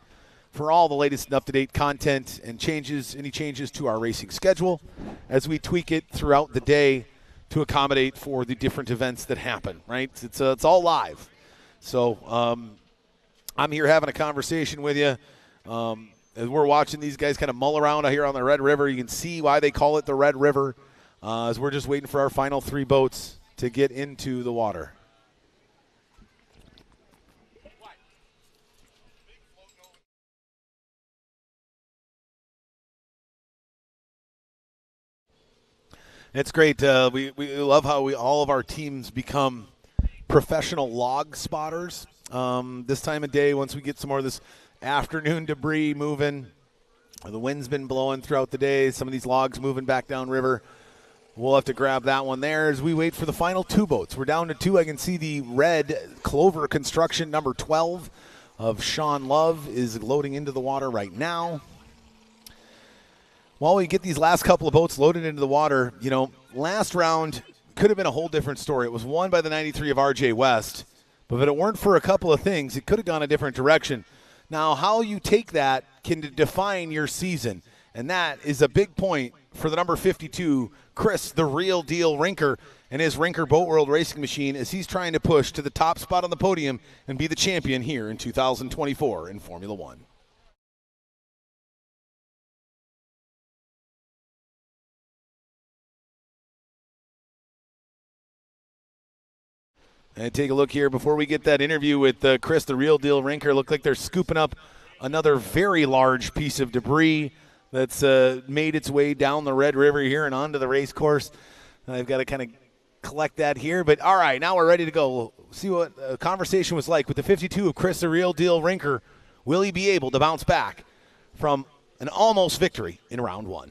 for all the latest and up-to-date content and any changes to our racing schedule as we tweak it throughout the day to accommodate for the different events that happen, right? It's all live. So I'm here having a conversation with you. As we're watching these guys kind of mull around out here on the Red River, you can see why they call it the Red River. As we're just waiting for our final 3 boats to get into the water. It's great. We love how all of our teams become professional log spotters. This time of day, once we get some more of this afternoon debris moving, the wind's been blowing throughout the day, some of these logs moving back downriver. We'll have to grab that one there as we wait for the final 2 boats. We're down to 2. I can see the red Clover Construction number 12 of Sean Love is loading into the water right now. While we get these last couple of boats loaded into the water, last round could have been a whole different story. It was won by the 93 of RJ West, but if it weren't for a couple of things, it could have gone a different direction. Now, how you take that can define your season, and that is a big point for the number 52, Chris, the real deal Rinker, and his Rinker Boat World Racing Machine as he's trying to push to the top spot on the podium and be the champion here in 2024 in Formula One. And take a look here before we get that interview with Chris, the real deal Rinker. Look like they're scooping up another very large piece of debris that's made its way down the Red River here and onto the race course. I've got to kind of collect that here. But, all right, now we're ready to go. We'll see what the conversation was like with the 52 of Chris, the real deal Rinker. Will he be able to bounce back from an almost victory in round 1?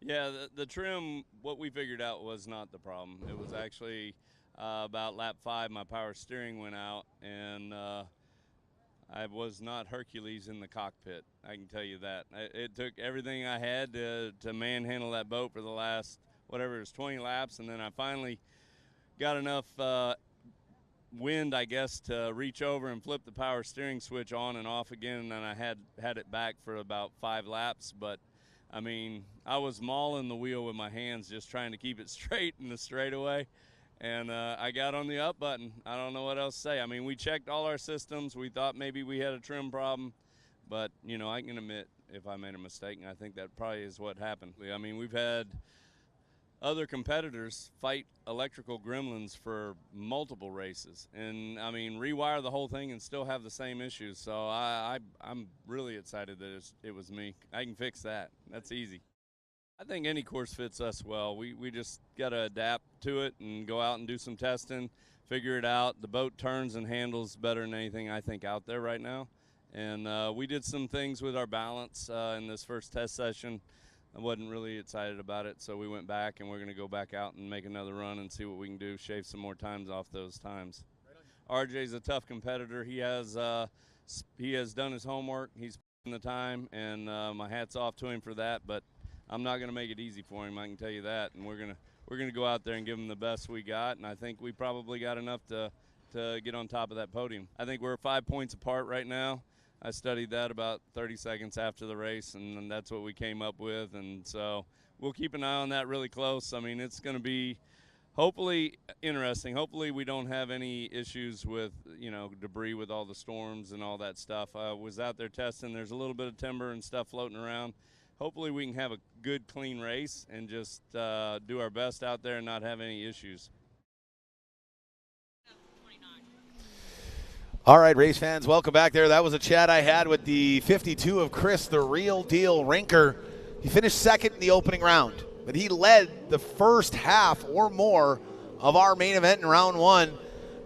Yeah, the trim, what we figured out was not the problem. It was actually about lap 5, my power steering went out, and I was not Hercules in the cockpit. I can tell you that. It took everything I had to manhandle that boat for the last, whatever it was, 20 laps, and then I finally got enough wind, I guess, to reach over and flip the power steering switch on and off again, and then I had it back for about 5 laps. But, I mean, I was mauling the wheel with my hands just trying to keep it straight in the straightaway. And I got on the up button. I don't know what else to say. I mean, we checked all our systems. We thought maybe we had a trim problem. But, I can admit if I made a mistake, and I think that probably is what happened. I mean, we've had other competitors fight electrical gremlins for multiple races. And, I mean, rewire the whole thing and still have the same issues. So I'm really excited that it was me. I can fix that. That's easy. I think any course fits us well. We just got to adapt to it and go out and do some testing, figure it out. The boat turns and handles better than anything I think out there right now. And we did some things with our balance in this first test session. I wasn't really excited about it, so we went back, and we're going to go back out and make another run and see what we can do, shave some more times off those times. RJ's a tough competitor. He has done his homework. He's put in the time, and my hat's off to him for that. But I'm not going to make it easy for him, I can tell you that. And we're gonna go out there and give him the best we got, and I think we probably got enough to get on top of that podium. I think we're 5 points apart right now. I studied that about 30 seconds after the race, and that's what we came up with. And so we'll keep an eye on that really close. I mean, it's going to be hopefully interesting. Hopefully we don't have any issues with, debris with all the storms and all that stuff. I was out there testing. There's a little bit of timber and stuff floating around. Hopefully we can have a good, clean race and just do our best out there and not have any issues. All right, race fans, welcome back there. That was a chat I had with the 52 of Chris, the real deal Rinker. He finished second in the opening round, but he led the first half or more of our main event in round one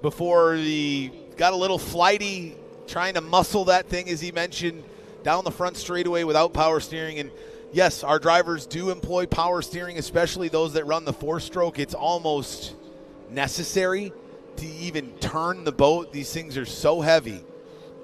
before he got a little flighty, trying to muscle that thing, as he mentioned, down the front straightaway without power steering. And yes, our drivers do employ power steering, especially those that run the four-stroke. It's almost necessary to even turn the boat. These things are so heavy.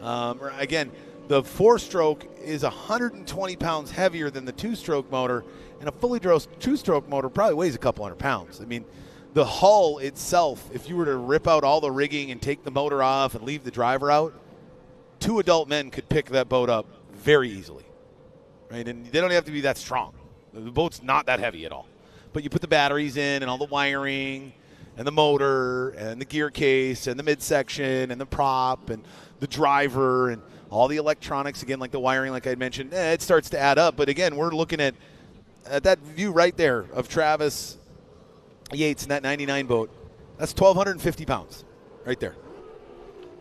Again, the four-stroke is 120 pounds heavier than the two-stroke motor, and a fully drove two-stroke motor probably weighs a couple hundred pounds. I mean, the hull itself, if you were to rip out all the rigging and take the motor off and leave the driver out, 2 adult men could pick that boat up very easily, right? And they don't have to be that strong. The boat's not that heavy at all. But you put the batteries in and all the wiring and the motor and the gear case and the midsection and the prop and the driver and all the electronics, again, like the wiring, like I mentioned, it starts to add up. But again, we're looking at that view right there of Travis Yates in that 99 boat. That's 1,250 pounds right there.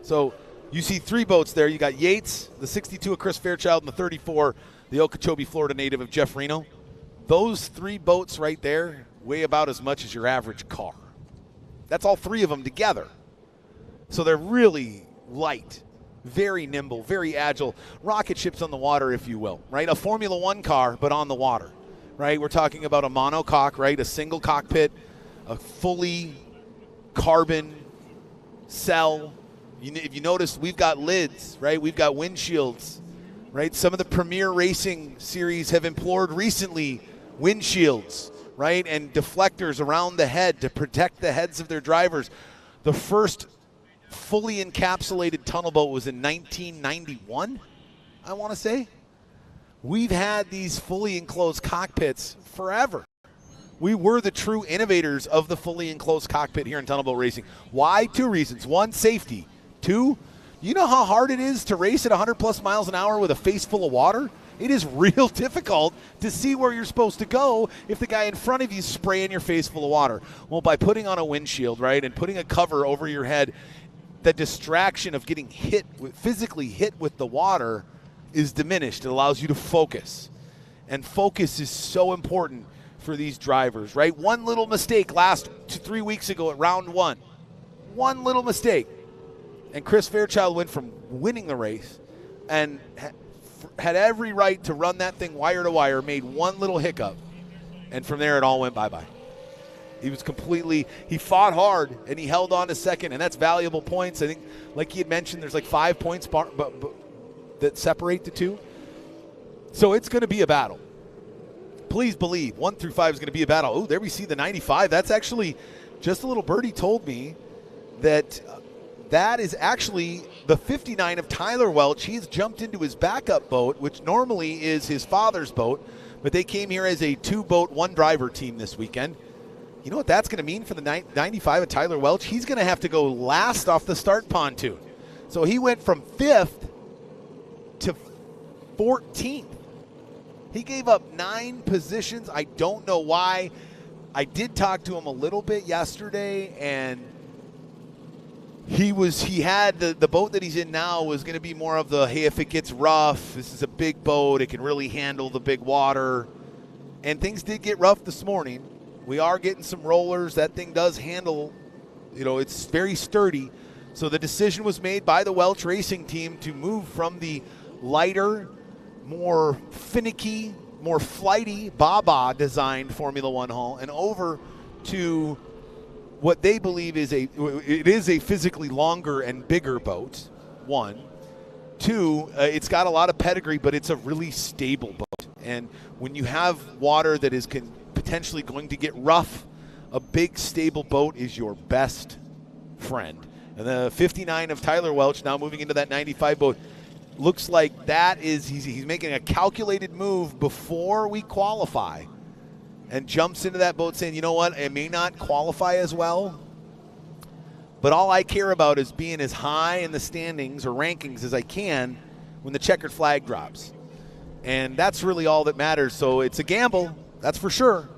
So you see 3 boats there. You got Yates, the 62 of Chris Fairchild, and the 34, the Okeechobee, Florida native of Jeff Reno. Those 3 boats right there weigh about as much as your average car. That's all 3 of them together. So they're really light, very nimble, very agile. Rocket ships on the water, if you will, right? A Formula One car, but on the water, right? We're talking about a monocoque, right? A single cockpit, a fully carbon cell. If you notice, we've got lids, right? We've got windshields, right? Some of the Premier Racing series have employed recently windshields, right, and deflectors around the head to protect the heads of their drivers. The first fully encapsulated tunnel boat was in 1991, I want to say. We've had these fully enclosed cockpits forever. We were the true innovators of the fully enclosed cockpit here in tunnel boat racing. Why? 2 reasons. 1, safety. 2, you know how hard it is to race at 100+ miles an hour with a face full of water? It is real difficult to see where you're supposed to go if the guy in front of you is spraying your face full of water. Well, by putting on a windshield, right, and putting a cover over your head, the distraction of getting physically hit with the water is diminished. It allows you to focus. And focus is so important for these drivers, right? One little mistake last 3 weeks ago at round 1. One little mistake. And Chris Fairchild went from winning the race and had every right to run that thing wire to wire, made one little hiccup, and from there it all went bye-bye. He fought hard, and he held on to second, and that's valuable points. I think, like he had mentioned, there's like 5 points that separate the 2. So it's going to be a battle. Please believe 1 through 5 is going to be a battle. Oh, there we see the 95. That's actually, just a little birdie told me that that is actually the 59 of Tyler Welch. He's jumped into his backup boat, which normally is his father's boat, but they came here as a 2-boat, 1-driver team this weekend. You know what that's going to mean for the 95 of Tyler Welch? He's going to have to go last off the start pontoon. So he went from 5th to 14th. He gave up 9 positions. I don't know why. I did talk to him a little bit yesterday, and he had the boat that he's in now was going to be more of the, hey, if it gets rough, this is a big boat, it can really handle the big water. And things did get rough this morning. We are getting some rollers. That thing does handle, it's very sturdy. So the decision was made by the Welch Racing team to move from the lighter, more finicky, more flighty Baba designed Formula One hull and over to what they believe is a physically longer and bigger boat. 1. 2, it's got a lot of pedigree, but it's a really stable boat. And when you have water that is potentially going to get rough, a big stable boat is your best friend. And the 59 of Tyler Welch now moving into that 95 boat. Looks like that is he's making a calculated move before we qualify and jumps into that boat saying, you know what, I may not qualify as well, but all I care about is being as high in the standings or rankings as I can when the checkered flag drops. And that's really all that matters. So it's a gamble, that's for sure.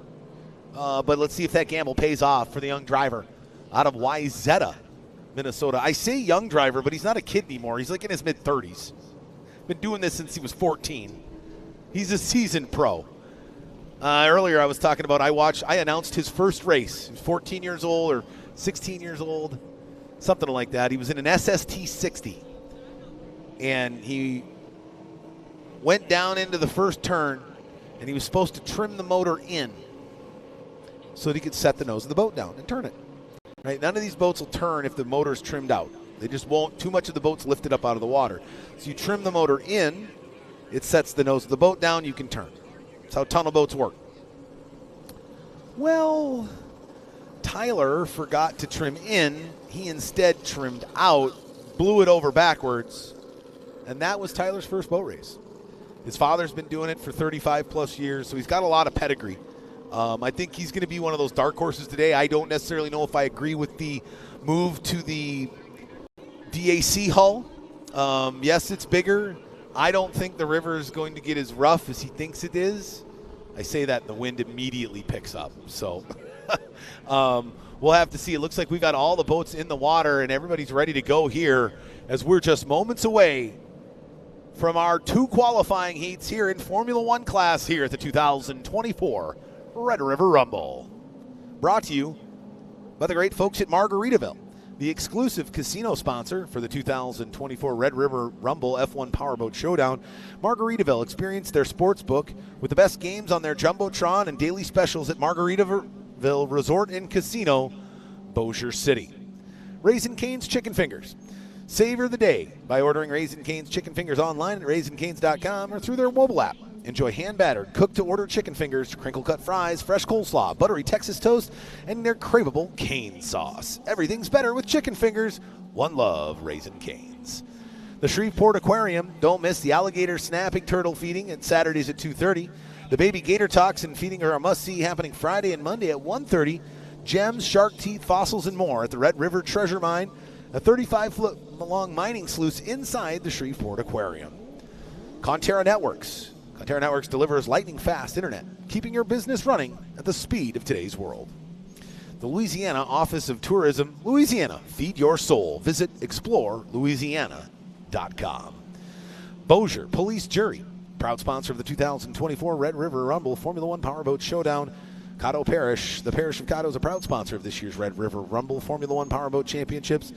But let's see if that gamble pays off for the young driver out of Wayzata, Minnesota. I say young driver, but he's not a kid anymore. He's like in his mid-30s. Been doing this since he was 14. He's a seasoned pro. Earlier I was talking about I announced his first race. He was 14 years old or 16 years old, something like that. He was in an SST 60. And he went down into the first turn, and he was supposed to trim the motor in so that he could set the nose of the boat down and turn it. Right? None of these boats will turn if the motor's trimmed out. They just won't. Too much of the boat's lifted up out of the water. So you trim the motor in, it sets the nose of the boat down, you can turn. That's how tunnel boats work. Well, Tyler forgot to trim in. He instead trimmed out, blew it over backwards, and that was Tyler's first boat race. His father's been doing it for 35-plus years, so he's got a lot of pedigree. I think he's going to be one of those dark horses today. I don't necessarily know if I agree with the move to the DAC hull. Yes, it's bigger. I don't think the river is going to get as rough as he thinks it is. I say that and the wind immediately picks up. So we'll have to see. It looks like we've got all the boats in the water and everybody's ready to go here as we're just moments away from our 2 qualifying heats here in Formula One class here at the 2024 Red River Rumble. Brought to you by the great folks at Margaritaville, the exclusive casino sponsor for the 2024 Red River Rumble F1 Powerboat Showdown. Margaritaville, experience their sports book with the best games on their Jumbotron and daily specials at Margaritaville Resort and Casino, Bossier City. Raising Cane's Chicken Fingers. Savor the day by ordering Raising Cane's Chicken Fingers online at raisincanes.com or through their mobile app. Enjoy hand-battered, cooked-to-order chicken fingers, crinkle-cut fries, fresh coleslaw, buttery Texas toast, and their craveable cane sauce. Everything's better with chicken fingers. One love, Raising Cane's. The Shreveport Aquarium. Don't miss the alligator snapping turtle feeding at Saturdays at 2:30. The baby gator talks and feeding are a must-see happening Friday and Monday at 1:30. Gems, shark teeth, fossils, and more at the Red River Treasure Mine, a 35-foot-long mining sluice inside the Shreveport Aquarium. Conterra Networks. Conterra Networks delivers lightning-fast internet, keeping your business running at the speed of today's world. The Louisiana Office of Tourism. Louisiana, feed your soul. Visit explorelouisiana.com. Bossier Police Jury, proud sponsor of the 2024 Red River Rumble Formula One Powerboat Showdown. Caddo Parish. The Parish of Caddo is a proud sponsor of this year's Red River Rumble Formula One Powerboat Championships.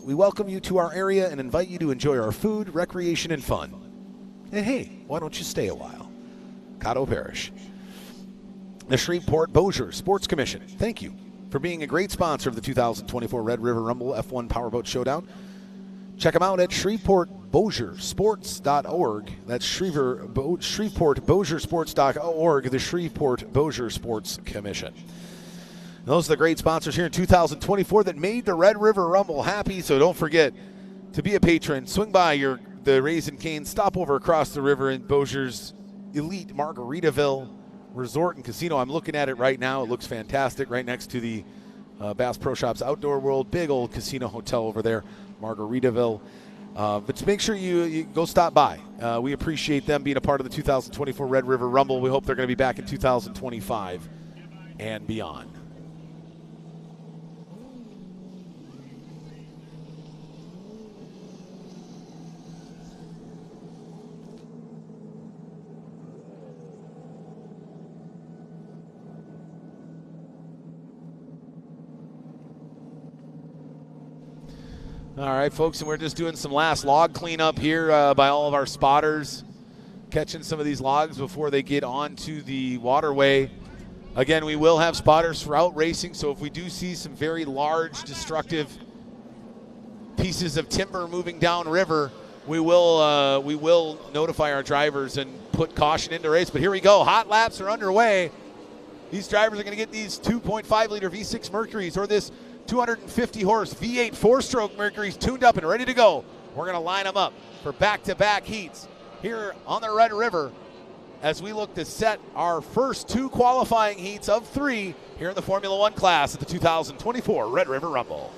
We welcome you to our area and invite you to enjoy our food, recreation, and fun. And hey, why don't you stay a while? Caddo Parish. The Shreveport-Bossier Sports Commission. Thank you for being a great sponsor of the 2024 Red River Rumble F1 Powerboat Showdown. Check them out at ShreveportBossiersports.org. That's ShreveportBossiersports.org, the Shreveport-Bossier Sports Commission. And those are the great sponsors here in 2024 that made the Red River Rumble happy. So don't forget to be a patron. Swing by the Raising Cane's, stop over across the river in Bossier's elite Margaritaville Resort and Casino. I'm looking at it right now. It looks fantastic right next to the Bass Pro Shops Outdoor World. Big old casino hotel over there, Margaritaville. But just make sure you go stop by. We appreciate them being a part of the 2024 Red River Rumble. We hope they're going to be back in 2025 and beyond. All right, folks, and we're just doing some last log cleanup here by all of our spotters, catching some of these logs before they get onto the waterway. Again, we will have spotters throughout racing, so if we do see some very large, destructive pieces of timber moving downriver, we will notify our drivers and put caution into race. But here we go. Hot laps are underway. These drivers are going to get these 2.5-liter V6 Mercuries or this 250-horse V8 4-stroke Mercury's tuned up and ready to go. We're going to line them up for back-to-back heats here on the Red River as we look to set our first 2 qualifying heats of 3 here in the Formula One class at the 2024 Red River Rumble.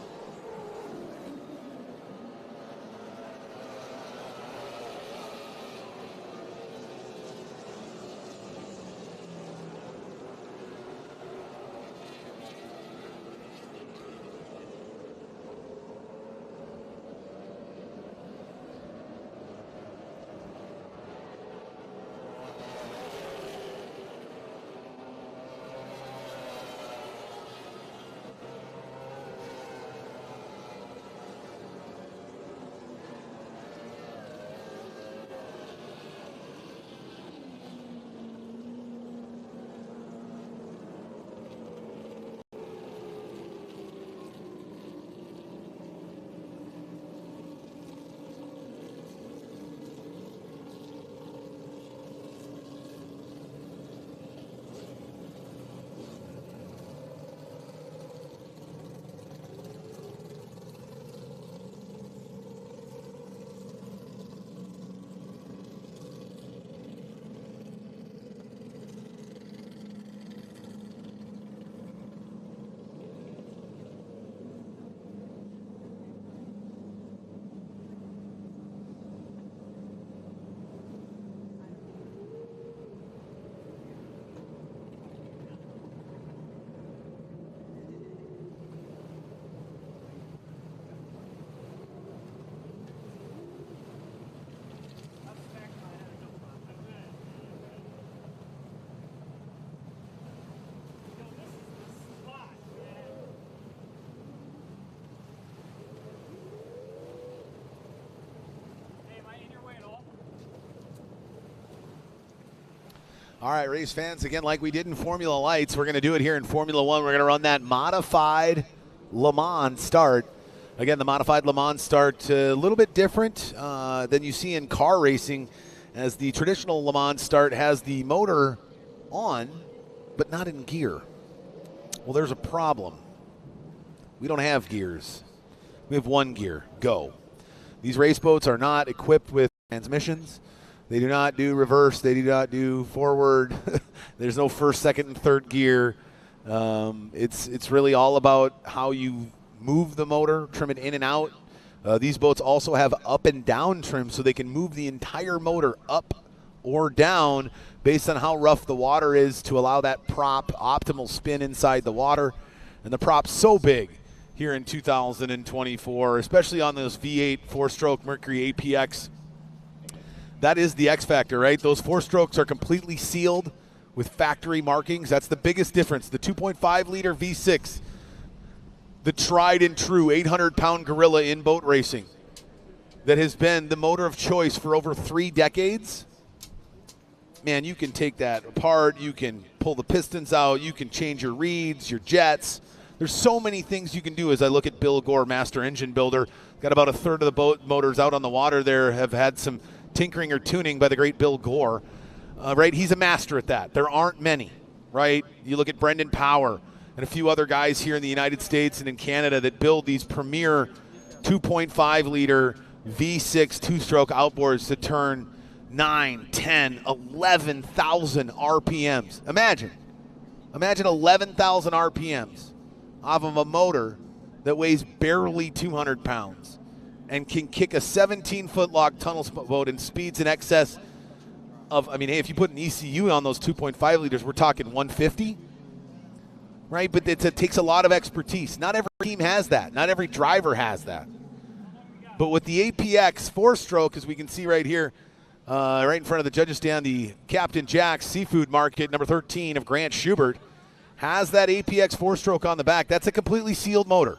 All right, race fans, again, like we did in Formula Lights, we're going to do it here in Formula One. We're going to run that modified Le Mans start. Again, the modified Le Mans start a little bit different than you see in car racing, as the traditional Le Mans start has the motor on, but not in gear. Well, there's a problem. We don't have gears. We have one gear, go. These race boats are not equipped with transmissions. They do not do reverse. They do not do forward. There's no first, second, and third gear. It's really all about how you move the motor, trim it in and out. These boats also have up and down trim, so they can move the entire motor up or down based on how rough the water is to allow that prop optimal spin inside the water. And the prop's so big here in 2024, especially on those V8 4-stroke Mercury APX. That is the X factor, right? Those 4 strokes are completely sealed with factory markings. That's the biggest difference. The 2.5-liter V6, the tried and true 800-pound gorilla in boat racing that has been the motor of choice for over 3 decades. Man, you can take that apart. You can pull the pistons out. You can change your reeds, your jets. There's so many things you can do. As I look at Bill Gore, master engine builder, got about a third of the boat motors out on the water there have had some tinkering or tuning by the great Bill Gore, right? He's a master at that. There aren't many, right? You look at Brendan Power and a few other guys here in the United States and in Canada that build these premier 2.5-liter V6 2-stroke outboards to turn 9, 10, 11,000 RPMs. Imagine 11,000 RPMs off of a motor that weighs barely 200 pounds. And can kick a 17-foot log tunnel boat in speeds in excess of, I mean, hey, if you put an ECU on those 2.5 liters, we're talking 150, right? But it takes a lot of expertise. Not every team has that. Not every driver has that. But with the APX 4-stroke, as we can see right here, right in front of the judges stand, the Captain Jack's Seafood Market, number 13 of Grant Schubert, has that APX 4-stroke on the back. That's a completely sealed motor.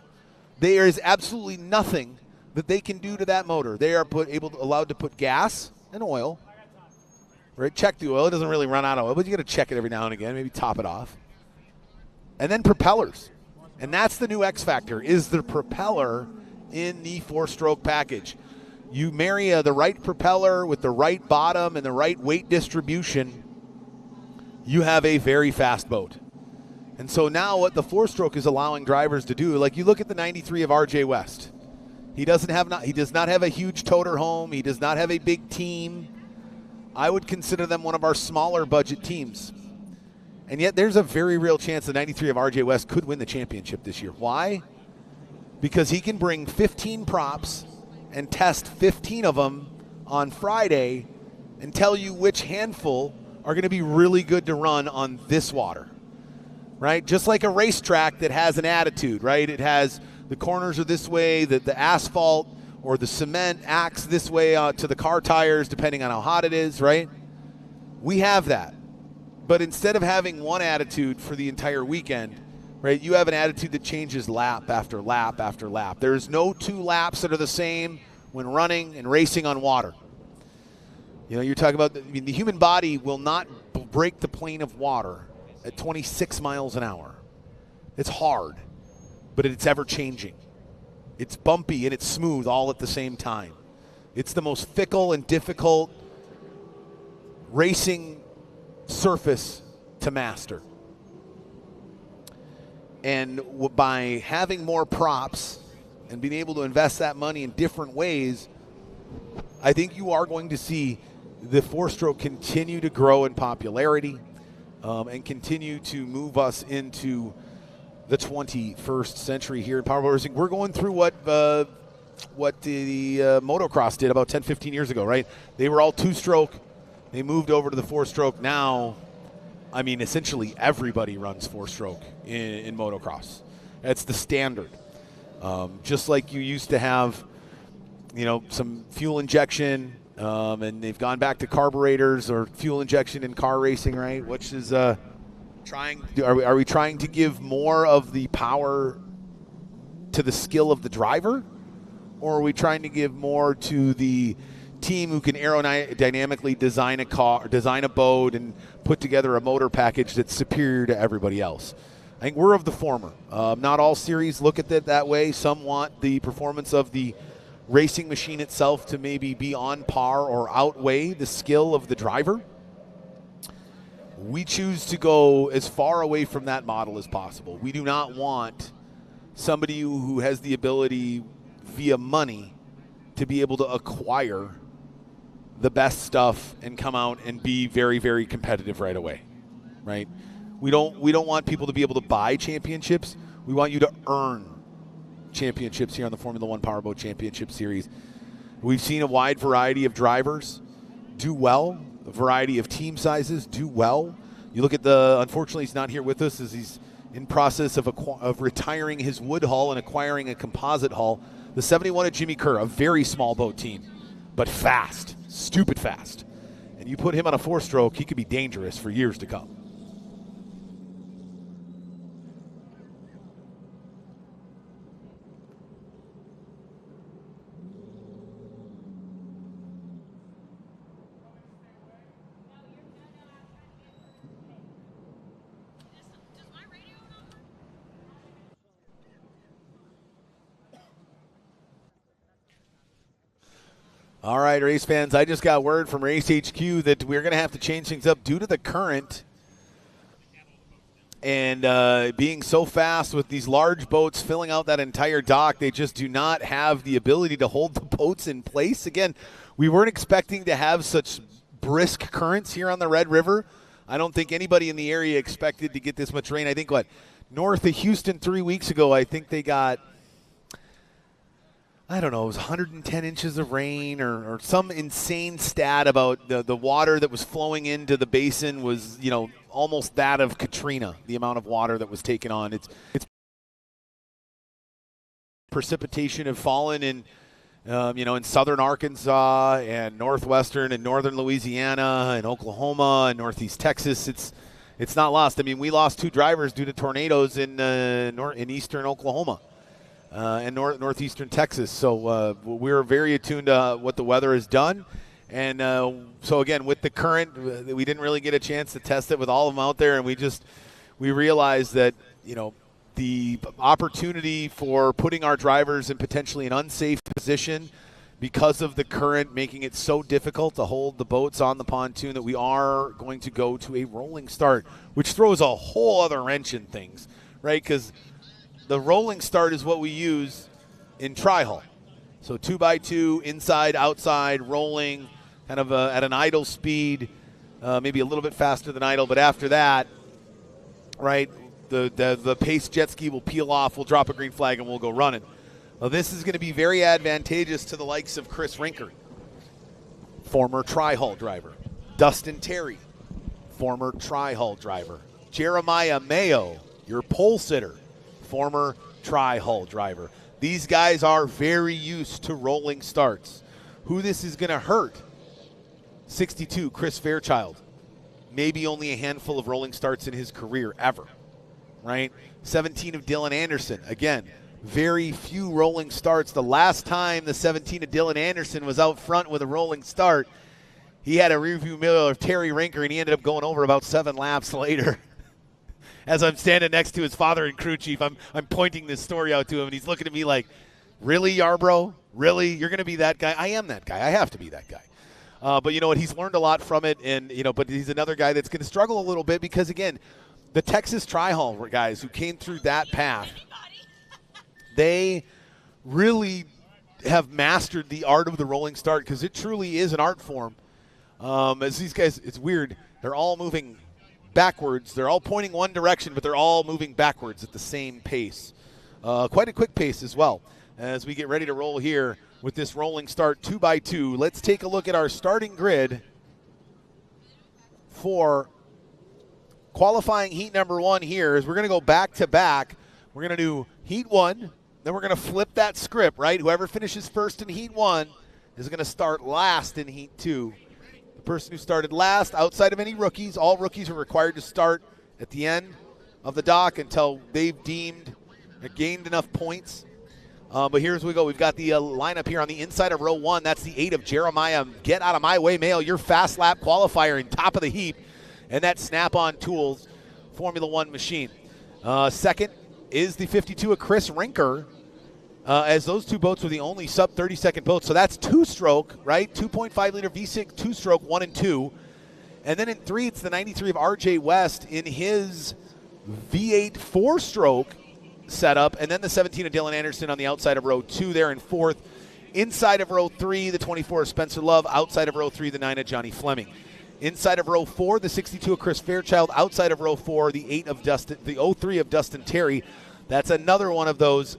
There is absolutely nothing that they can do to that motor. They are allowed to put gas and oil. Right? Check the oil. It doesn't really run out of oil, but you got to check it every now and again, maybe top it off. And then propellers. And that's the new X factor, is the propeller in the 4-stroke package. You marry the right propeller with the right bottom and the right weight distribution, you have a very fast boat. And so now what the 4-stroke is allowing drivers to do, like you look at the 93 of RJ West. He does not have a huge toter home. He does not have a big team. I would consider them one of our smaller budget teams. And yet there's a very real chance the 93 of RJ West could win the championship this year. Why? Because he can bring 15 props and test 15 of them on Friday and tell you which handful are going to be really good to run on this water, right? Just like a racetrack that has an attitude, right? It has the corners are this way, the asphalt or the cement acts this way to the car tires, depending on how hot it is, right? We have that. But instead of having one attitude for the entire weekend, right, you have an attitude that changes lap after lap after lap. There's no 2 laps that are the same when running and racing on water. You know, you're talking about the human body will not break the plane of water at 26 miles an hour. It's hard, but it's ever changing. It's bumpy and it's smooth all at the same time. It's the most fickle and difficult racing surface to master. And by having more props and being able to invest that money in different ways, I think you are going to see the 4-stroke continue to grow in popularity and continue to move us into the 21st century here in powerboat racing. We're going through what the motocross did about 10, 15 years ago, right? They were all 2-stroke. They moved over to the 4-stroke. Now, I mean, essentially everybody runs 4-stroke in motocross. That's the standard. Just like you used to have, you know, some fuel injection, and they've gone back to carburetors or fuel injection in car racing, right? Which is are we trying to give more of the power to the skill of the driver, or are we trying to give more to the team who can aerodynamically design a car, design a boat, and put together a motor package that's superior to everybody else? I think we're of the former. Not all series look at it that way. Some want the performance of the racing machine itself to maybe be on par or outweigh the skill of the driver. We choose to go as far away from that model as possible. We do not want somebody who has the ability via money to be able to acquire the best stuff and come out and be very, very competitive right away, right? We don't want people to be able to buy championships. We want you to earn championships here on the Formula One Powerboat Championship Series. We've seen a wide variety of drivers do well, a variety of team sizes do well. You look at unfortunately he's not here with us as he's in process of retiring his wood hull and acquiring a composite hull. The 71 at Jimmy Kerr, a very small boat team, but fast, stupid fast. And you put him on a 4-stroke, he could be dangerous for years to come. All right, race fans, I just got word from Race HQ that we're going to have to change things up due to the current and being so fast with these large boats filling out that entire dock. They just do not have the ability to hold the boats in place. Again, we weren't expecting to have such brisk currents here on the Red River. I don't think anybody in the area expected to get this much rain. I think, north of Houston 3 weeks ago, I think they got, I don't know, it was 110 inches of rain or some insane stat about the water that was flowing into the basin was, almost that of Katrina, the amount of water that was taken on. It's precipitation have fallen in, in southern Arkansas and northwestern and northern Louisiana and Oklahoma and northeast Texas. It's not lost. I mean, we lost 2 drivers due to tornadoes in eastern Oklahoma. and northeastern Texas. So we're very attuned to what the weather has done. And so, again, with the current, we didn't really get a chance to test it with all of them out there. And we realized that, the opportunity for putting our drivers in potentially an unsafe position because of the current making it so difficult to hold the boats on the pontoon, that we are going to go to a rolling start, which throws a whole other wrench in things, right? Because the rolling start is what we use in tri-hull. So 2x2, inside, outside, rolling, kind of at an idle speed, maybe a little bit faster than idle. But after that, right, the pace jet ski will peel off, we'll drop a green flag, and we'll go running. Well, this is going to be very advantageous to the likes of Chris Rinker, former tri-hull driver. Dustin Terry, former tri-hull driver. Jeremiah Mayo, your pole sitter, former tri-hull driver. These guys are very used to rolling starts. Who this is going to hurt? 62, Chris Fairchild. Maybe only a handful of rolling starts in his career ever, right? 17 of Dylan Anderson. Again, very few rolling starts. The last time the 17 of Dylan Anderson was out front with a rolling start, he had a rearview mirror of Terry Rinker, and he ended up going over about 7 laps later. As I'm standing next to his father and crew chief, I'm pointing this story out to him, and he's looking at me like, really, Yarbrough? Really? You're going to be that guy? I am that guy. I have to be that guy. But you know what? He's learned a lot from it, and but he's another guy that's going to struggle a little bit because, again, the Texas Tri-Hull guys who came through that path, they really have mastered the art of the rolling start because it truly is an art form. As these guys, it's weird. They're all moving backwards. They're all pointing one direction, but they're all moving backwards at the same pace. Quite a quick pace as well. As we get ready to roll here with this rolling start 2x2, let's take a look at our starting grid for qualifying heat number 1 here. Is we're going to go back to back. We're going to do heat 1, then we're going to flip that script, right? Whoever finishes first in heat 1 is going to start last in heat 2. The person who started last, outside of any rookies, all rookies are required to start at the end of the dock until they've deemed or gained enough points. But here's we go. We've got the lineup here on the inside of row 1. That's the 8 of Jeremiah. Get out of my way, Mayo. Your fast lap qualifier in top of the heap. And that Snap-on Tools Formula 1 machine. Second is the 52 of Chris Rinker, as those two boats were the only sub-30-second boats. So that's 2-stroke, right? 2.5-liter V6 2-stroke, 1 and 2. And then in 3, it's the 93 of R.J. West in his V8 4-stroke setup. And then the 17 of Dylan Anderson on the outside of row 2 there in 4th. Inside of row 3, the 24 of Spencer Love. Outside of row 3, the 9 of Johnny Fleming. Inside of row 4, the 62 of Chris Fairchild. Outside of row 4, the 8 of Dustin, the 03 of Dustin Terry. That's another one of those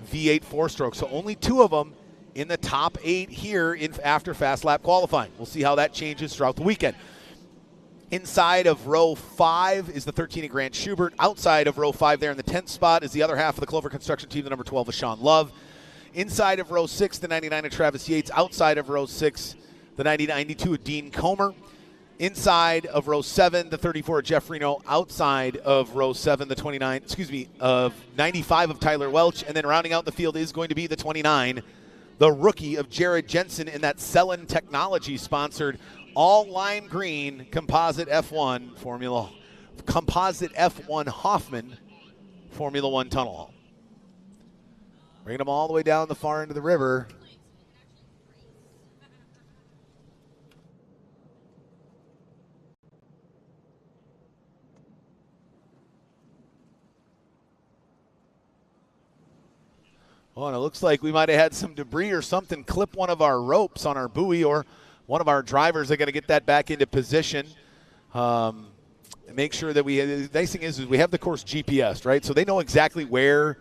V8 4-strokes. So only 2 of them in the top 8 here after fast lap qualifying. We'll see how that changes throughout the weekend. Inside of row 5 is the 13 of Grant Schubert. Outside of row 5 there in the 10th spot is the other half of the Clover Construction team, the number 12 of Sean Love. Inside of row 6, the 99 of Travis Yates. Outside of row 6, the 92 of Dean Comer. Inside of row 7, the 34 of Jeff Reno. Outside of row 7, the of 95 of Tyler Welch. And then rounding out the field is going to be the 29, the rookie of Jared Jensen in that Sellen Technology sponsored all lime green composite F1 Hoffman Formula 1 tunnel hull. Bringing them all the way down the far end of the river. Oh, and it looks like we might have had some debris or something clip one of our ropes on our buoy, or one of our drivers are going to get that back into position. And make sure that the nice thing is we have the course GPS, right? So they know exactly where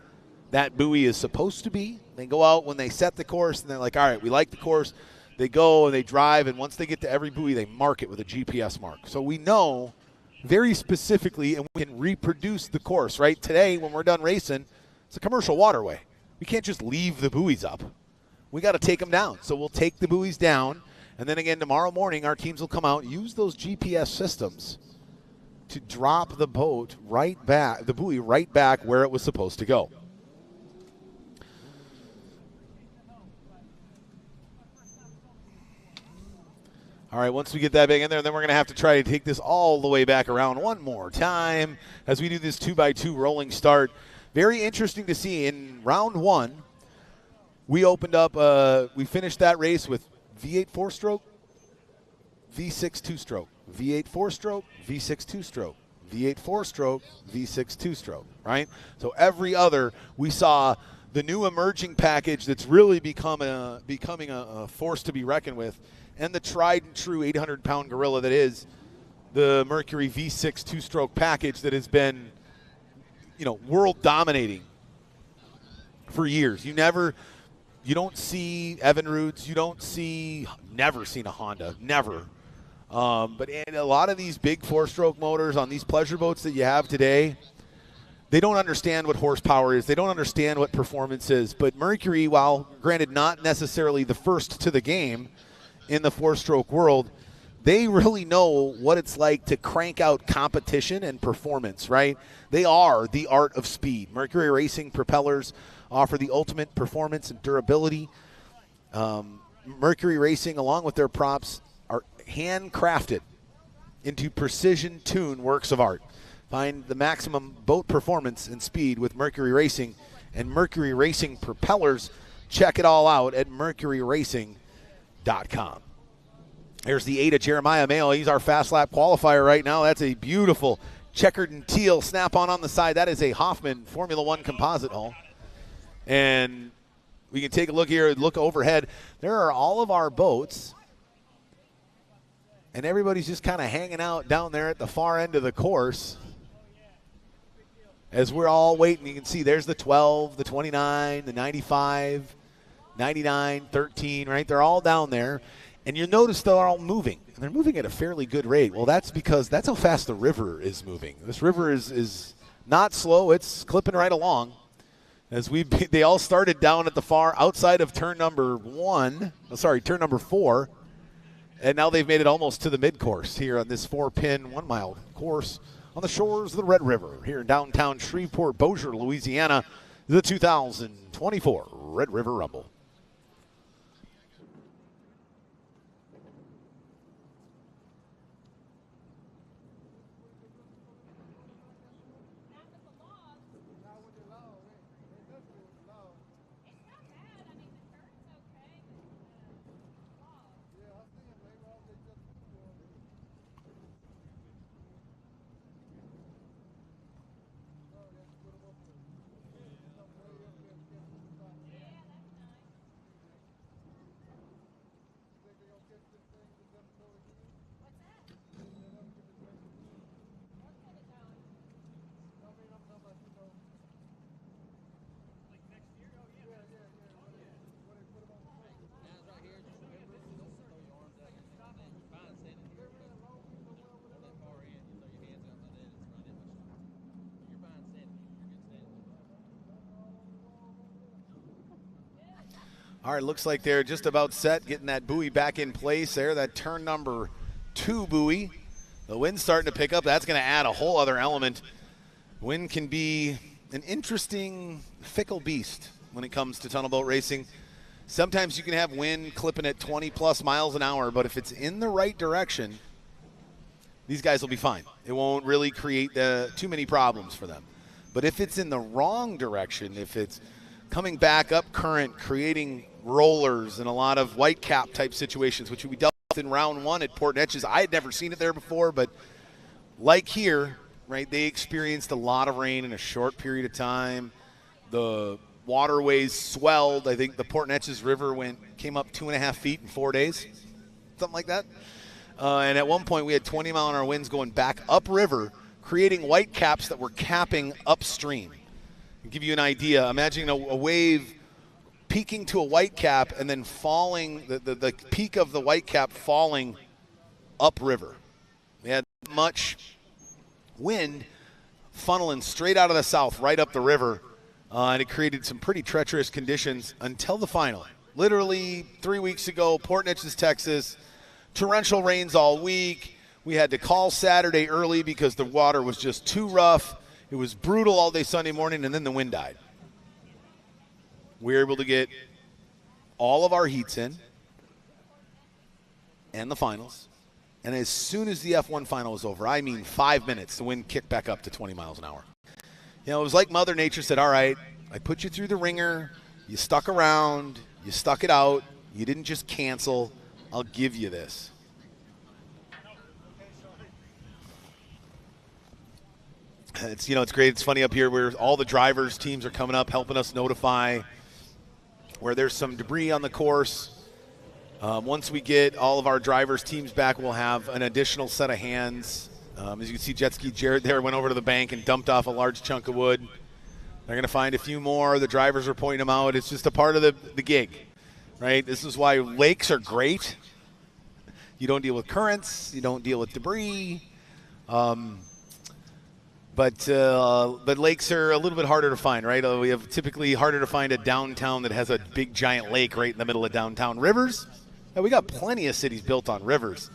that buoy is supposed to be. They go out when they set the course, and they're like, all right, we like the course. They go and they drive, and once they get to every buoy, they mark it with a GPS mark. So we know very specifically, and we can reproduce the course, right? Today, when we're done racing, it's a commercial waterway. We can't just leave the buoys up. We got to take them down. So we'll take the buoys down, and then again tomorrow morning our teams will come out, use those GPS systems to drop the boat right back, the buoy right back where it was supposed to go. All right, once we get that big in there, then we're going to have to try to take this all the way back around one more time as we do this 2x2 rolling start. Very interesting to see. In round one, we opened up, we finished that race with V8 4-stroke, V6 2-stroke, V8 4-stroke, V6 2-stroke, V8 4-stroke, V6 2-stroke, right? So every other, we saw the new emerging package that's really becoming a force to be reckoned with, and the tried and true 800-pound gorilla that is the Mercury V6 2-stroke package that has been, world dominating for years. You don't see Evinrude's, never seen a Honda, never. But a lot of these big 4-stroke motors on these pleasure boats that you have today, they don't understand what horsepower is. They don't understand what performance is. But Mercury, while granted not necessarily the first to the game in the 4-stroke world, they really know what it's like to crank out competition and performance, right? They are the art of speed. Mercury Racing propellers offer the ultimate performance and durability. Mercury Racing, along with their props, are handcrafted into precision-tuned works of art. Find the maximum boat performance and speed with Mercury Racing and Mercury Racing propellers. Check it all out at mercuryracing.com. There's the 8 of Jeremiah Mayo. He's our fast lap qualifier right now. That's a beautiful checkered and teal snap-on the side. That is a Hoffman Formula One composite hull. And we can take a look here, look overhead. There are all of our boats, and everybody's just kind of hanging out down there at the far end of the course as we're all waiting. You can see there's the 12, the 29, the 95, 99, 13, right? They're all down there. And you'll notice they're all moving. And they're moving at a fairly good rate. Well, that's because that's how fast the river is moving. This river is not slow. It's clipping right along. They all started down at the far outside of turn number 4. And now they've made it almost to the mid-course here on this 4-pin 1-mile course on the shores of the Red River here in downtown Shreveport-Bossier, Louisiana, the 2024 Red River Rumble. All right, looks like they're just about set, getting that buoy back in place there, that turn number 2 buoy. The wind's starting to pick up. That's going to add a whole other element. Wind can be an interesting, fickle beast when it comes to tunnel boat racing. Sometimes you can have wind clipping at 20-plus miles an hour, but if it's in the right direction, these guys will be fine. It won't really create too many problems for them. But if it's in the wrong direction, if it's coming back up current, creating rollers and a lot of white cap type situations, which we dealt with in round 1 at Port Neches. I had never seen it there before, but like here, right, they experienced a lot of rain in a short period of time. The waterways swelled. I think the Port Neches River came up 2.5 feet in 4 days, something like that. And at one point we had 20-mile-an-hour winds going back upriver, creating white caps that were capping upstream. To give you an idea, imagine a wave peaking to a white cap and then falling, the peak of the white cap falling upriver. We had much wind funneling straight out of the south, right up the river, and it created some pretty treacherous conditions until the final. Literally 3 weeks ago, Port Neches, Texas, torrential rains all week. We had to call Saturday early because the water was just too rough. It was brutal all day Sunday morning, and then the wind died. We were able to get all of our heats in. and the finals. And as soon as the F1 final was over, I mean 5 minutes, the wind kicked back up to 20 miles an hour. You know, it was like Mother Nature said, all right, I put you through the ringer. You stuck around. You stuck it out. You didn't just cancel. I'll give you this. It's, you know, it's great. It's funny up here where all the drivers' teams are coming up, helping us notify where there's some debris on the course. Once we get all of our drivers' teams back, we'll have an additional set of hands. As you can see, Jet Ski Jared there went over to the bank and dumped off a large chunk of wood. They're going to find a few more. The drivers are pointing them out. It's just a part of the gig, right? This is why lakes are great. You don't deal with currents. You don't deal with debris. But lakes are a little bit harder to find, right? We have typically harder to find a downtown that has a big giant lake right in the middle of downtown. Rivers, yeah, we got plenty of cities built on rivers.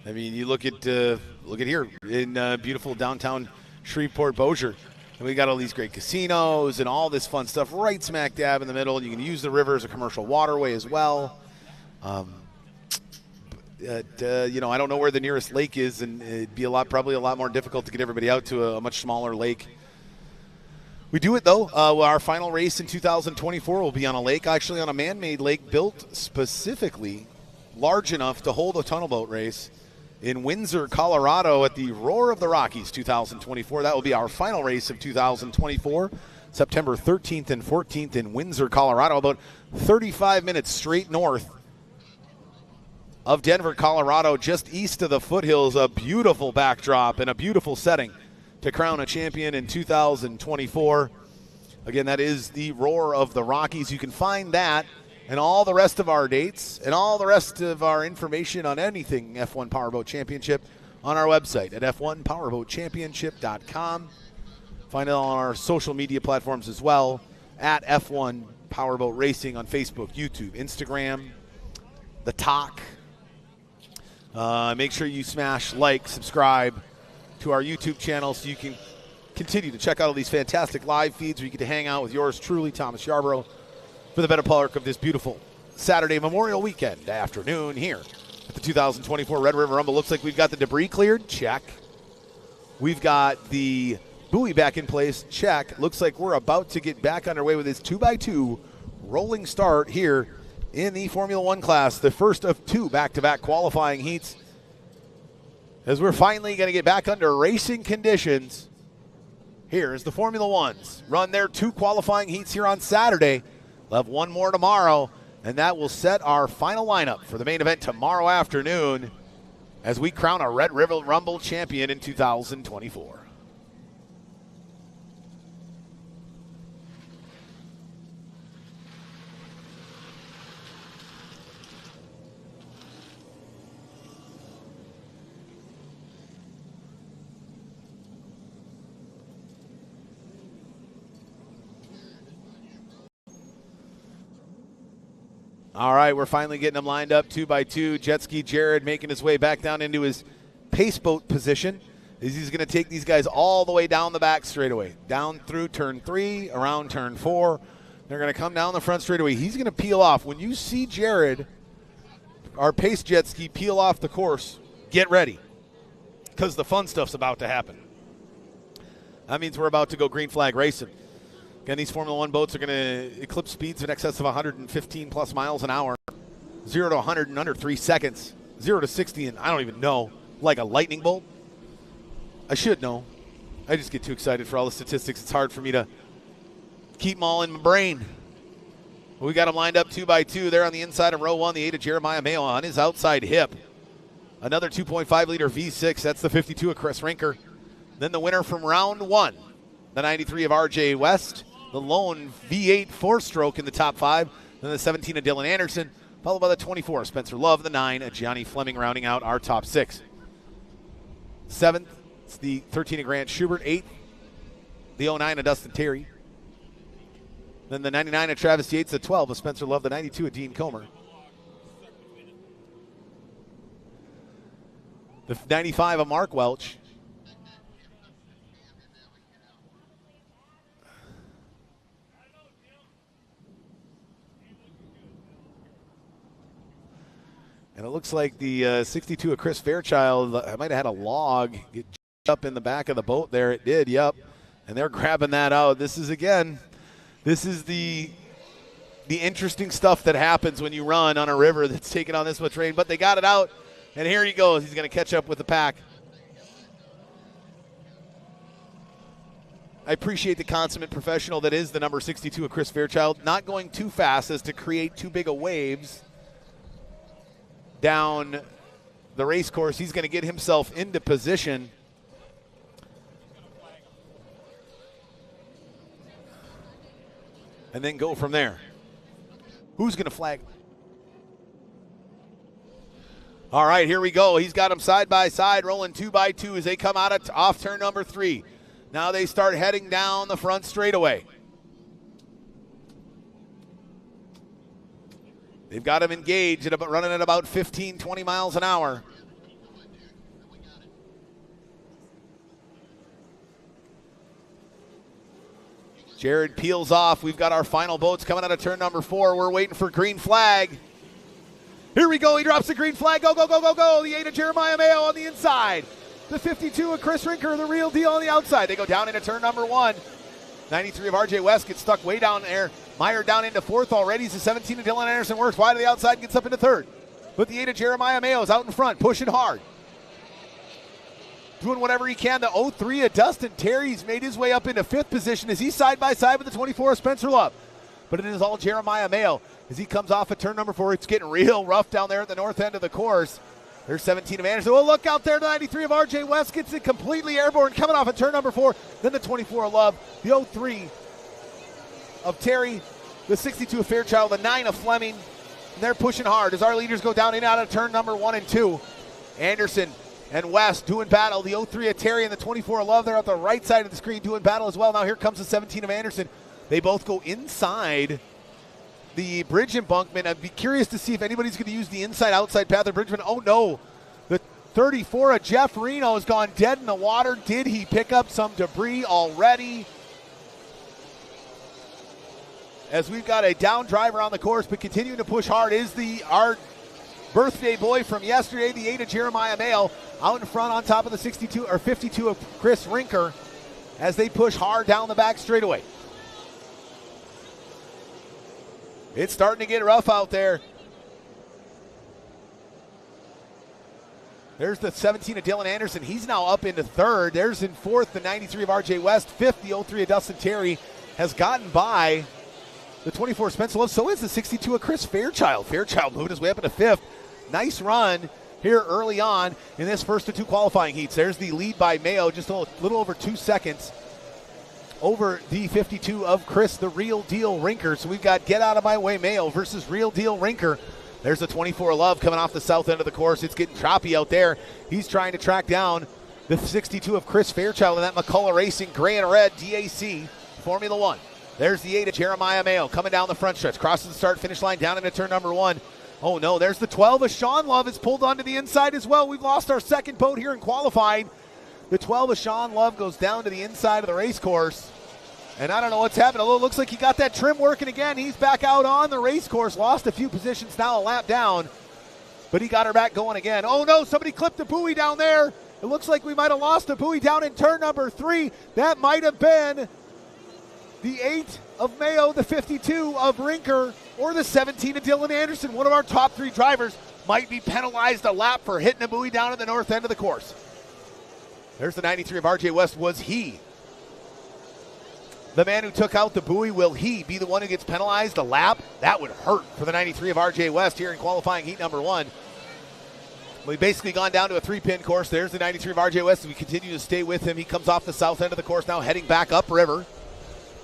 I mean, you look at here in beautiful downtown Shreveport-Bossier, and we got all these great casinos and all this fun stuff right smack dab in the middle. You can use the river as a commercial waterway as well. You know, I don't know where the nearest lake is, and it'd be probably a lot more difficult to get everybody out to a much smaller lake. We do it, though. Our final race in 2024 will be on a lake, actually on a man-made lake built specifically large enough to hold a tunnel boat race in Windsor, Colorado at the Roar of the Rockies 2024. That will be our final race of 2024, September 13th and 14th in Windsor, Colorado, about 35 minutes straight north of Denver, Colorado, just east of the foothills. A beautiful backdrop and a beautiful setting to crown a champion in 2024. Again, that is the Roar of the Rockies. You can find that and all the rest of our dates and all the rest of our information on anything F1 Powerboat Championship on our website at f1powerboatchampionship.com. Find it on our social media platforms as well, at F1 Powerboat Racing on Facebook, YouTube, Instagram, the Talk. Make sure you smash like, subscribe to our YouTube channel so you can continue to check out all these fantastic live feeds where you get to hang out with yours truly, Thomas Yarborough, for the better part of this beautiful Saturday Memorial Weekend afternoon here at the 2024 Red River Rumble. Looks like we've got the debris cleared. Check. We've got the buoy back in place. Check. Looks like we're about to get back underway with this 2x2 rolling start here in the Formula One class, the first of two back-to-back qualifying heats, as we're finally going to get back under racing conditions. Here is the Formula Ones run their two qualifying heats here on Saturday. We'll have one more tomorrow, and that will set our final lineup for the main event tomorrow afternoon as we crown a Red River Rumble champion in 2024. All right, we're finally getting them lined up 2x2. Jet Ski Jared making his way back down into his pace boat position. He's going to take these guys all the way down the back straightaway, down through turn 3, around turn 4. They're going to come down the front straightaway. He's going to peel off. When you see Jared, our pace jet ski, peel off the course, get ready, because the fun stuff's about to happen. That means we're about to go green flag racing. Again, these Formula One boats are going to eclipse speeds in excess of 115 plus miles an hour. 0 to 100 in under 3 seconds. 0 to 60 in, I don't even know, like a lightning bolt. I should know. I just get too excited for all the statistics. It's hard for me to keep them all in my brain. We got them lined up 2x2 there on the inside of row 1. The 8 of Jeremiah Mayo on his outside hip. Another 2.5 liter V6. That's the 52 of Chris Rinker. Then the winner from round 1, the 93 of RJ West. The lone V8 4-stroke in the top 5. Then the 17 of Dylan Anderson, followed by the 24 of Spencer Love. The 9 of Gianni Fleming rounding out our top 6. 7th, it's the 13 of Grant Schubert. 8th, the 09 of Dustin Terry. Then the 99 of Travis Yates. The 12 of Spencer Love. The 92 of Dean Comer. The 95 of Mark Welch. And it looks like the 62 of Chris Fairchild might have had a log get up in the back of the boat there. It did, yep. And they're grabbing that out. This is the interesting stuff that happens when you run on a river that's taking on this much rain. But they got it out, and here he goes. He's going to catch up with the pack. I appreciate the consummate professional that is the number 62 of Chris Fairchild, not going too fast as to create too big of waves down the race course. He's going to get himself into position. And then go from there. Who's going to flag? All right, here we go. He's got them side by side, rolling 2 by 2 as they come out of off turn number 3. Now they start heading down the front straightaway. They've got him engaged, running at about 15, 20 miles an hour. Jared peels off. We've got our final boats coming out of turn number 4. We're waiting for green flag. Here we go. He drops the green flag. Go, go, go, go, go. The 8 of Jeremiah Mayo on the inside. The 52 of Chris Rinker, the real deal on the outside. They go down into turn number 1. 93 of RJ West gets stuck way down there. Meyer down into 4th already. He's the 17 of Dylan Anderson works wide to the outside, gets up into 3rd. But the 8 of Jeremiah Mayo is out in front, pushing hard. Doing whatever he can. The 03 of Dustin Terry's made his way up into 5th position as he's side by side with the 24 of Spencer Love. But it is all Jeremiah Mayo as he comes off at turn number 4. It's getting real rough down there at the north end of the course. There's 17 of Anderson. Oh, look out there. The 93 of RJ West gets it completely airborne coming off at turn number 4. Then the 24 of Love. The 03 of Terry. The 62 of Fairchild. The 9 of Fleming. And they're pushing hard as our leaders go down in and out of turn number 1 and 2. Anderson and West doing battle. The 03 of Terry and the 24 of Love. They're at the right side of the screen doing battle as well. Now here comes the 17 of Anderson. They both go inside the bridge embankment. I'd be curious to see if anybody's going to use the inside-outside path of Bridgman. Oh, no. The 34 of Jeff Reno has gone dead in the water. Did he pick up some debris already? As we've got a down driver on the course, but continuing to push hard is our birthday boy from yesterday, the 8 of Jeremiah Mayo, out in front on top of the 62 or 52 of Chris Rinker as they push hard down the back straightaway. It's starting to get rough out there. There's the 17 of Dylan Anderson. He's now up into 3rd. There's in 4th the 93 of RJ West. 5th the 03 of Dustin Terry has gotten by the 24 of Spencer Love. So is the 62 of Chris Fairchild. Fairchild moved his way up into 5th. Nice run here early on in this first of 2 qualifying heats. There's the lead by Mayo, just a little over 2 seconds over the 52 of Chris, the real deal Rinker. So we've got Get Out of My Way Mayo versus real deal Rinker. There's the 24 of Love coming off the south end of the course. It's getting choppy out there. He's trying to track down the 62 of Chris Fairchild in that McCullough Racing gray and red DAC Formula 1. There's the 8 of Jeremiah Mayo coming down the front stretch. Crosses the start-finish line down into turn number 1. Oh, no. There's the 12 of Sean Love. It's pulled onto the inside as well. We've lost our second boat here in qualifying. The 12 of Sean Love goes down to the inside of the race course. And I don't know what's happening. It looks like he got that trim working again. He's back out on the race course. Lost a few positions, now a lap down. But he got her back going again. Oh, no, somebody clipped a buoy down there. It looks like we might have lost a buoy down in turn number 3. That might have been the 8 of Mayo, the 52 of Rinker, or the 17 of Dylan Anderson. One of our top 3 drivers might be penalized a lap for hitting a buoy down at the north end of the course. There's the 93 of RJ West. Was he the man who took out the buoy? Will he be the one who gets penalized a lap? That would hurt for the 93 of RJ West here in qualifying heat number 1. We've basically gone down to a 3-pin course. There's the 93 of RJ West. We continue to stay with him. He comes off the south end of the course now, heading back upriver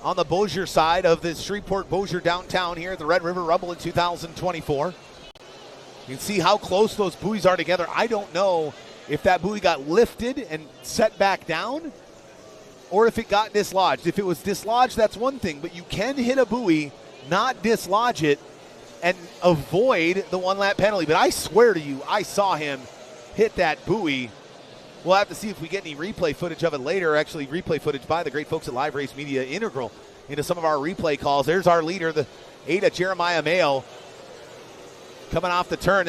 on the Bossier side of the Shreveport-Bossier downtown here at the Red River Rumble in 2024. You can see how close those buoys are together. I don't know if that buoy got lifted and set back down, or if it got dislodged. If it was dislodged, that's one thing, but you can hit a buoy, not dislodge it, and avoid the 1-lap penalty. But I swear to you, I saw him hit that buoy. We'll have to see if we get any replay footage of it later. Actually, replay footage by the great folks at Live Race Media, integral into some of our replay calls. There's our leader, the 8 of Jeremiah Mayo. coming off the turn.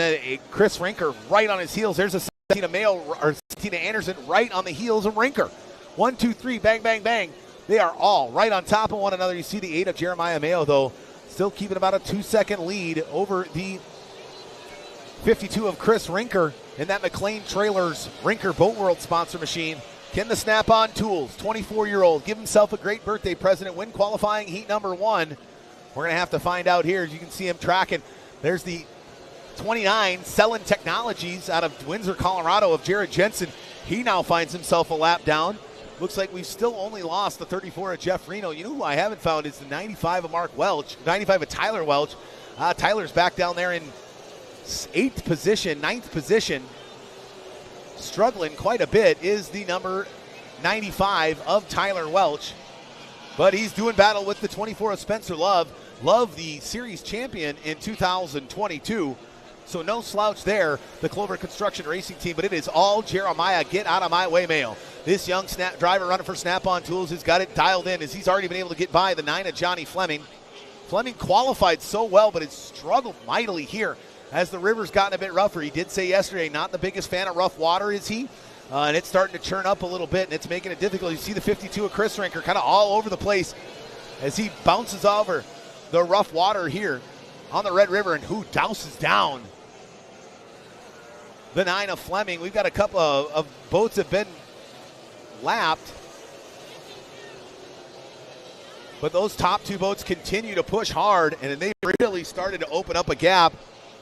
Chris Rinker right on his heels. There's a Tina Anderson right on the heels of Rinker. 1, 2, 3, bang, bang, bang. They are all right on top of one another. You see the 8 of Jeremiah Mayo, though, still keeping about a 2-second lead over the 52 of Chris Rinker in that McLean Trailers Rinker Boat World sponsor machine. Can the Snap-on Tools, 24-year-old, give himself a great birthday present, win qualifying heat number 1? We're going to have to find out here. As you can see him tracking. There's the 29 Selling Technologies out of Windsor, Colorado of Jared Jensen. He now finds himself a lap down. Looks like we've still only lost the 34 of Jeff Reno. You know who I haven't found is the 95 of Mark Welch, 95 of Tyler Welch. Tyler's back down there in 9th position. Struggling quite a bit is the number 95 of Tyler Welch. But he's doing battle with the 24 of Spencer Love. Love, the series champion in 2022. So no slouch there, the Clover Construction Racing Team, but it is all Jeremiah. Get out of my way, Mayo. This young driver running for Snap-on Tools has got it dialed in as he's already been able to get by the 9 of Johnny Fleming. Fleming qualified so well, but has struggled mightily here as the river's gotten a bit rougher. He did say yesterday, not the biggest fan of rough water, is he? And it's starting to churn up a little bit, and it's making it difficult. You see the 52 of Chris Rinker kind of all over the place as he bounces over the rough water here on the Red River, and who douses down the 9 of Fleming. We've got a couple of boats have been lapped, but those top 2 boats continue to push hard, and they really started to open up a gap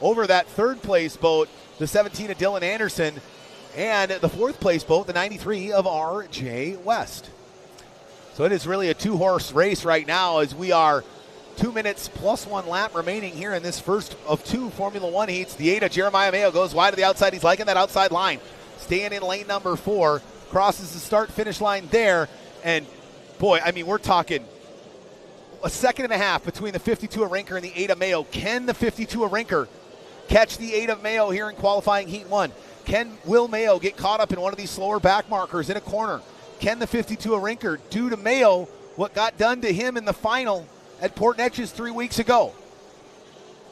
over that 3rd place boat, the 17 of Dylan Anderson, and the 4th place boat, the 93 of R.J. West. So it is really a 2-horse race right now as we are 2 minutes plus 1 lap remaining here in this first of 2 Formula One heats. The 8 of Jeremiah Mayo goes wide to the outside. He's liking that outside line. Staying in lane number 4. Crosses the start-finish line there. And, boy, I mean, we're talking a second and a half between the 52 of Rinker and the 8 of Mayo. Can the 52 of Rinker catch the 8 of Mayo here in qualifying heat 1? Will Mayo get caught up in one of these slower back markers in a corner? Can the 52 of Rinker do to Mayo what got done to him in the final at Port Neches 3 weeks ago?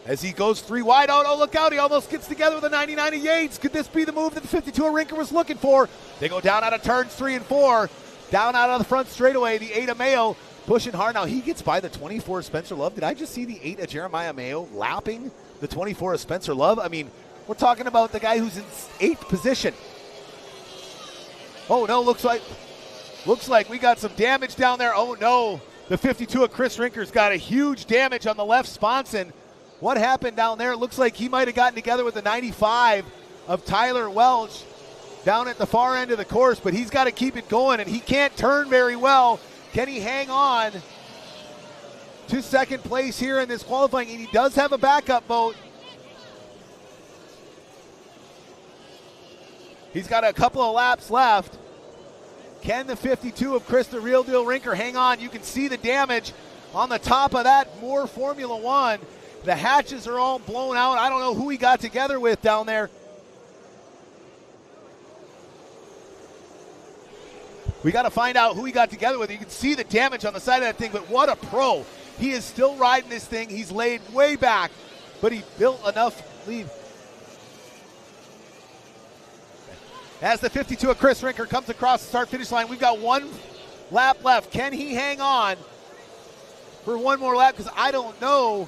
As he goes 3 wide. Oh, look out. He almost gets together with a 99 of Yates. Could this be the move that the 52 of Rinker was looking for? They go down out of turns 3 and 4. Down out of the front straightaway. The 8 of Mayo pushing hard. Now he gets by the 24 of Spencer Love. Did I just see the 8 of Jeremiah Mayo lapping the 24 of Spencer Love? I mean, we're talking about the guy who's in 8th position. Oh, no, looks like we got some damage down there. Oh, no. The 52 of Chris Rinker's got a huge damage on the left sponson. What happened down there? It looks like he might have gotten together with the 95 of Tyler Welch down at the far end of the course, but he's got to keep it going, and he can't turn very well. Can he hang on to 2nd place here in this qualifying? And he does have a backup boat. He's got a couple of laps left. Can the 52 of Chris the Real Deal Rinker hang on? You can see the damage on the top of that Moore Formula One. The hatches are all blown out. I don't know who he got together with down there. We got to find out who he got together with. You can see the damage on the side of that thing, but what a pro. He is still riding this thing. He's laid way back, but he built enough lead. As the 52 of Chris Rinker comes across the start-finish line, we've got 1 lap left. Can he hang on for 1 more lap? Because I don't know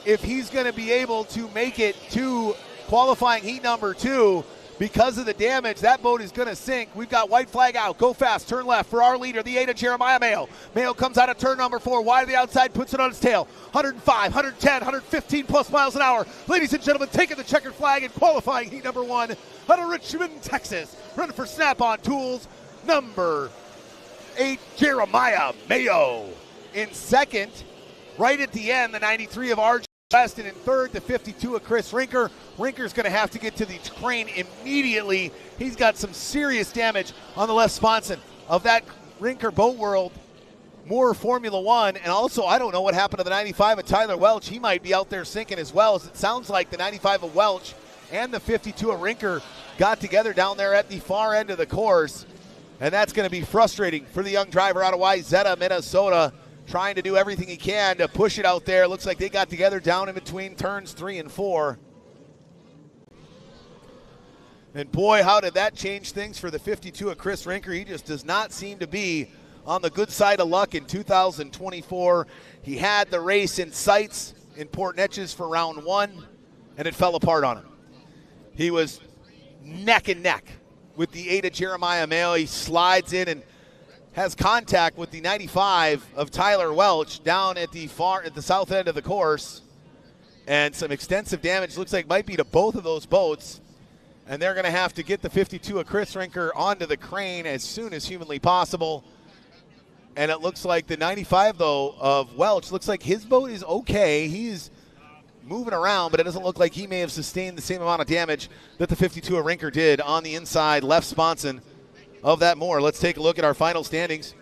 if he's going to be able to make it to qualifying heat number 2 because of the damage. That boat is going to sink. We've got white flag out. Go fast. Turn left for our leader, the 8 of Jeremiah Mayo. Mayo comes out of turn number 4. Wide to the outside, puts it on his tail. 105, 110, 115 plus miles an hour. Ladies and gentlemen, taking the checkered flag in qualifying heat number 1 out of Richmond, Texas. Running for Snap-on Tools, number 8, Jeremiah Mayo. In 2nd, right at the end, the 93 of R.J. West, and in 3rd, the 52 of Chris Rinker. Rinker's going to have to get to the crane immediately. He's got some serious damage on the left sponson of that Rinker Boat World Moore Formula One. And also, I don't know what happened to the 95 of Tyler Welch. He might be out there sinking as well, as it sounds like the 95 of Welch and the 52 of Rinker got together down there at the far end of the course. And that's going to be frustrating for the young driver out of Wayzata, Minnesota, trying to do everything he can to push it out there. Looks like they got together down in between turns 3 and 4. And boy, how did that change things for the 52 of Chris Rinker. He just does not seem to be on the good side of luck in 2024. He had the race in sights in Port Neches for round 1, and it fell apart on him. He was neck and neck with the 8 of Jeremiah Mayo. He slides in and has contact with the 95 of Tyler Welch down at the south end of the course, and some extensive damage looks like might be to both of those boats. And they're going to have to get the 52 of Chris Rinker onto the crane as soon as humanly possible. And it looks like the 95, though, of Welch, looks like his boat is okay. He's moving around, but it doesn't look like he may have sustained the same amount of damage that the 52 of Rinker did on the inside left sponson of that moor. Let's take a look at our final standings.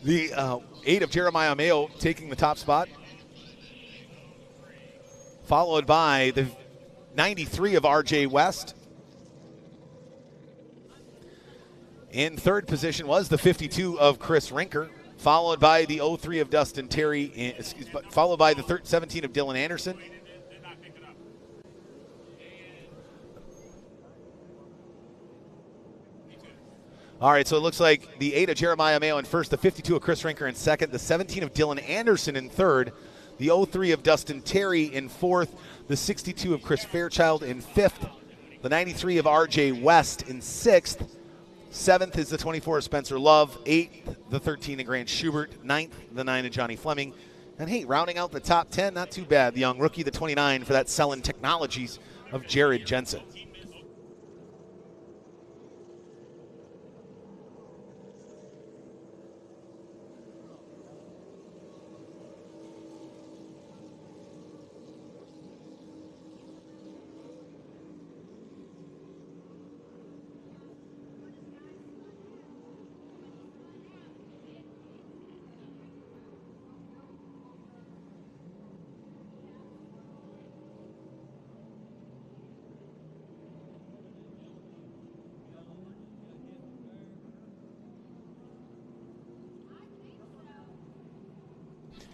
The 8 of Jeremiah Mayo taking the top spot, followed by the 93 of RJ West. In third position was the 52 of Chris Rinker, followed by the 03 of Dustin Terry, followed by the 17 of Dylan Anderson. All right, so it looks like the 8 of Jeremiah Mayo in first, the 52 of Chris Rinker in second, the 17 of Dylan Anderson in third, the 03 of Dustin Terry in fourth, the 62 of Chris Fairchild in fifth, the 93 of RJ West in sixth, seventh is the 24 of Spencer Love, eighth, the 13 of Grant Schubert, ninth, the 9 of Johnny Fleming. And hey, rounding out the top 10, not too bad, the young rookie, the 29 for that Selin Technologies of Jared Jensen.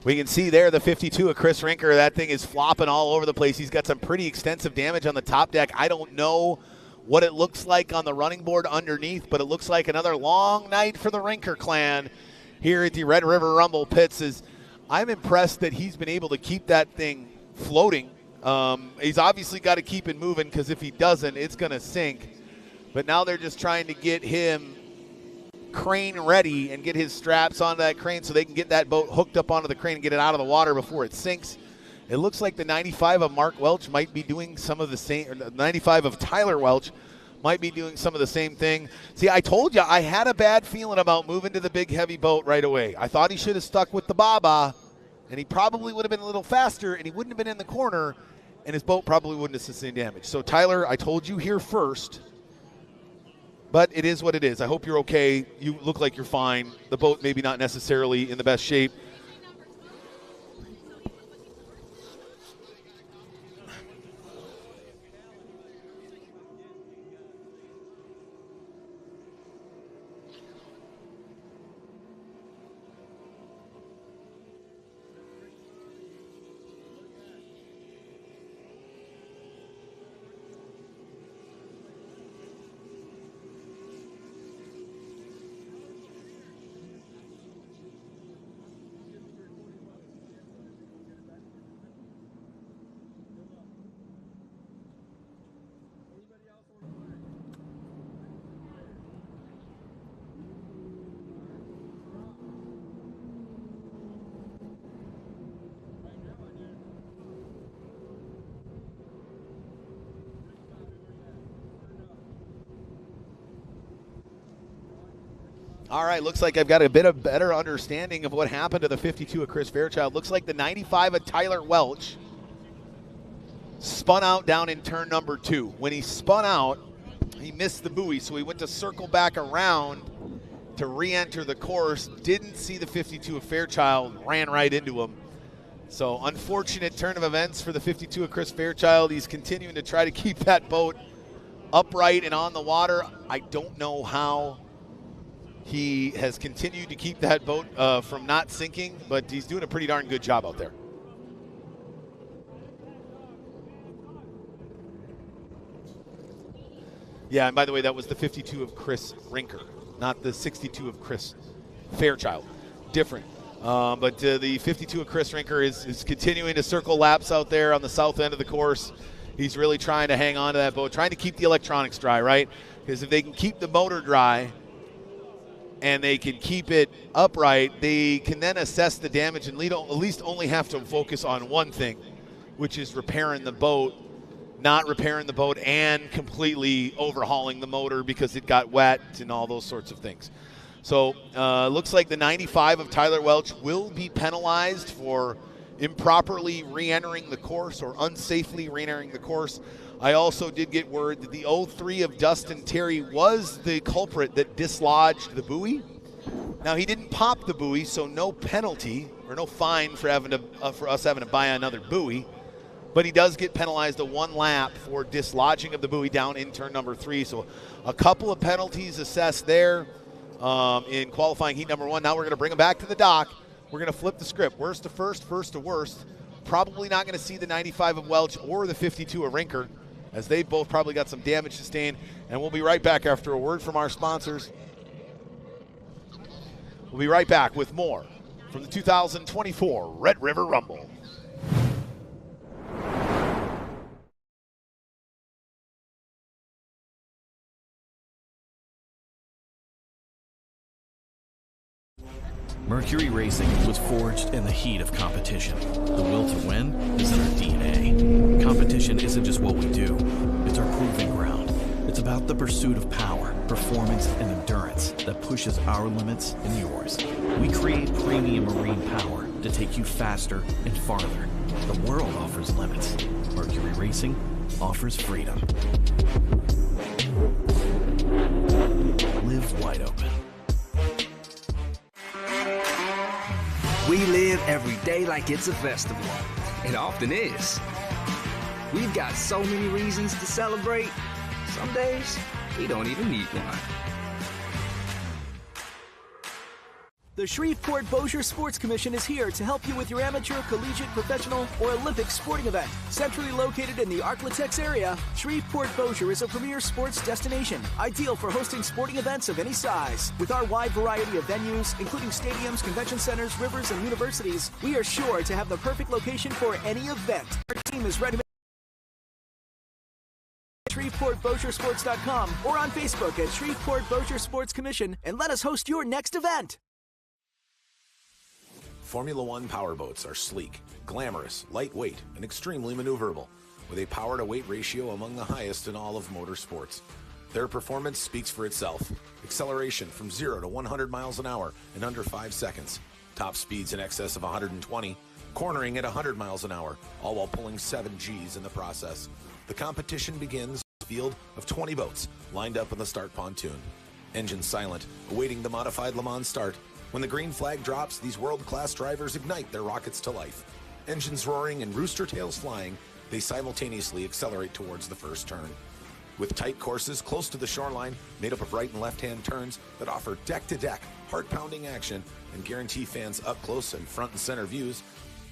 We can see there the 52 of Chris Rinker. That thing is flopping all over the place. He's got some pretty extensive damage on the top deck. I don't know what it looks like on the running board underneath, but it looks like another long night for the Rinker clan here at the Red River Rumble pits. I'm impressed that he's been able to keep that thing floating. He's obviously got to keep it moving, because if he doesn't, it's going to sink. But now they're just trying to get him crane ready and get his straps onto that crane so they can get that boat hooked up onto the crane and get it out of the water before it sinks. It looks like the 95 of Mark Welch might be doing some of the same, or the 95 of Tyler Welch might be doing some of the same thing. See, I told you I had a bad feeling about moving to the big heavy boat right away. I thought he should have stuck with the Baba, and he probably would have been a little faster, and he wouldn't have been in the corner, and his boat probably wouldn't have sustained damage. So Tyler, I told you here first, but it is what it is. I hope you're okay. You look like you're fine. The boat maybe not necessarily in the best shape. All right, looks like I've got a bit of better understanding of what happened to the 52 of Chris Fairchild. Looks like the 95 of Tyler Welch spun out down in turn number 2. When he spun out, he missed the buoy, so he went to circle back around to re-enter the course. Didn't see the 52 of Fairchild, ran right into him. So unfortunate turn of events for the 52 of Chris Fairchild. He's continuing to try to keep that boat upright and on the water. I don't know how he has continued to keep that boat from not sinking, but he's doing a pretty darn good job out there. Yeah, and by the way, that was the 52 of Chris Rinker, not the 62 of Chris Fairchild. Different. But the 52 of Chris Rinker is continuing to circle laps out there on the south end of the course. He's really trying to hang on to that boat, trying to keep the electronics dry, right? Because if they can keep the motor dry and they can keep it upright, they can then assess the damage and at least only have to focus on one thing, which is repairing the boat, not repairing the boat and completely overhauling the motor because it got wet and all those sorts of things. So looks like the 95 of Tyler Welch will be penalized for improperly re-entering the course or unsafely re-entering the course. I also did get word that the 03 of Dustin Terry was the culprit that dislodged the buoy. Now, he didn't pop the buoy, so no penalty or no fine for us having to buy another buoy. But he does get penalized a 1 lap for dislodging of the buoy down in turn number 3. So a couple of penalties assessed there in qualifying heat number 1. Now we're going to bring him back to the dock. We're going to flip the script. Worst to first, first to worst. Probably not going to see the 95 of Welch or the 52 of Rinker, as they both probably got some damage sustained. And we'll be right back after a word from our sponsors. We'll be right back with more from the 2024 Red River Rumble. Mercury Racing was forged in the heat of competition. The will to win is in our DNA. Competition isn't just what we do, it's our proving ground. It's about the pursuit of power, performance, and endurance that pushes our limits and yours. We create premium marine power to take you faster and farther. The world offers limits. Mercury Racing offers freedom. Live wide open. We live every day like it's a festival. It often is. We've got so many reasons to celebrate. Some days, we don't even need one. The Shreveport-Bossier Sports Commission is here to help you with your amateur, collegiate, professional, or Olympic sporting event. Centrally located in the Arklatex area, Shreveport-Bossier is a premier sports destination, ideal for hosting sporting events of any size. With our wide variety of venues, including stadiums, convention centers, rivers, and universities, we are sure to have the perfect location for any event. Our team is ready. ShreveportBossierSports.com or on Facebook at Shreveport-Bossier Sports Commission and let us host your next event. Formula One powerboats are sleek, glamorous, lightweight, and extremely maneuverable, with a power-to-weight ratio among the highest in all of motorsports. Their performance speaks for itself. Acceleration from 0 to 100 miles an hour in under 5 seconds. Top speeds in excess of 120. Cornering at 100 miles an hour, all while pulling 7 Gs in the process. The competition begins with a field of 20 boats lined up in the start pontoon. Engine silent, awaiting the modified Le Mans start. When the green flag drops, these world-class drivers ignite their rockets to life. Engines roaring and rooster tails flying, they simultaneously accelerate towards the first turn. With tight courses close to the shoreline, made up of right and left-hand turns that offer deck-to-deck, heart-pounding action and guarantee fans up close and front and center views,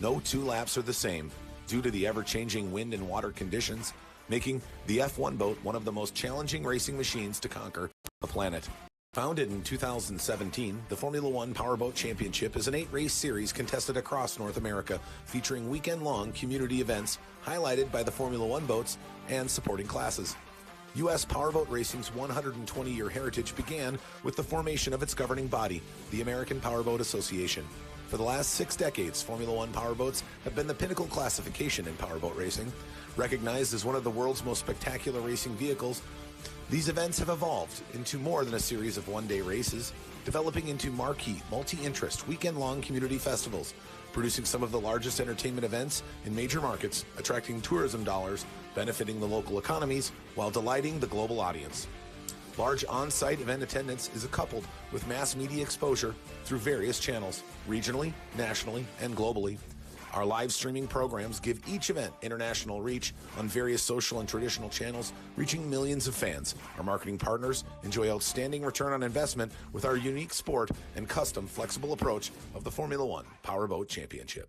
no 2 laps are the same due to the ever-changing wind and water conditions, making the F1 boat one of the most challenging racing machines to conquer on the planet. Founded in 2017, the Formula One Powerboat Championship is an 8-race series contested across North America, featuring weekend-long community events highlighted by the Formula One boats and supporting classes. U.S. powerboat racing's 120-year heritage began with the formation of its governing body, the American Powerboat Association. For the last 6 decades, Formula One powerboats have been the pinnacle classification in powerboat racing. Recognized as one of the world's most spectacular racing vehicles, these events have evolved into more than a series of one-day races, developing into marquee, multi-interest, weekend-long community festivals, producing some of the largest entertainment events in major markets, attracting tourism dollars, benefiting the local economies, while delighting the global audience. Large on-site event attendance is coupled with mass media exposure through various channels, regionally, nationally, and globally. Our live streaming programs give each event international reach on various social and traditional channels, reaching millions of fans. Our marketing partners enjoy outstanding return on investment with our unique sport and custom flexible approach of the Formula One Powerboat Championship.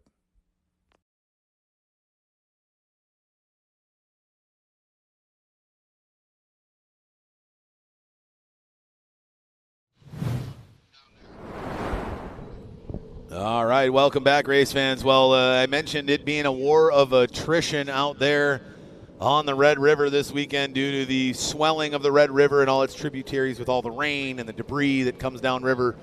All right, welcome back, race fans. Well, I mentioned it being a war of attrition out there on the Red River this weekend due to the swelling of the Red River and all its tributaries with all the rain and the debris that comes down river.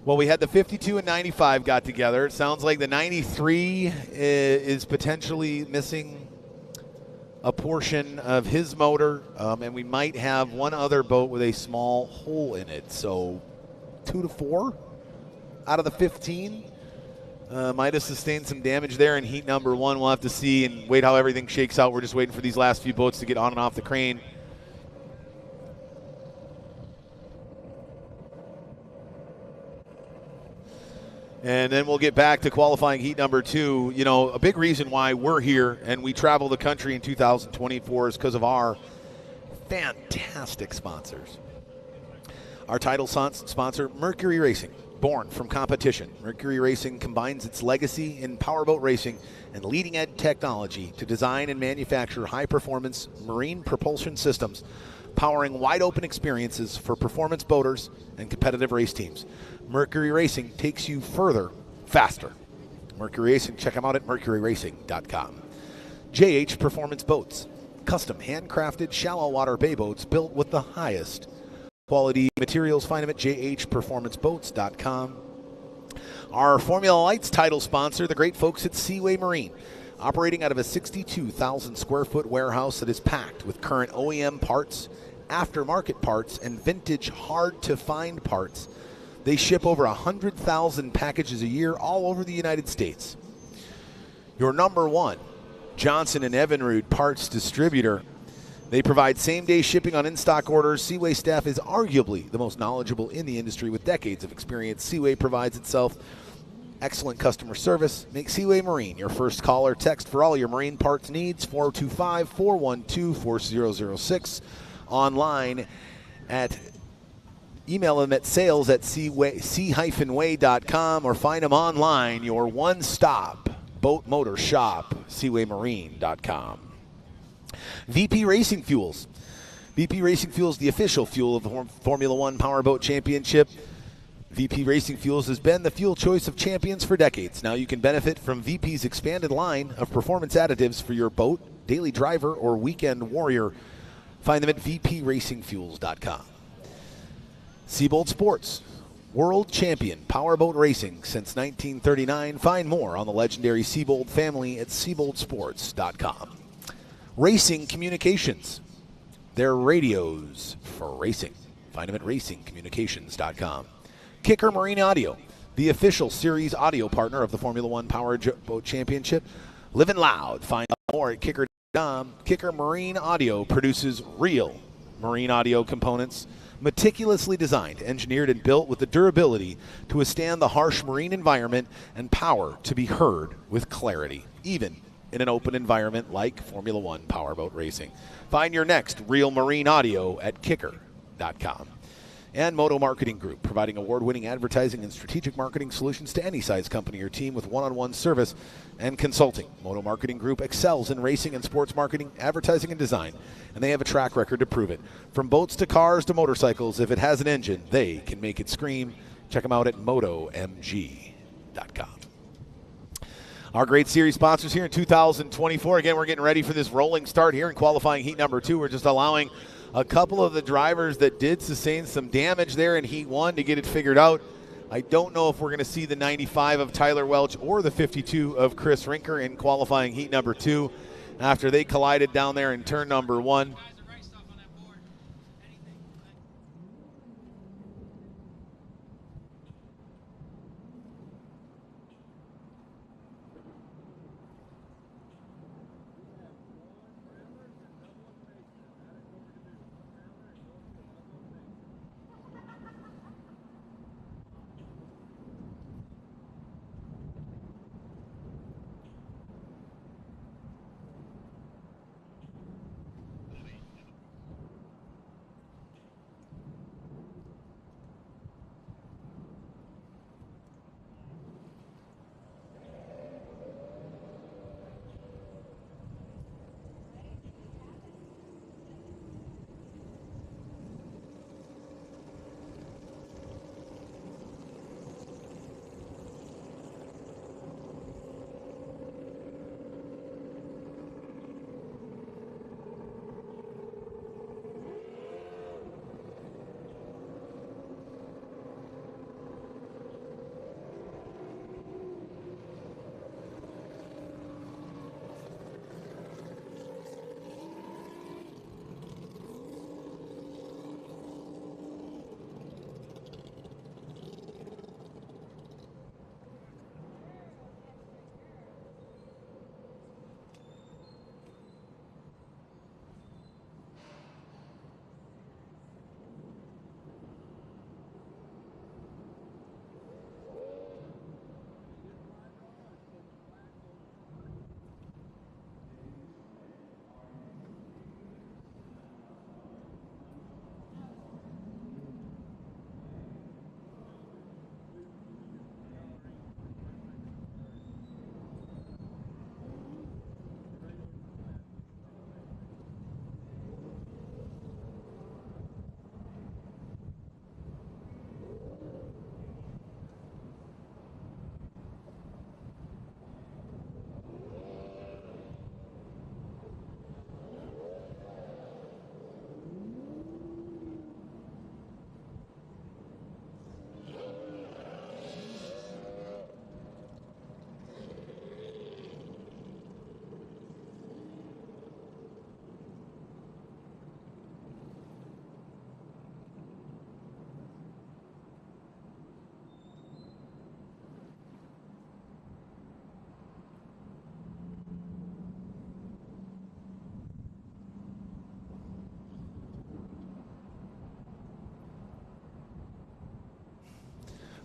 Well, we had the 52 and 95 got together. It sounds like the 93 is potentially missing a portion of his motor, and we might have one other boat with a small hole in it. So 2 to 4 out of the 15 might have sustained some damage there in heat number 1. We'll have to see and wait how everything shakes out. We're just waiting for these last few boats to get on and off the crane. And then we'll get back to qualifying heat number 2. You know, a big reason why we're here and we travel the country in 2024 is because of our fantastic sponsors. Our title sponsor, Mercury Racing. Born from competition, Mercury Racing combines its legacy in powerboat racing and leading-edge technology to design and manufacture high-performance marine propulsion systems, powering wide-open experiences for performance boaters and competitive race teams. Mercury Racing takes you further, faster. Mercury Racing, check them out at mercuryracing.com. JH Performance Boats, custom handcrafted shallow water bay boats built with the highest quality materials. Find them at jhperformanceboats.com. Our Formula Lights title sponsor, the great folks at Seaway Marine, operating out of a 62,000 square foot warehouse that is packed with current OEM parts, aftermarket parts, and vintage hard-to-find parts. They ship over 100,000 packages a year all over the United States. Your number one Johnson & Evinrude parts distributor. They provide same-day shipping on in-stock orders. Seaway staff is arguably the most knowledgeable in the industry with decades of experience. Seaway provides itself excellent customer service. Make Seaway Marine your first call or text for all your marine parts needs, 425-412-4006. Online at email them at sales@sea-way.com or find them online, your one-stop boat motor shop, seawaymarine.com. VP Racing Fuels. VP Racing Fuels, the official fuel of the Formula One Powerboat Championship. VP Racing Fuels has been the fuel choice of champions for decades. Now you can benefit from VP's expanded line of performance additives for your boat, daily driver, or weekend warrior. Find them at vpracingfuels.com. Seabold Sports, world champion powerboat racing since 1939. Find more on the legendary Seabold family at seaboldsports.com. Racing Communications, their radios for racing. Find them at racingcommunications.com. Kicker Marine Audio, the official series audio partner of the Formula One Powerboat Championship. Living loud. Find out more at kicker.com. Kicker Marine Audio produces real marine audio components, meticulously designed, engineered, and built with the durability to withstand the harsh marine environment and power to be heard with clarity, even in an open environment like Formula One Powerboat Racing. Find your next real marine audio at kicker.com. And Moto Marketing Group, providing award-winning advertising and strategic marketing solutions to any size company or team with one-on-one service and consulting. Moto Marketing Group excels in racing and sports marketing, advertising, and design, and they have a track record to prove it. From boats to cars to motorcycles, if it has an engine, they can make it scream. Check them out at motomg.com. Our great series sponsors here in 2024. Again, we're getting ready for this rolling start here in qualifying heat number 2. We're just allowing a couple of the drivers that did sustain some damage there in heat 1 to get it figured out. I don't know if we're going to see the 95 of Tyler Welch or the 52 of Chris Rinker in qualifying heat number 2 after they collided down there in turn number 1.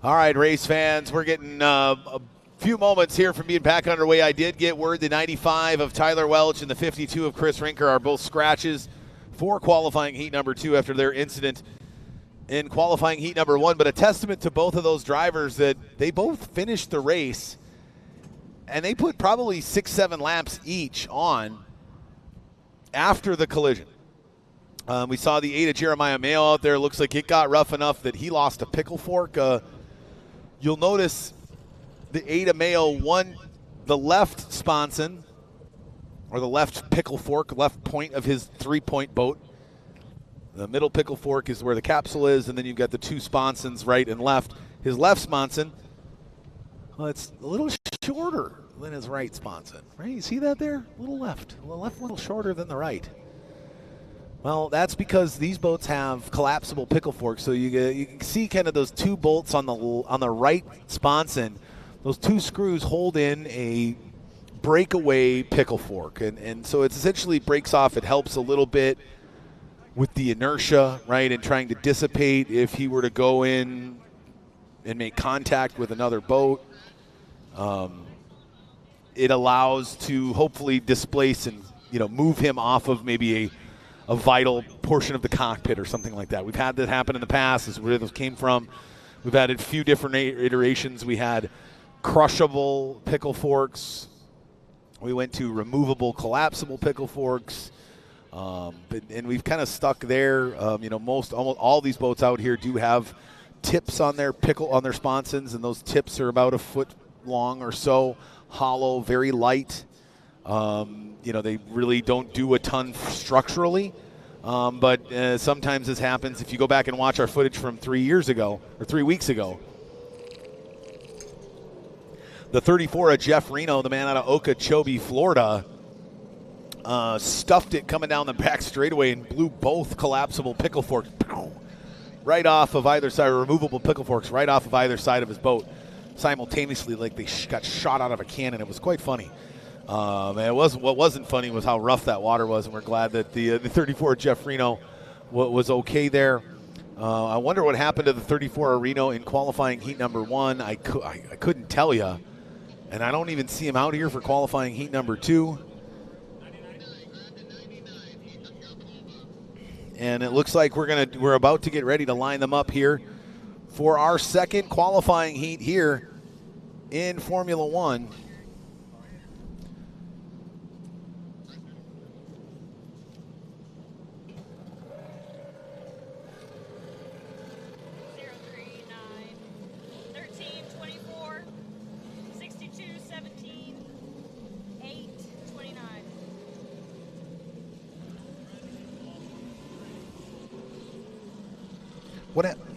All right, race fans, we're getting a few moments here from being back underway. I did get word the 95 of Tyler Welch and the 52 of Chris Rinker are both scratches for qualifying heat number 2 after their incident in qualifying heat number 1. But a testament to both of those drivers that they both finished the race, and they put probably 6-7 laps each on after the collision. We saw the 8 of Jeremiah Mayo out there. Looks like it got rough enough that he lost a pickle fork. You'll notice the 8 of Mayo won the left sponson, or the left pickle fork, left point of his 3-point boat. The middle pickle fork is where the capsule is, and then you've got the 2 sponsons right and left. His left sponson, well, it's a little shorter than his right sponson. Right? You see that there? A little left. A little shorter than the right. Well, that's because these boats have collapsible pickle forks. So you can see kind of those 2 bolts on the right sponson. Those 2 screws hold in a breakaway pickle fork. And so it essentially breaks off. It helps a little bit with the inertia, right, and trying to dissipate if he were to go in and make contact with another boat. It allows to hopefully displace and, move him off of maybe a vital portion of the cockpit or something like that. We've had that happen in the past. This is where those came from. We've had a few different iterations. We had crushable pickle forks. We went to removable, collapsible pickle forks. And we've kind of stuck there. Almost all these boats out here do have tips on their sponsons, and those tips are about a foot long or so, hollow, very light. They really don't do a ton structurally, but sometimes this happens. If you go back and watch our footage from 3 weeks ago, the 34 of Jeff Reno, the man out of Okeechobee, Florida, stuffed it coming down the back straightaway and blew both collapsible pickle forks right off of either side, removable pickle forks right off of either side of his boat simultaneously, like they got shot out of a cannon. It was quite funny. What wasn't funny was how rough that water was, and we're glad that the 34 Jeff Reno was okay there. I wonder what happened to the 34 Reno in qualifying heat number 1. I couldn't tell you, and I don't even see him out here for qualifying heat number 2. And it looks like we're about to get ready to line them up here for our second qualifying heat here in Formula One. What happened?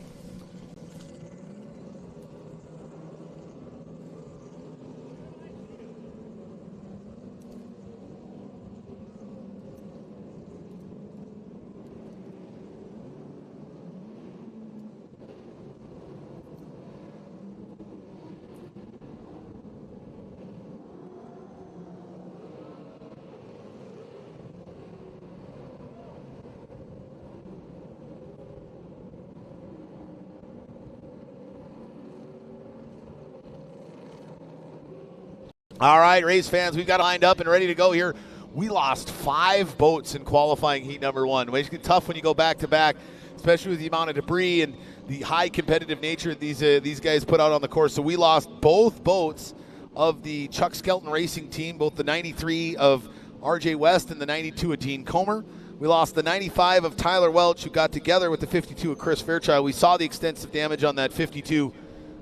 All right, race fans, we've got lined up and ready to go here. We lost 5 boats in qualifying heat number 1. It's tough when you go back-to-back, especially with the amount of debris and the high competitive nature these guys put out on the course. So we lost both boats of the Chuck Skelton Racing team, both the 93 of R.J. West and the 92 of Dean Comer. We lost the 95 of Tyler Welch, who got together with the 52 of Chris Fairchild. We saw the extensive damage on that 52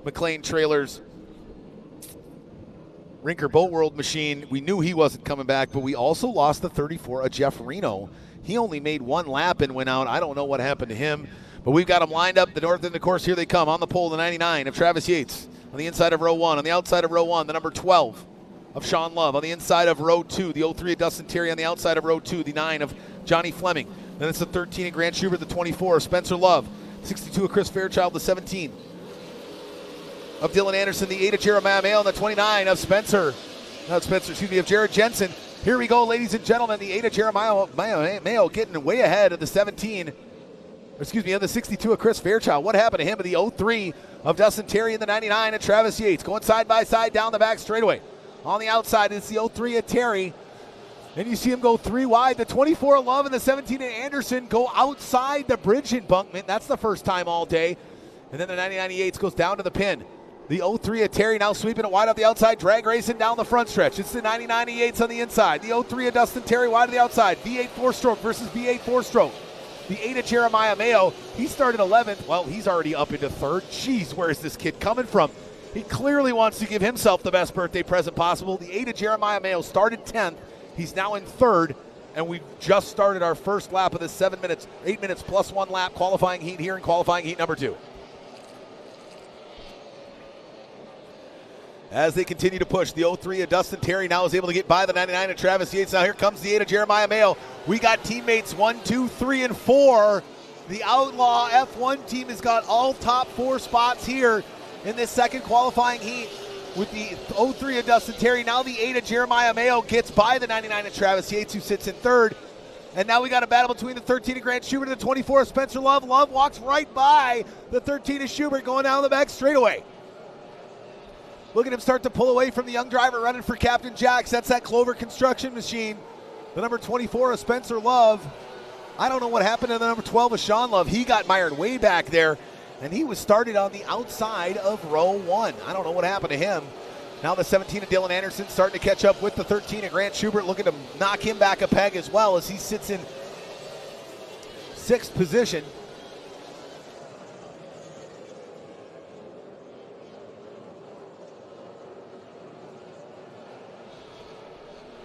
McLean Trailers Rinker Boat World machine. We knew he wasn't coming back, but we also lost the 34 of Jeff Reno. He only made 1 lap and went out. I don't know what happened to him, but we've got him lined up the north end of the course. Here they come on the pole, the 99 of Travis Yates on the inside of row 1. On the outside of row 1, the number 12 of Sean Love. On the inside of row 2, the 03 of Dustin Terry. On the outside of row 2, the 9 of Johnny Fleming. Then it's the 13 of Grant Schubert, the 24 of Spencer Love. 62 of Chris Fairchild, the 17 of Dylan Anderson, the 8 of Jeremiah Mayo, and the 29 of of Jared Jensen. Here we go, ladies and gentlemen, the 8 of Jeremiah Mayo getting way ahead of the 17 of the 62 of Chris Fairchild. What happened to him in the 03 of Dustin Terry and the 99 of Travis Yates? Going side by side down the back straightaway. On the outside, it's the 03 of Terry. And you see him go 3 wide. The 24 of Love and the 17 of Anderson go outside the bridge embankment. That's the first time all day. And then the 99 of Yates goes down to the pin. The 03 of Terry now sweeping it wide up the outside, drag racing down the front stretch. It's the 99 of Yates on the inside. The 03 of Dustin Terry wide to the outside. V8 4-stroke versus V8 4-stroke. The 8 of Jeremiah Mayo, he started 11th. Well, he's already up into 3rd. Jeez, where is this kid coming from? He clearly wants to give himself the best birthday present possible. The 8 of Jeremiah Mayo started 10th. He's now in 3rd, and we've just started our first lap of this 8 minutes plus 1 lap qualifying heat here in qualifying heat number 2. As they continue to push, the 03 of Dustin Terry now is able to get by the 99 of Travis Yates. Now here comes the 8 of Jeremiah Mayo. We got teammates 1, 2, 3, and 4. The Outlaw F1 team has got all top 4 spots here in this second qualifying heat with the 03 of Dustin Terry. Now the 8 of Jeremiah Mayo gets by the 99 of Travis Yates, who sits in 3rd. And now we got a battle between the 13 of Grant Schubert and the 24 of Spencer Love. Love walks right by the 13 of Schubert going down the back straightaway. Look at him start to pull away from the young driver running for Captain Jacks. That's that Clover construction machine. The number 24 of Spencer Love. I don't know what happened to the number 12 of Sean Love. He got mired way back there, and he was started on the outside of row 1. I don't know what happened to him. Now the 17 of Dylan Anderson starting to catch up with the 13 of Grant Schubert, looking to knock him back a peg as well as he sits in 6th position.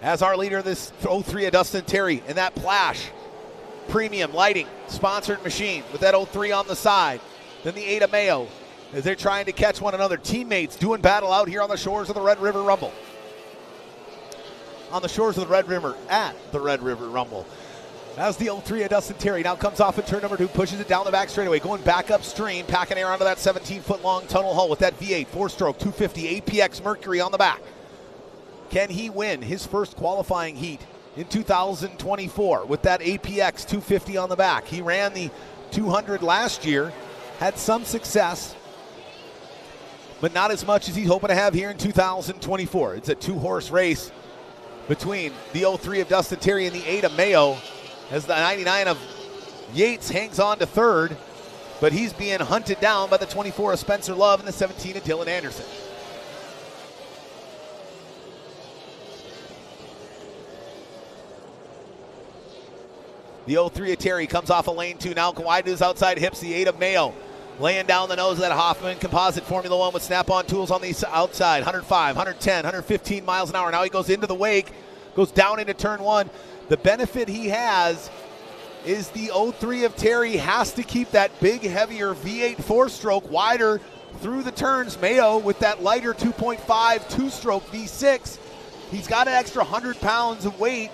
As our leader, this 03 of Dustin Terry in that Plash premium lighting sponsored machine with that 03 on the side. Then the 8 of Mayo as they're trying to catch one another. Teammates doing battle out here on the shores of the Red River Rumble. On the shores of the Red River, at the Red River Rumble. As the 03 of Dustin Terry now comes off in turn number 2, pushes it down the back straightaway, going back upstream, packing air onto that 17-foot long tunnel hull with that V8 4-stroke 250 APX Mercury on the back. Can he win his first qualifying heat in 2024 with that APX 250 on the back? He ran the 200 last year, had some success, but not as much as he's hoping to have here in 2024. It's a 2-horse race between the 03 of Dustin Terry and the 8 of Mayo as the 99 of Yates hangs on to 3rd, but he's being hunted down by the 24 of Spencer Love and the 17 of Dylan Anderson. The 03 of Terry comes off of lane 2 now. Wide to his outside hips. The 8 of Mayo laying down the nose of that Hoffman Composite Formula 1 with snap-on tools on the outside. 105, 110, 115 miles an hour. Now he goes into the wake, goes down into turn 1. The benefit he has is the 03 of Terry has to keep that big, heavier V8 4-stroke wider through the turns. Mayo with that lighter 2.5 2-stroke V6. He's got an extra 100 pounds of weight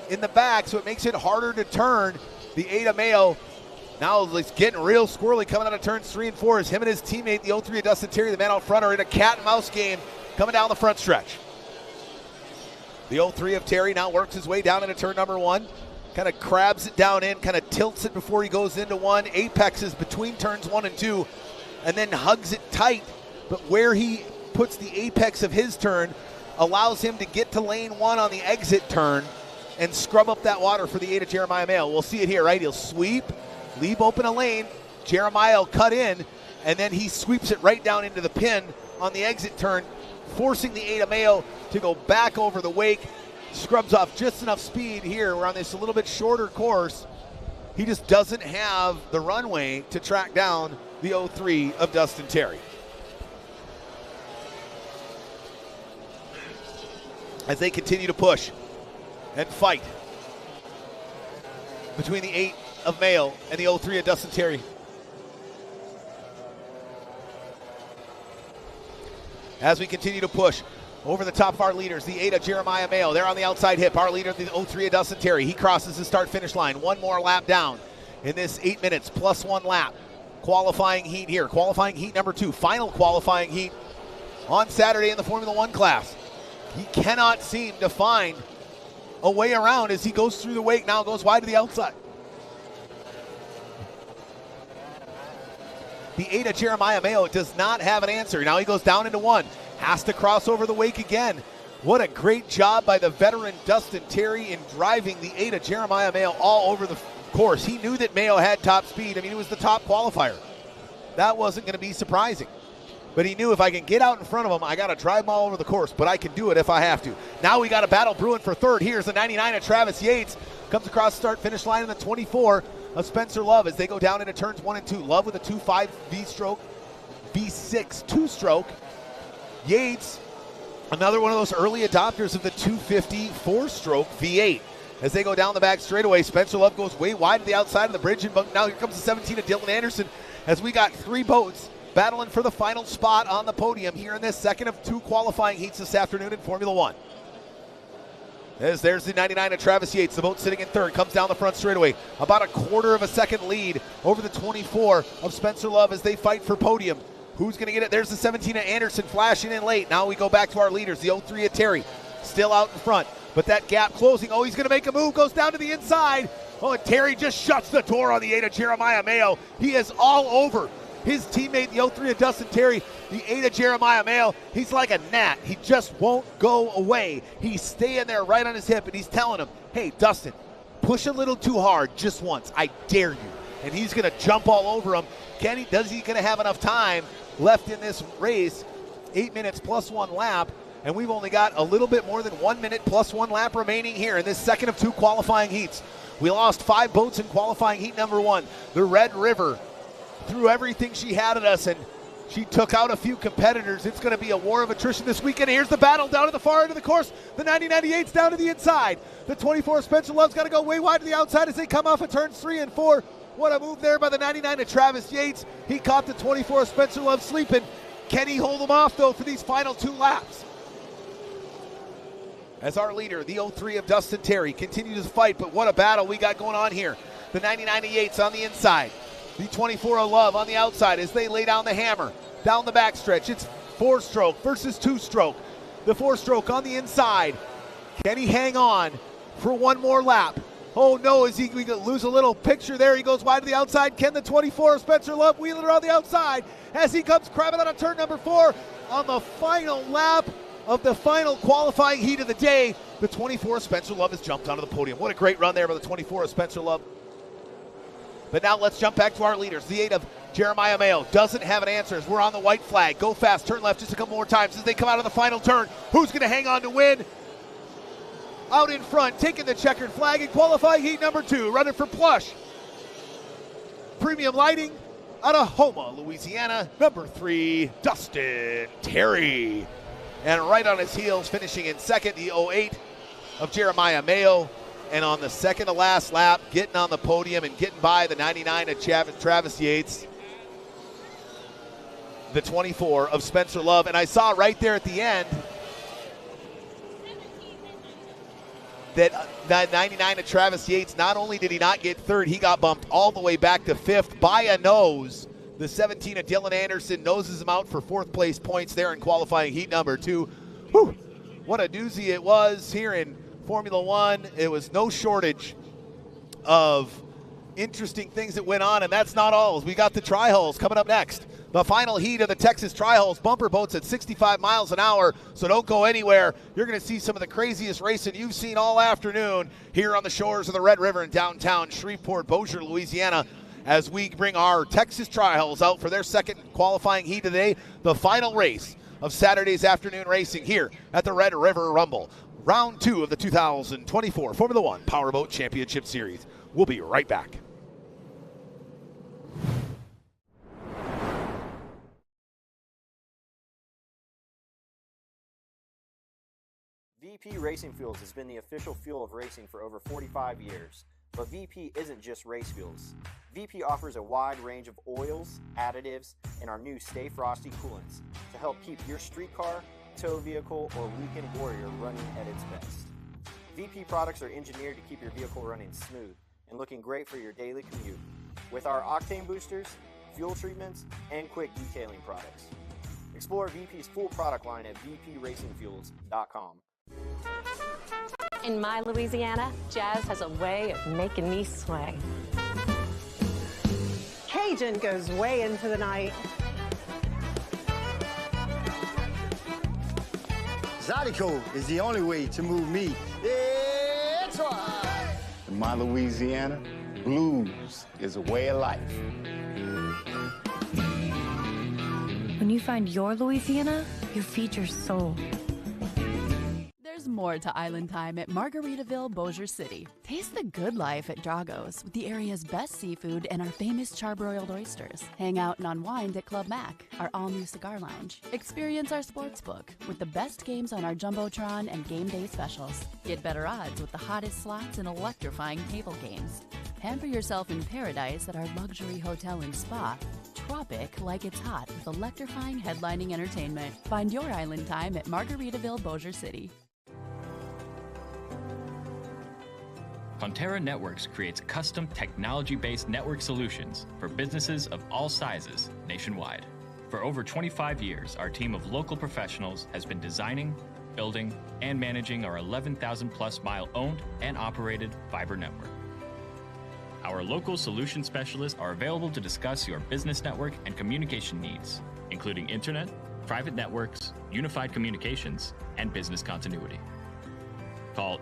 in the back, so it makes it harder to turn. The 8 of Mayo now it's getting real squirrely coming out of turns 3 and 4 as him and his teammate, the 03 of Dustin Terry, the man out front, are in a cat and mouse game coming down the front stretch. The 03 of Terry now works his way down into turn number 1, kind of crabs it down in, kind of tilts it before he goes into 1, apexes between turns 1 and 2, and then hugs it tight, but where he puts the apex of his turn allows him to get to lane 1 on the exit turn and scrub up that water for the 8 of Jeremiah Mayo. We'll see it here, right? He'll sweep, leave open a lane, Jeremiah will cut in, and then he sweeps it right down into the pin on the exit turn, forcing the 8 of Mayo to go back over the wake. Scrubs off just enough speed here. We're on this a little bit shorter course. He just doesn't have the runway to track down the 03 of Dustin Terry. As they continue to push and fight between the 8 of Mayo and the 03 of Dustin Terry. As we continue to push over the top of our leaders, the 8 of Jeremiah Mayo, they're on the outside hip. Our leader, the 03 of Dustin Terry, he crosses the start-finish line. One more lap down in this 8 minutes plus 1 lap qualifying heat here. Qualifying heat number 2, final qualifying heat on Saturday in the Formula 1 class. He cannot seem to find a way around as he goes through the wake. Now goes wide to the outside. The 8 of Jeremiah Mayo does not have an answer. Now he goes down into 1. Has to cross over the wake again. What a great job by the veteran Dustin Terry in driving the 8 of Jeremiah Mayo all over the course. He knew that Mayo had top speed. I mean, he was the top qualifier. That wasn't going to be surprising. But he knew if I can get out in front of him, I got to drive him all over the course, but I can do it if I have to. Now we got a battle brewing for third. Here's the 99 of Travis Yates. Comes across the start-finish line in the 24 of Spencer Love as they go down into turns 1 and 2. Love with a 2.5 V-stroke, V6 two-stroke. Yates, another one of those early adopters of the 250 4-stroke V8. As they go down the back straightaway, Spencer Love goes way wide to the outside of the bridge. And now here comes the 17 of Dylan Anderson as we got 3 boats battling for the final spot on the podium here in this second of 2 qualifying heats this afternoon in Formula One. As there's the 99 of Travis Yates, the boat sitting in third, comes down the front straightaway. About a quarter of a second lead over the 24 of Spencer Love as they fight for podium. Who's going to get it? There's the 17 of Anderson flashing in late. Now we go back to our leaders. The 03 of Terry still out in front, but that gap closing. Oh, he's going to make a move, goes down to the inside. Oh, and Terry just shuts the door on the 8 of Jeremiah Mayo. He is all over his teammate, the 03 of Dustin Terry, the 8 of Jeremiah Mayo. He's like a gnat. He just won't go away. He's staying there right on his hip, and he's telling him, hey, Dustin, push a little too hard just once. I dare you. And he's going to jump all over him. Does he going to have enough time left in this race? 8 minutes plus 1 lap, and we've only got a little bit more than 1 minute plus 1 lap remaining here in this second of 2 qualifying heats. We lost 5 boats in qualifying heat number 1. The Red River threw everything she had at us, and she took out a few competitors. It's going to be a war of attrition this weekend. Here's the battle down at the far end of the course. The 90-98's down to the inside. The 24 Spencer Love's got to go way wide to the outside as they come off of turns 3 and 4. What a move there by the 99 of Travis Yates. He caught the 24 of Spencer Love sleeping. Can he hold him off, though, for these final 2 laps? As our leader, the 03 of Dustin Terry, continues to fight, but what a battle we got going on here. The 99 of Yates on the inside. The 24 of Love on the outside as they lay down the hammer. Down the backstretch, it's 4-stroke versus 2-stroke. The 4-stroke on the inside. Can he hang on for 1 more lap? Oh no, we lose a little picture there. He goes wide to the outside. Can the 24 of Spencer Love wheel it around the outside as he comes crabbing out of turn number 4 on the final lap of the final qualifying heat of the day. The 24 of Spencer Love has jumped onto the podium. What a great run there by the 24 of Spencer Love. But now let's jump back to our leaders. The 8 of Jeremiah Mayo doesn't have an answer as we're on the white flag. Go fast, turn left just a couple more times as they come out of the final turn. Who's going to hang on to win? Out in front, taking the checkered flag in qualifying heat number 2, running for Plush Premium Lighting out of Houma, Louisiana, number 3, Dustin Terry. And right on his heels, finishing in second, the 08 of Jeremiah Mayo. And on the second to last lap, getting on the podium and getting by the 99 of Travis Yates, the 24 of Spencer Love. And I saw right there at the end that 99 of Travis Yates, not only did he not get third, he got bumped all the way back to 5th by a nose. The 17 of Dylan Anderson noses him out for 4th place points there in qualifying heat number 2. Whew, what a doozy it was here in Formula One. It was no shortage of interesting things that went on, and that's not all. We got the tri-hulls coming up next. The final heat of the Texas tri-hulls, bumper boats at 65 miles an hour, so don't go anywhere. You're going to see some of the craziest racing you've seen all afternoon here on the shores of the Red River in downtown Shreveport-Bossier, Louisiana, as we bring our Texas tri-hulls out for their second qualifying heat today, the final race of Saturday's afternoon racing here at the Red River Rumble. Round 2 of the 2024 Formula One Powerboat Championship Series. We'll be right back. VP Racing Fuels has been the official fuel of racing for over 45 years. But VP isn't just race fuels. VP offers a wide range of oils, additives, and our new Stay Frosty coolants to help keep your street car, tow vehicle, or weekend warrior running at its best. VP products are engineered to keep your vehicle running smooth and looking great for your daily commute with our octane boosters, fuel treatments, and quick detailing products. Explore VP's full product line at vpracingfuels.com. In my Louisiana, jazz has a way of making me sway. Can Cajun goes way into the night. Zydeco is the only way to move me. That's right. In my Louisiana, blues is a way of life. When you find your Louisiana, you feed your soul. There's more to island time at Margaritaville-Bossier City. Taste the good life at Drago's with the area's best seafood and our famous charbroiled oysters. Hang out and unwind at Club Mac, our all-new cigar lounge. Experience our sportsbook with the best games on our Jumbotron and game day specials. Get better odds with the hottest slots and electrifying table games. Pamper yourself in paradise at our luxury hotel and spa. Tropic like it's hot with electrifying headlining entertainment. Find your island time at Margaritaville-Bossier City. Conterra Networks creates custom technology-based network solutions for businesses of all sizes nationwide. For over 25 years, our team of local professionals has been designing, building, and managing our 11,000-plus mile owned and operated fiber network. Our local solution specialists are available to discuss your business network and communication needs, including internet, private networks, unified communications, and business continuity. Call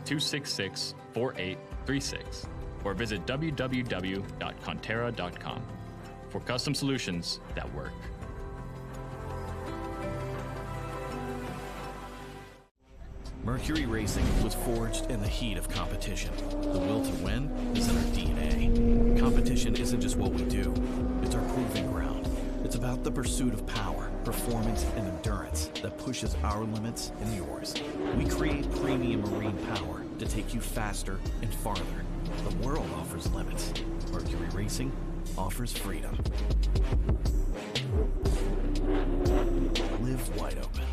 888-266-4836 or visit www.conterra.com for custom solutions that work. Mercury Racing was forged in the heat of competition. The will to win is in our DNA. Competition isn't just what we do, it's our proving ground. It's about the pursuit of power, performance, and endurance that pushes our limits and yours. We create premium marine power to take you faster and farther. The world offers limits. Mercury Racing offers freedom. Live wide open.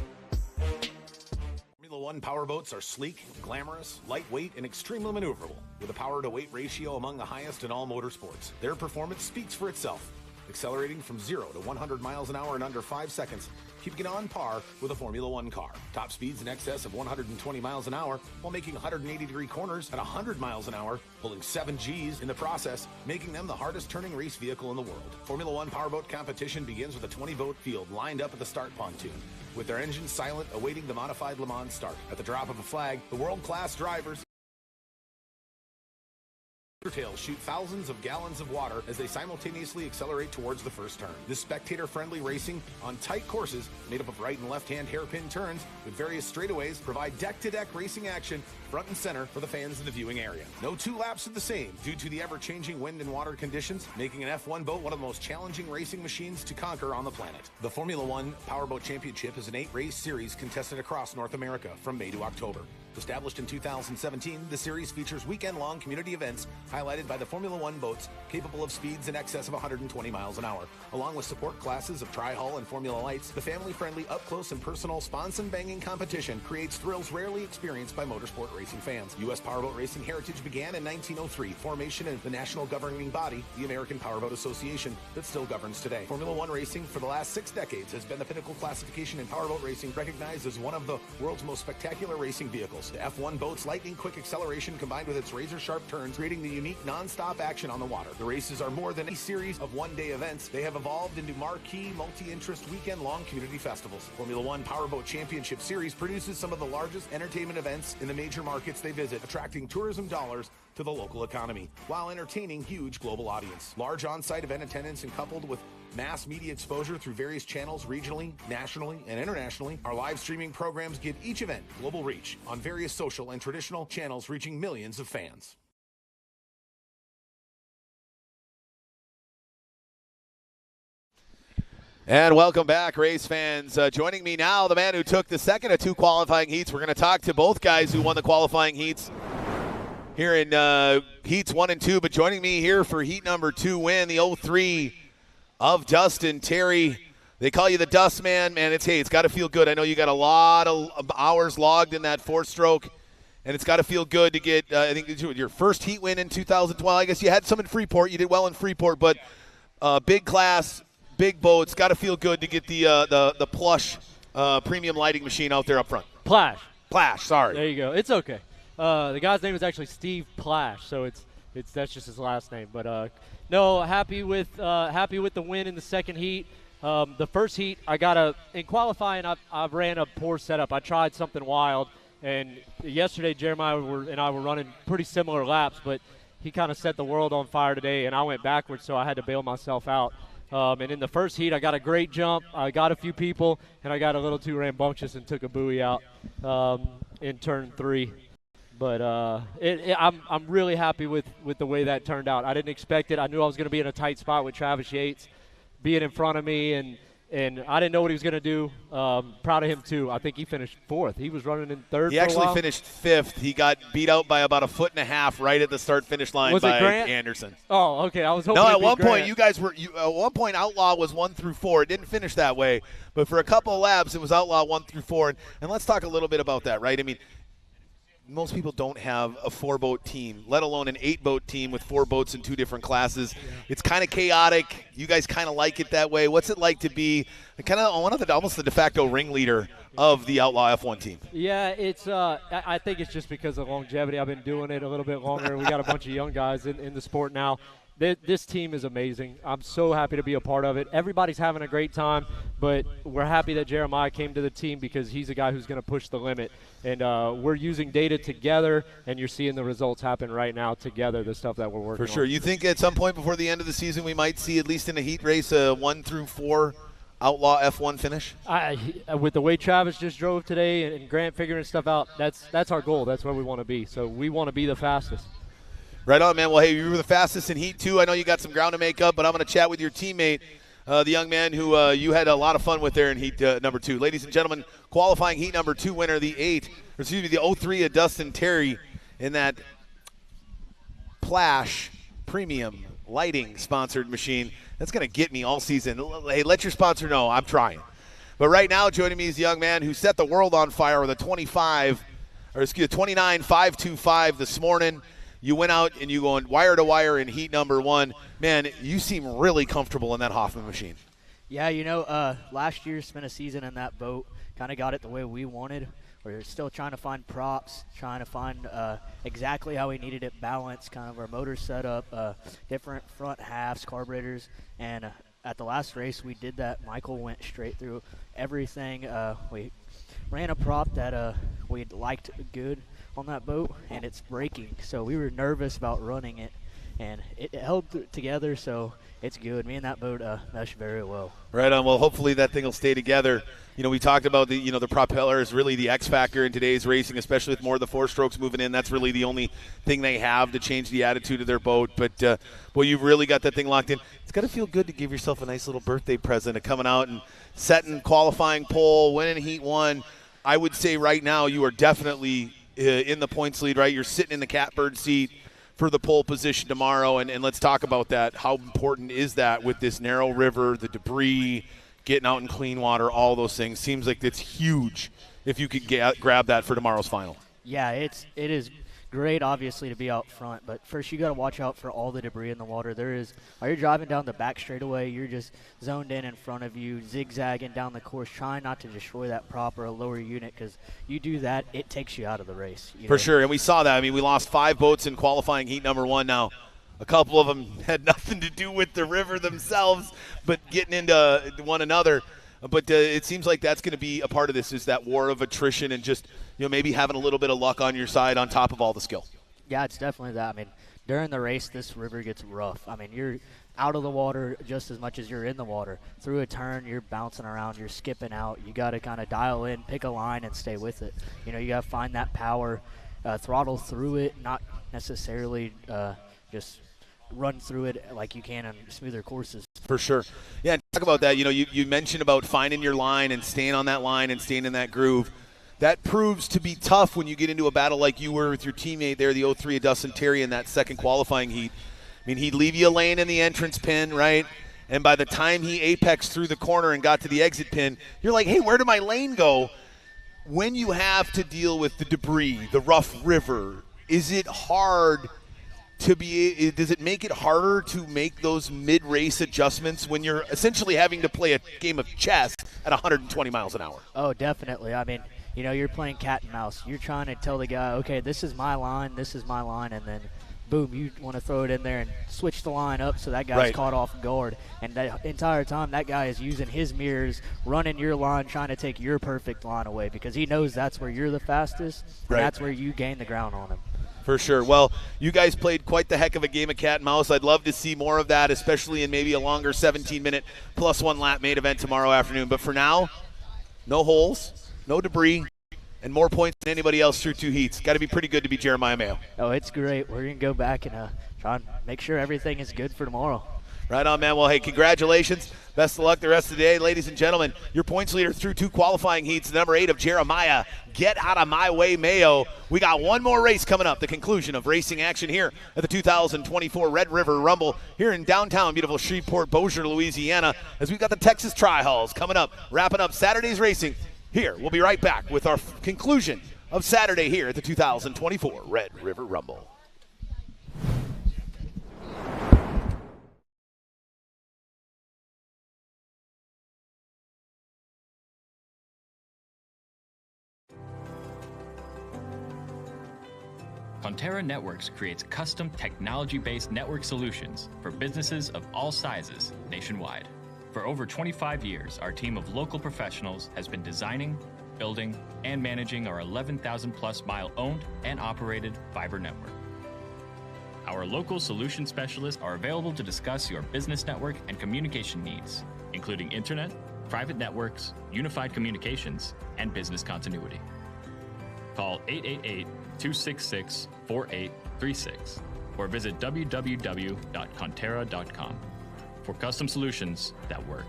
Formula One powerboats are sleek, glamorous, lightweight, and extremely maneuverable, with a power-to-weight ratio among the highest in all motorsports. Their performance speaks for itself, accelerating from 0 to 100 miles an hour in under 5 seconds, keeping it on par with a Formula One car. Top speeds in excess of 120 miles an hour, while making 180-degree corners at 100 miles an hour, pulling 7 Gs in the process, making them the hardest-turning race vehicle in the world. Formula One powerboat competition begins with a 20-boat field lined up at the start pontoon, with their engines silent, awaiting the modified Le Mans start. At the drop of a flag, the world-class drivers tails shoot thousands of gallons of water as they simultaneously accelerate towards the first turn. This spectator-friendly racing on tight courses made up of right and left-hand hairpin turns with various straightaways provide deck-to-deck racing action front and center for the fans in the viewing area. No 2 laps are the same due to the ever-changing wind and water conditions, making an F1 boat one of the most challenging racing machines to conquer on the planet. The Formula One Powerboat Championship is an 8-race series contested across North America from May to October. Established in 2017, the series features weekend-long community events highlighted by the Formula One boats capable of speeds in excess of 120 miles an hour. Along with support classes of Tri-Hull and Formula Lights, the family-friendly, up-close and personal sponson-banging competition creates thrills rarely experienced by motorsport racing fans. U.S. powerboat racing heritage began in 1903, formation of the national governing body, the American Powerboat Association, that still governs today. Formula One racing for the last 6 decades has been the pinnacle classification in powerboat racing, recognized as one of the world's most spectacular racing vehicles. The F1 boat's lightning-quick acceleration combined with its razor-sharp turns, creating the unique non-stop action on the water. The races are more than a series of one-day events. They have evolved into marquee, multi-interest, weekend-long community festivals. Formula One Powerboat Championship Series produces some of the largest entertainment events in the major markets they visit, attracting tourism dollars to the local economy, while entertaining huge global audience. Large on-site event attendance and coupled with mass media exposure through various channels regionally, nationally, and internationally, our live streaming programs give each event global reach on various social and traditional channels, reaching millions of fans. And welcome back, race fans. Joining me now, the man who took the second of 2 qualifying heats. We're going to talk to both guys who won the qualifying heats here in heats 1 and 2. But joining me here for heat number 2 win, the 03 of Dustin Terry. They call you the Dust Man. Man, it's got to feel good. I know you got a lot of hours logged in that 4-stroke, and it's got to feel good to get, I think, your first heat win in 2012. I guess you had some in Freeport. You did well in Freeport, but big class, big boats. Got to feel good to get the plush premium lighting machine out there up front. Plash. Sorry. There you go. It's okay. The guy's name is actually Steve Plash, so it's That's just his last name. But no, happy with the win in the second heat. The first heat, in qualifying, I ran a poor setup. I tried something wild, and yesterday Jeremiah and I were running pretty similar laps, but he kind of set the world on fire today, and I went backwards, so I had to bail myself out. And in the first heat, I got a great jump. I got a few people, and I got a little too rambunctious and took a buoy out in turn 3. But I'm really happy with the way that turned out. I didn't expect it. I knew I was going to be in a tight spot with Travis Yates being in front of me, and I didn't know what he was going to do. Proud of him, too. I think he finished 4th. He was running in 3rd. He actually finished 5th. He got beat out by about 1.5 feet right at the start-finish line by Anderson. Oh, okay. I was hoping. No, at one point, at one point, Outlaw was 1 through 4. It didn't finish that way, but for a couple of laps, it was Outlaw 1 through 4. And let's talk a little bit about that, right? I mean, most people don't have a 4-boat team, let alone an 8-boat team with 4 boats in 2 different classes. It's kind of chaotic. You guys kind of like it that way. What's it like to be kind of almost the de facto ringleader of the Outlaw F1 team? Yeah, it's. I think it's just because of longevity. I've been doing it a little bit longer. We got a bunch of young guys in the sport now. This team is amazing. I'm so happy to be a part of it. Everybody's having a great time, but we're happy that Jeremiah came to the team because he's a guy who's going to push the limit. And we're using data together, and you're seeing the results happen right now together, the stuff that we're working on. For sure. You think at some point before the end of the season we might see, at least in a heat race, a 1 through 4 Outlaw F1 finish? With the way Travis just drove today and Grant figuring stuff out, that's our goal. That's where we want to be. So we want to be the fastest. Right on, man. Well, hey, you were the fastest in Heat 2. I know you got some ground to make up, but I'm going to chat with your teammate, the young man who you had a lot of fun with there in Heat number 2. Ladies and gentlemen, qualifying Heat number 2 winner, the 03 of Dustin Terry in that Plash Premium Lighting sponsored machine. That's going to get me all season. Hey, let your sponsor know. I'm trying. But right now, joining me is the young man who set the world on fire with a 29.525 this morning. You went out and you going wire to wire in Heat number 1. Man, you seem really comfortable in that Hoffman machine. Yeah, last year spent a season in that boat. Kind of got it the way we wanted. We're still trying to find props, trying to find exactly how we needed it balanced, kind of our motor setup, different front halves, carburetors. And at the last race, we did that. Michael went straight through everything. We ran a prop that we liked good on that boat, and it's breaking, so we were nervous about running it, and it held together, so it's good. Me and that boat mesh very well. Right on. Well, hopefully that thing will stay together. We talked about the propeller is really the X factor in today's racing, especially with more of the 4-strokes moving in. That's really the only thing they have to change the attitude of their boat. But boy, you've really got that thing locked in. It's got to feel good to give yourself a nice little birthday present of coming out and setting qualifying pole, winning Heat 1. I would say right now you are definitely in the points lead, right? You're sitting in the catbird seat for the pole position tomorrow, and let's talk about that. How important is that with this narrow river, the debris, getting out in clean water, all those things? Seems like it's huge if you could grab that for tomorrow's final. Yeah, it is great, obviously, to be out front, but first you got to watch out for all the debris in the water. While you're driving down the back straightaway, you're just zoned in front of you, zigzagging down the course, trying not to destroy that prop or a lower unit, because you do that, it takes you out of the race. For sure, and we saw that. I mean, we lost 5 boats in qualifying Heat number 1. Now, a couple of them had nothing to do with the river themselves, but getting into one another. But it seems like that's going to be a part of this, is that war of attrition and just maybe having a little bit of luck on your side on top of all the skill. Yeah, it's definitely that. I mean, during the race, this river gets rough. I mean, you're out of the water just as much as you're in the water. Through a turn, you're bouncing around, you're skipping out. You got to kind of dial in, pick a line, and stay with it. You got to find that power, throttle through it, not necessarily just run through it like you can on smoother courses. For sure. Yeah, and talk about that. You mentioned about finding your line and staying on that line and staying in that groove. That proves to be tough when you get into a battle like you were with your teammate there, the 03 of Dustin Terry, in that second qualifying heat. I mean, he'd leave you a lane in the entrance pin, right? And by the time he apexed through the corner and got to the exit pin, you're like, hey, where did my lane go? When you have to deal with the debris, the rough river, is it hard does it make it harder to make those mid-race adjustments when you're essentially having to play a game of chess at 120 miles an hour? Oh, definitely. I mean, you're playing cat and mouse. You're trying to tell the guy, okay, this is my line, and then boom, you want to throw it in there and switch the line up so that guy's caught off guard. And the entire time, that guy is using his mirrors, running your line, trying to take your perfect line away because he knows that's where you're the fastest, and that's where you gain the ground on him. For sure. Well, you guys played quite the heck of a game of cat and mouse. I'd love to see more of that, especially in maybe a longer 17-minute plus 1 lap main event tomorrow afternoon. But for now, no holes, no debris, and more points than anybody else through 2 heats. Got to be pretty good to be Jeremiah Mayo. Oh, it's great. We're going to go back and try and make sure everything is good for tomorrow. Right on, man. Well, hey, congratulations. Best of luck the rest of the day. Ladies and gentlemen, your points leader through 2 qualifying heats, number 8 of Jeremiah. Get out of my way, Mayo. We got one more race coming up, the conclusion of racing action here at the 2024 Red River Rumble here in downtown beautiful Shreveport-Bossier, Louisiana, as we've got the Texas Tri-Hulls coming up, wrapping up Saturday's racing here. We'll be right back with our conclusion of Saturday here at the 2024 Red River Rumble. Conterra Networks creates custom technology-based network solutions for businesses of all sizes nationwide. For over 25 years, our team of local professionals has been designing, building, and managing our 11,000-plus mile owned and operated fiber network. Our local solution specialists are available to discuss your business network and communication needs, including internet, private networks, unified communications, and business continuity. Call 888-266-4836 or visit www.conterra.com for custom solutions that work.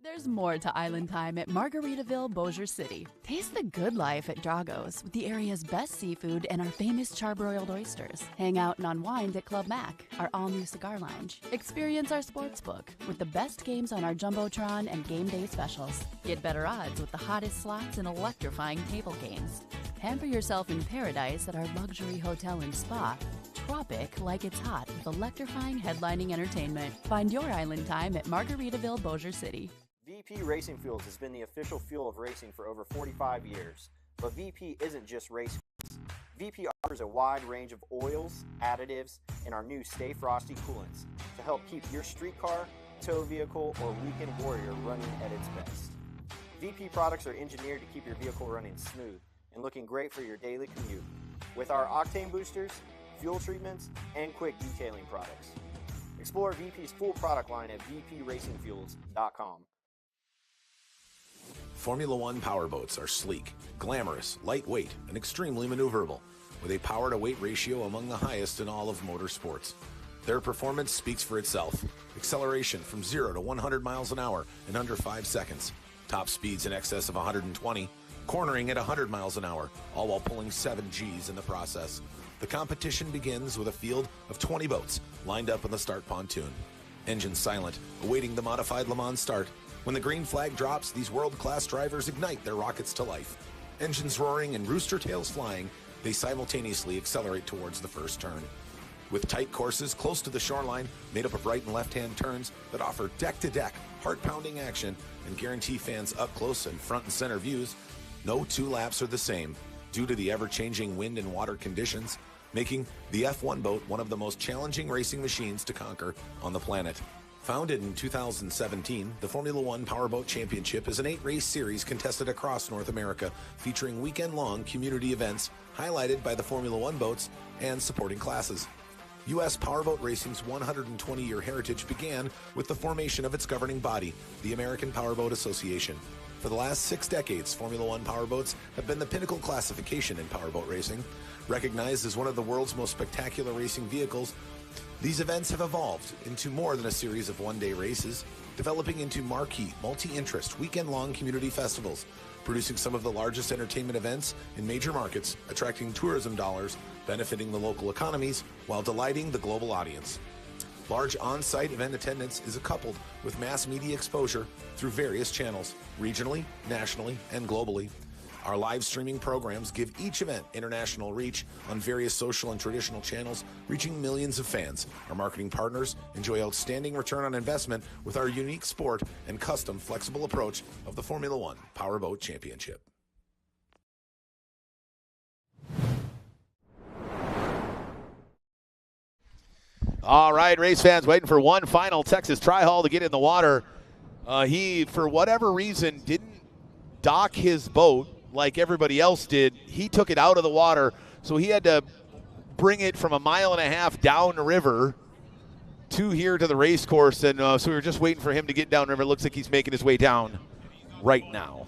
There's more to island time at Margaritaville, Bossier City. Taste the good life at Drago's with the area's best seafood and our famous charbroiled oysters. Hang out and unwind at Club Mac, our all-new cigar lounge. Experience our sportsbook with the best games on our Jumbotron and game day specials. Get better odds with the hottest slots and electrifying table games. Pamper yourself in paradise at our luxury hotel and spa. Tropic like it's hot with electrifying headlining entertainment. Find your island time at Margaritaville, Bossier City. VP Racing Fuels has been the official fuel of racing for over 45 years. But VP isn't just race fuels. VP offers a wide range of oils, additives, and our new Stay Frosty coolants to help keep your street car, tow vehicle, or weekend warrior running at its best. VP products are engineered to keep your vehicle running smooth and looking great for your daily commute. With our octane boosters, fuel treatments, and quick detailing products. Explore VP's full product line at vpracingfuels.com. Formula One powerboats are sleek, glamorous, lightweight, and extremely maneuverable, with a power-to-weight ratio among the highest in all of motorsports. Their performance speaks for itself. Acceleration from 0 to 100 miles an hour in under 5 seconds. Top speeds in excess of 120, cornering at 100 miles an hour, all while pulling 7 Gs in the process. The competition begins with a field of 20 boats lined up on the start pontoon. Engines silent, awaiting the modified Le Mans start. When the green flag drops, these world-class drivers ignite their rockets to life. Engines roaring and rooster tails flying, they simultaneously accelerate towards the first turn. With tight courses close to the shoreline, made up of right and left-hand turns that offer deck-to-deck, heart-pounding action and guarantee fans up close and front and center views, no 2 laps are the same due to the ever-changing wind and water conditions, making the F1 boat one of the most challenging racing machines to conquer on the planet. Founded in 2017, the Formula One Powerboat Championship is an 8-race series contested across North America, featuring weekend-long community events highlighted by the Formula One boats and supporting classes. U.S. powerboat racing's 120-year heritage began with the formation of its governing body, the American Powerboat Association. For the last 6 decades, Formula One powerboats have been the pinnacle classification in powerboat racing. Recognized as one of the world's most spectacular racing vehicles, these events have evolved into more than a series of one-day races, developing into marquee, multi-interest, weekend-long community festivals, producing some of the largest entertainment events in major markets, attracting tourism dollars, benefiting the local economies, while delighting the global audience. Large on-site event attendance is coupled with mass media exposure through various channels, regionally, nationally, and globally. Our live streaming programs give each event international reach on various social and traditional channels, reaching millions of fans. Our marketing partners enjoy outstanding return on investment with our unique sport and custom flexible approach of the Formula One Powerboat Championship. All right, race fans waiting for one final Texas Tri-Hall to get in the water. He, for whatever reason, didn't dock his boat like everybody else did. He took it out of the water, so he had to bring it from 1.5 miles down the river to here to the race course, and so we were just waiting for him to get downriver. It looks like he's making his way down right now.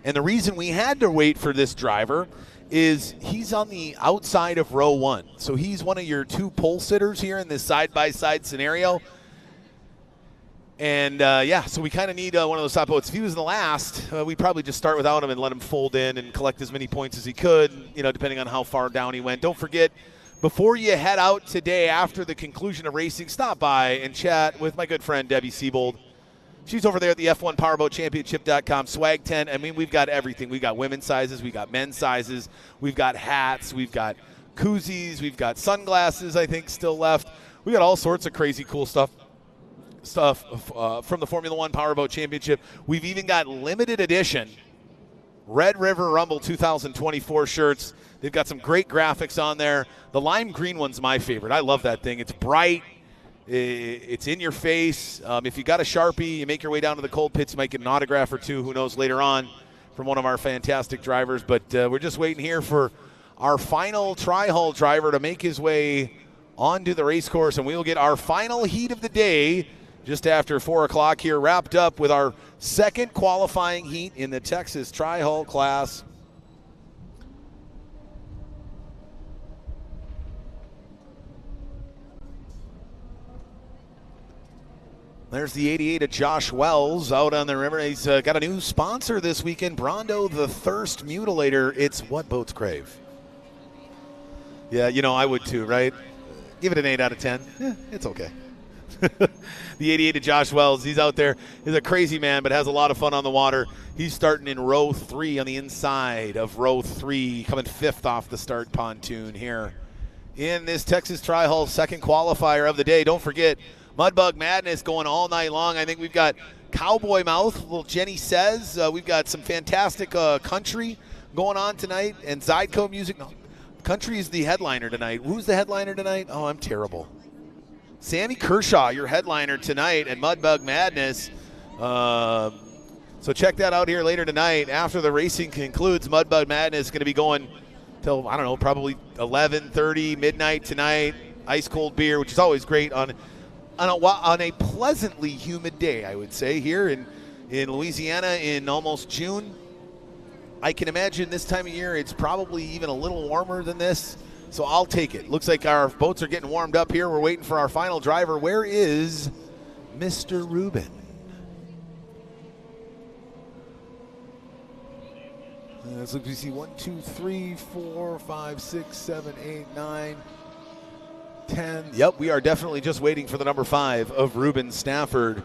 And the reason we had to wait for this driver is he's on the outside of row 1. So he's one of your 2 pole sitters here in this side-by-side scenario. And, so we kind of need one of those top boats. If he was in the last, we'd probably just start without him and let him fold in and collect as many points as he could, depending on how far down he went. Don't forget, before you head out today after the conclusion of racing, stop by and chat with my good friend Debbie Siebold. She's over there at the F1 Powerboat Championship.com swag tent. I mean, we've got everything. We've got women's sizes. We've got men's sizes. We've got hats. We've got koozies. We've got sunglasses, I think, still left. We got all sorts of crazy cool stuff from the Formula One Powerboat Championship. We've even got limited edition Red River Rumble 2024 shirts. They've got some great graphics on there. The lime green one's my favorite. I love that thing. It's bright. It's in your face. If you got a Sharpie, you make your way down to the cold pits, you might get an autograph or two, who knows, later on from one of our fantastic drivers. But we're just waiting here for our final Tri-Hall driver to make his way onto the race course, and we will get our final heat of the day just after 4 o'clock here, wrapped up with our second qualifying heat in the Texas Tri-Hall class. There's the 88 of Josh Wells out on the river. He's got a new sponsor this weekend, Brondo the Thirst Mutilator. It's what boats crave. Yeah, I would too, right? Give it an 8 out of 10. It's okay. The 88 of Josh Wells, he's out there. He's a crazy man, but has a lot of fun on the water. He's starting in row 3 on the inside of row 3, coming 5th off the start pontoon here in this Texas Tri-Hall second qualifier of the day. Don't forget, Mudbug Madness going all night long. I think we've got Cowboy Mouth, little Jenny Says. We've got some fantastic country going on tonight, and Zydeco music. No, country is the headliner tonight. Who's the headliner tonight? Oh, I'm terrible. Sammy Kershaw, your headliner tonight at Mudbug Madness. So check that out here later tonight. After the racing concludes, Mudbug Madness is going to be going till, I don't know, probably 11:30, midnight tonight. Ice cold beer, which is always great on a pleasantly humid day, I would say, here in Louisiana in almost June. I can imagine this time of year it's probably even a little warmer than this, so I'll take it. Looks like our boats are getting warmed up here. We're waiting for our final driver. Where is Mr. Rubin? Let's look. We see 1, 2, 3, 4, 5, 6, 7, 8, 9, 10. Yep, we are definitely just waiting for the number 5 of Ruben Stafford,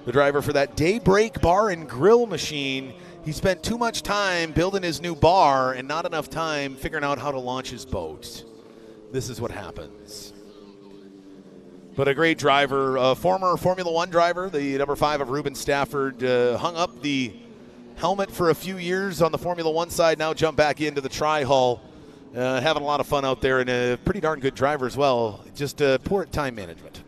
the driver for that Daybreak Bar and Grill machine. He spent too much time building his new bar and not enough time figuring out how to launch his boat. This is what happens. But a great driver, former Formula One driver, the number 5 of Ruben Stafford, hung up the helmet for a few years on the Formula One side, now jumped back into the Tri-Hall. Having a lot of fun out there, and a pretty darn good driver as well. Just poor time management.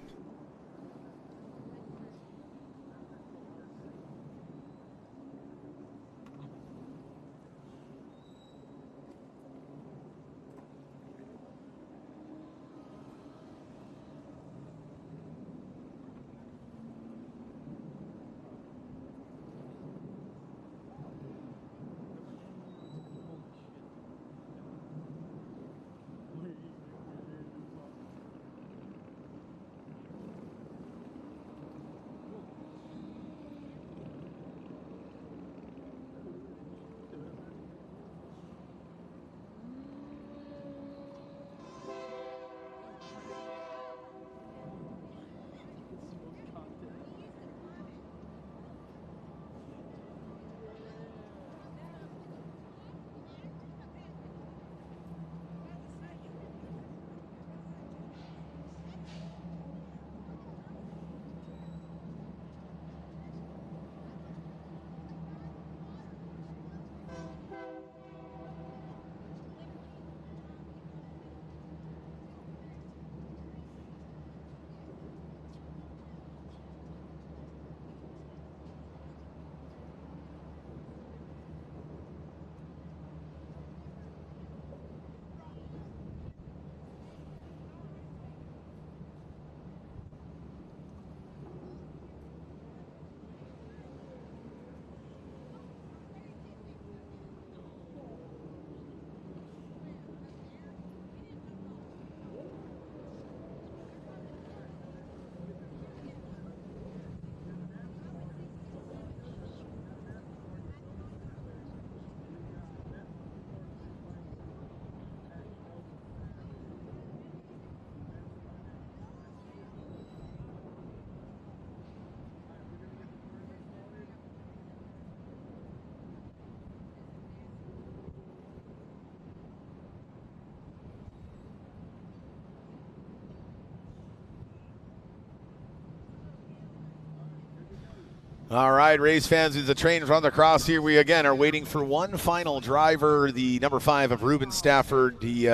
All right, race fans, as the train runs across here, we again are waiting for one final driver, the number 5 of Ruben Stafford. He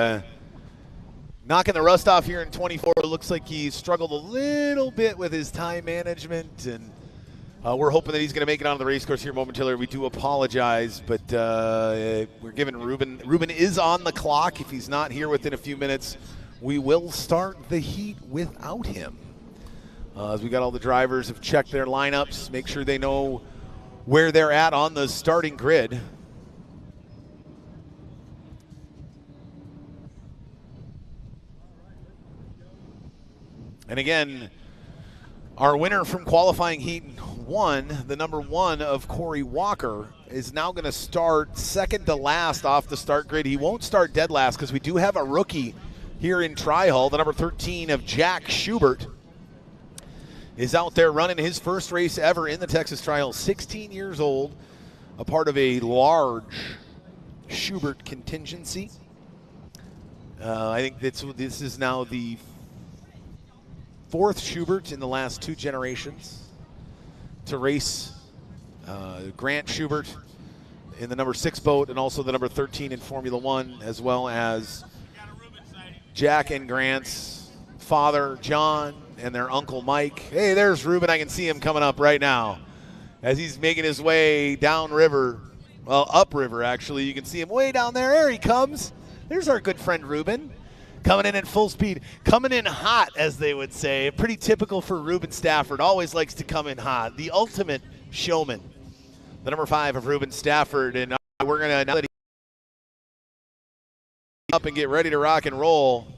knocking the rust off here in 24. It looks like he struggled a little bit with his time management, and we're hoping that he's going to make it onto the race course here momentarily. We do apologize, but we're giving Ruben is on the clock. If he's not here within a few minutes, we will start the heat without him. As we got all the drivers have checked their lineups, make sure they know where they're at on the starting grid. And again, our winner from qualifying heat 1, the number 1 of Corey Walker, is now going to start second to last off the start grid. He won't start dead last because we do have a rookie here in Tri-Hull, the number 13 of Jack Schubert. Is out there running his first race ever in the Texas Tri-Hull. 16 years old, a part of a large Schubert contingency. I think this is now the 4th Schubert in the last 2 generations to race. Grant Schubert in the number 6 boat and also the number 13 in Formula One, as well as Jack and Grant's father, John, and their uncle Mike. Hey, there's Ruben. I can see him coming up right now as he's making his way downriver, well, upriver actually. You can see him way down there. There he comes. There's our good friend Ruben, coming in at full speed, coming in hot, as they would say. Pretty typical for Ruben Stafford. Always likes to come in hot. The ultimate showman. The number 5 of Ruben Stafford, and we're gonna now that he's up and get ready to rock and roll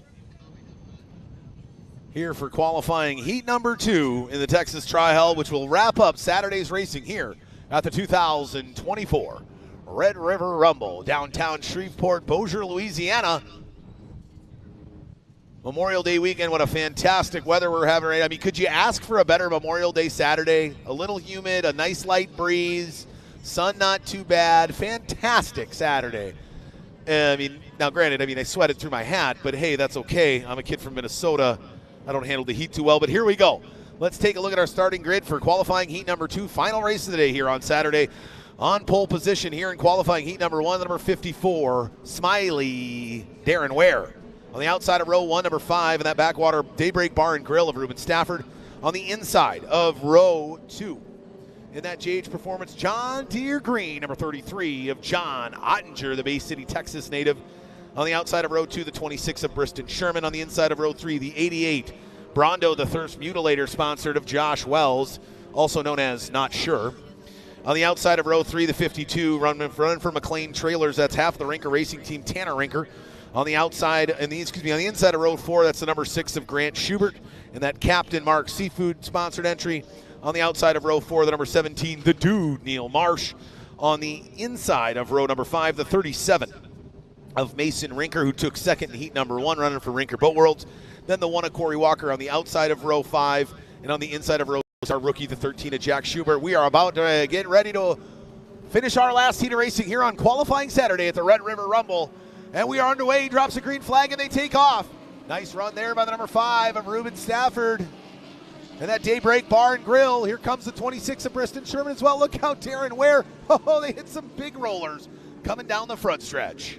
here for qualifying heat number 2 in the Texas Tri-Hull, which will wrap up Saturday's racing here at the 2024 Red River Rumble, downtown Shreveport-Bossier, Louisiana. Memorial Day weekend, what a fantastic weather we're having right now. I mean, could you ask for a better Memorial Day Saturday? A little humid, a nice light breeze, sun not too bad, fantastic Saturday. I mean, now granted, I sweated through my hat, but hey, that's okay. I'm a kid from Minnesota. I don't handle the heat too well, but here we go. Let's take a look at our starting grid for qualifying heat number 2. Final race of the day here on Saturday. On pole position here in qualifying heat number 1, the number 54, Smiley Darren Ware. On the outside of row 1, number 5, in that backwater Daybreak Bar and Grill of Ruben Stafford. On the inside of row 2, in that JH Performance, John Deere Green, number 33 of John Ottinger, the Bay City, Texas native. On the outside of row 2, the 26 of Briston Sherman. On the inside of row 3, the 88 Brondo, the Thirst Mutilator, sponsored of Josh Wells, also known as Not Sure. On the outside of row 3, the 52 running for McLean Trailers. That's half the Rinker Racing Team, Tanner Rinker. On the outside, on the inside of row 4, that's the number 6 of Grant Schubert, and that Captain Mark Seafood sponsored entry. On the outside of row 4, the number 17, the Dude, Neil Marsh. On the inside of row number 5, the 37 of Mason Rinker, who took second in heat number 1, running for Rinker Boat Worlds. Then the 1 of Corey Walker on the outside of row 5, and on the inside of row 6, our rookie, the 13 of Jack Schubert. We are about to get ready to finish our last heat of racing here on qualifying Saturday at the Red River Rumble. And we are underway. He drops a green flag and they take off. Nice run there by the number 5 of Ruben Stafford. And that Daybreak Bar and Grill. Here comes the 26 of Briston Sherman as well. Look out, Darren Ware. Oh, they hit some big rollers coming down the front stretch.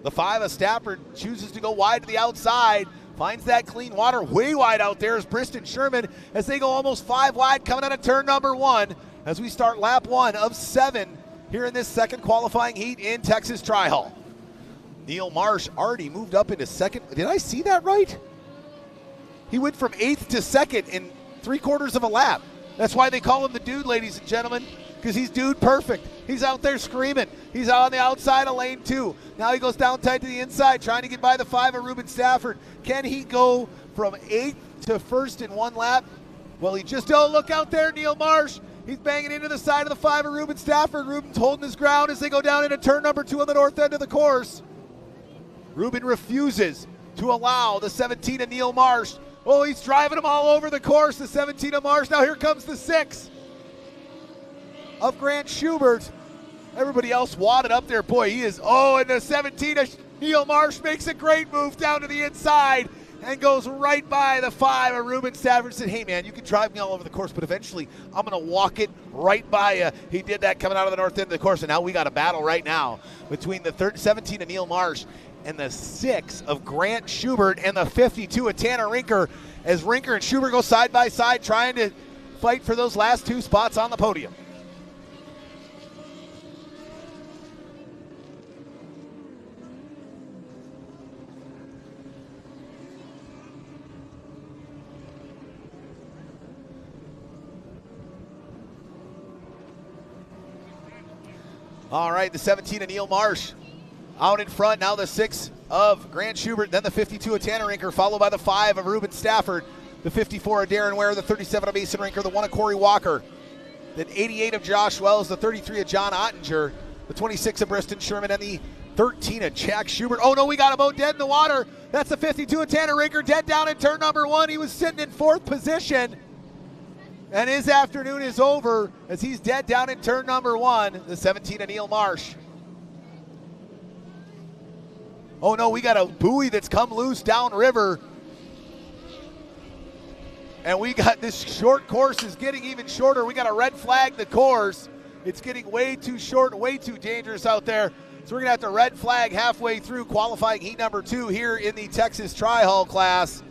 The 5 of Stafford chooses to go wide to the outside. Finds that clean water way wide out there is Briston Sherman as they go almost 5 wide coming out of turn number 1 as we start lap 1 of 7 here in this second qualifying heat in Texas Tri-Hull. Neil Marsh already moved up into second. Did I see that right? He went from 8th to 2nd in 3/4 of a lap. That's why they call him the Dude, ladies and gentlemen, because he's dude perfect. He's out there screaming. He's out on the outside of lane 2. Now he goes down tight to the inside, trying to get by the 5 of Ruben Stafford. Can he go from 8th to 1st in 1 lap? Well, he just, oh, look out there, Neil Marsh. He's banging into the side of the 5 of Ruben Stafford. Ruben's holding his ground as they go down into turn number 2 on the north end of the course. Ruben refuses to allow the 17 of Neil Marsh. Oh, he's driving him all over the course, the 17 of Marsh. Now here comes the 6 of Grant Schubert. Everybody else wadded up there. Boy, he is, oh, and the 17 of Neil Marsh makes a great move down to the inside. and goes right by the 5 of Ruben Stafford. Said, hey, man, you can drive me all over the course, but eventually I'm going to walk it right by you. He did that coming out of the north end of the course, and now we got a battle right now between the 17 of Neil Marsh and the 6 of Grant Schubert and the 52 of Tanner Rinker, as Rinker and Schubert go side by side trying to fight for those last 2 spots on the podium. All right, the 17 of Neil Marsh out in front. Now the 6 of Grant Schubert, then the 52 of Tanner Rinker, followed by the 5 of Ruben Stafford, the 54 of Darren Ware, the 37 of Mason Rinker, the 1 of Corey Walker, the 88 of Josh Wells, the 33 of John Ottinger, the 26 of Briston Sherman, and the 13 of Jack Schubert. Oh no, we got a boat dead in the water. That's the 52 of Tanner Rinker, dead down in turn number 1. He was sitting in 4th position. And his afternoon is over as he's dead down in turn number 1, the 17 of Neil Marsh. Oh no, we got a buoy that's come loose downriver. And we got this short course is getting even shorter. We got to red flag the course. It's getting way too short, way too dangerous out there. So we're going to have to red flag halfway through qualifying heat number 2 here in the Texas Tri-Hull class,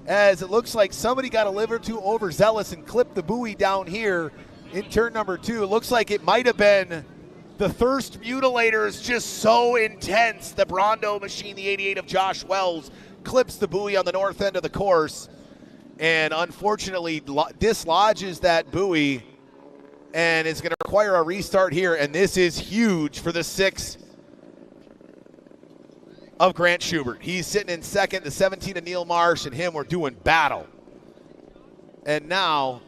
as it looks like somebody got a little too overzealous and clipped the buoy down here in turn number 2. It looks like it might have been the thirst mutilator is just so intense. The Brondo machine, the 88 of Josh Wells, clips the buoy on the north end of the course and unfortunately dislodges that buoy, and it's going to require a restart here, and this is huge for the 6 of Grant Schubert. He's sitting in 2nd, the 17 of Neil Marsh and him were doing battle. And now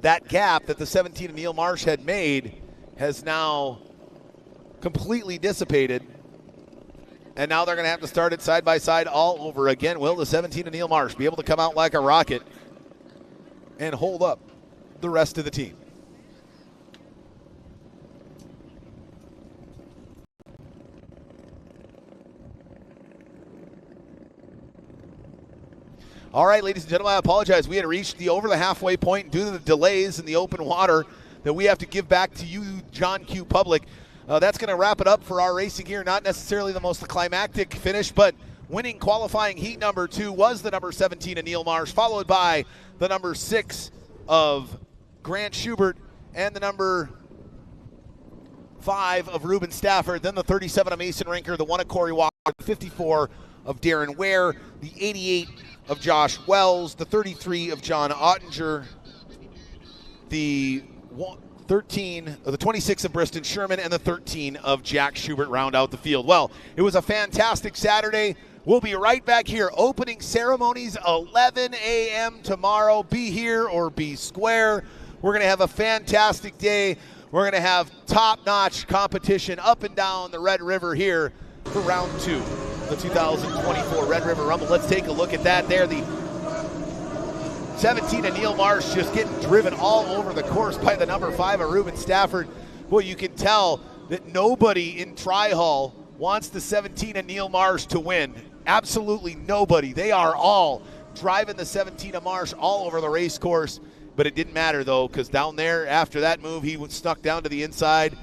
that gap that the 17 of Neil Marsh had made has now completely dissipated. And now they're going to have to start it side by side all over again. Will the 17 of Neil Marsh be able to come out like a rocket and hold up the rest of the team? All right, ladies and gentlemen, I apologize. We had reached the over the halfway point due to the delays in the open water that we have to give back to you, John Q. Public. That's going to wrap it up for our racing here. Not necessarily the most climactic finish, but winning qualifying heat number 2 was the number 17 of Neil Marsh, followed by the number 6 of Grant Schubert and the number 5 of Ruben Stafford, then the 37 of Mason Rinker, the 1 of Corey Walker, the 54 of Darren Ware, the 88 of Josh Wells, the 33 of John Ottinger, the 26 of Briston Sherman, and the 13 of Jack Schubert round out the field. Well, it was a fantastic Saturday. We'll be right back here. Opening ceremonies 11 a.m. tomorrow. Be here or be square. We're going to have a fantastic day. We're going to have top-notch competition up and down the Red River here for round 2. The 2024 Red River Rumble. Let's take a look at that there. The 17 of Neil Marsh just getting driven all over the course by the number 5 of Ruben Stafford. Boy, you can tell that nobody in Tri-Hull wants the 17 of Neil Marsh to win. Absolutely nobody. They are all driving the 17 of Marsh all over the race course, but it didn't matter though, because down there after that move, he snuck down to the inside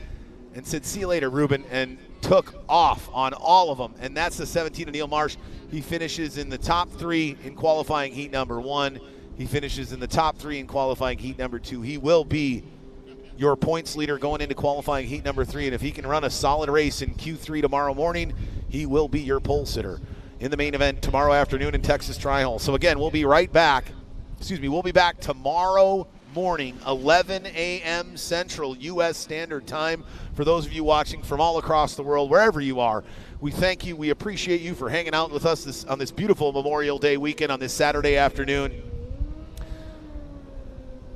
and said, see you later, Ruben, and took off on all of them, and that's the 17 of Neil Marsh. He finishes in the top 3 in qualifying heat number 1. He finishes in the top 3 in qualifying heat number 2. He will be your points leader going into qualifying heat number 3, and if he can run a solid race in Q3 tomorrow morning, he will be your pole sitter in the main event tomorrow afternoon in Texas Tri-Hull. So again, we'll be right back. We'll be back tomorrow morning, 11 a.m. Central U.S. Standard Time. For those of you watching from all across the world, wherever you are, we thank you. We appreciate you for hanging out with us on this beautiful Memorial Day weekend on this Saturday afternoon.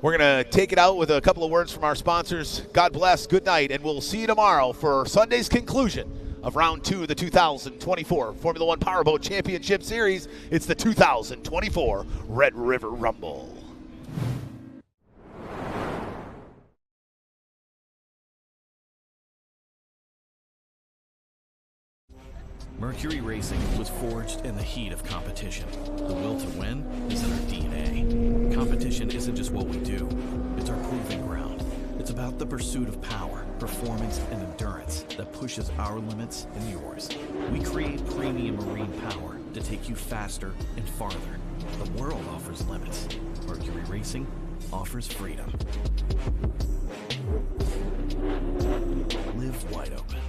We're going to take it out with a couple of words from our sponsors. God bless, good night, and we'll see you tomorrow for Sunday's conclusion of round 2 of the 2024 Formula One Powerboat Championship Series. It's the 2024 Red River Rumble. Mercury Racing was forged in the heat of competition. The will to win is in our DNA. Competition isn't just what we do, it's our proving ground. It's about the pursuit of power, performance, and endurance that pushes our limits and yours. We create premium marine power to take you faster and farther. The world offers limits. Mercury Racing offers freedom. Live wide open.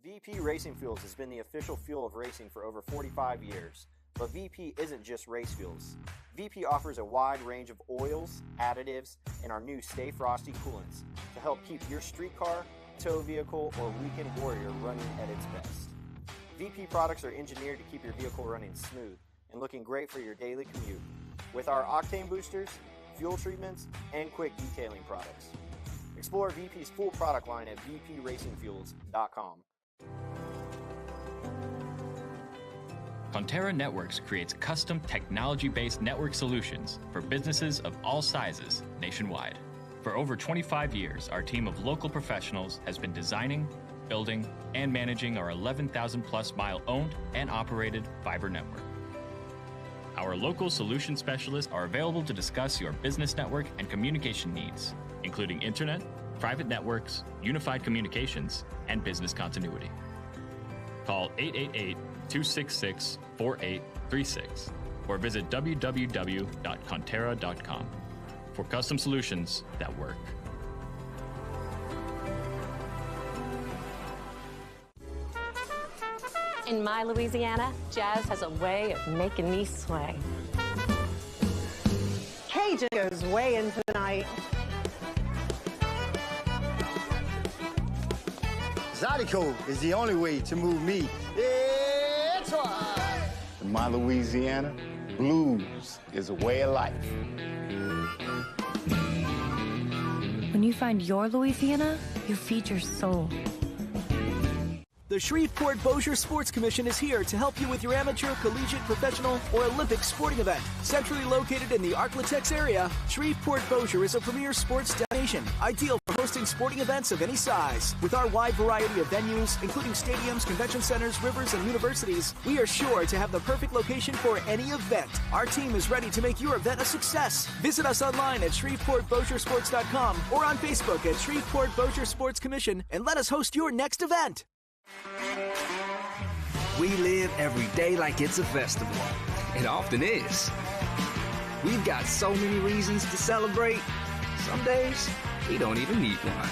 VP Racing Fuels has been the official fuel of racing for over 45 years. But VP isn't just race fuels. VP offers a wide range of oils, additives, and our new Stay Frosty coolants to help keep your street car, tow vehicle, or weekend warrior running at its best. VP products are engineered to keep your vehicle running smooth and looking great for your daily commute with our octane boosters, fuel treatments, and quick detailing products. Explore VP's full product line at vpracingfuels.com. Conterra Networks creates custom technology-based network solutions for businesses of all sizes nationwide. For over 25 years, our team of local professionals has been designing, building, and managing our 11,000-plus mile owned and operated fiber network. Our local solution specialists are available to discuss your business network and communication needs, including internet, private networks, unified communications, and business continuity. Call 888-266-4836 or visit www.conterra.com for custom solutions that work. In my Louisiana, jazz has a way of making me sway. Cajun goes way into the night. Zydeco is the only way to move me. It's right. In my Louisiana, blues is a way of life. When you find your Louisiana, you feed your soul. The Shreveport-Bossier Sports Commission is here to help you with your amateur, collegiate, professional, or Olympic sporting event. Centrally located in the Arklatex area, Shreveport-Bossier is a premier sports destination, ideal for hosting sporting events of any size. With our wide variety of venues, including stadiums, convention centers, rivers, and universities, we are sure to have the perfect location for any event. Our team is ready to make your event a success. Visit us online at ShreveportBossierSports.com or on Facebook at Shreveport-Bossier Sports Commission and let us host your next event. We live every day like it's a festival. It often is. We've got so many reasons to celebrate. Some days, we don't even need one.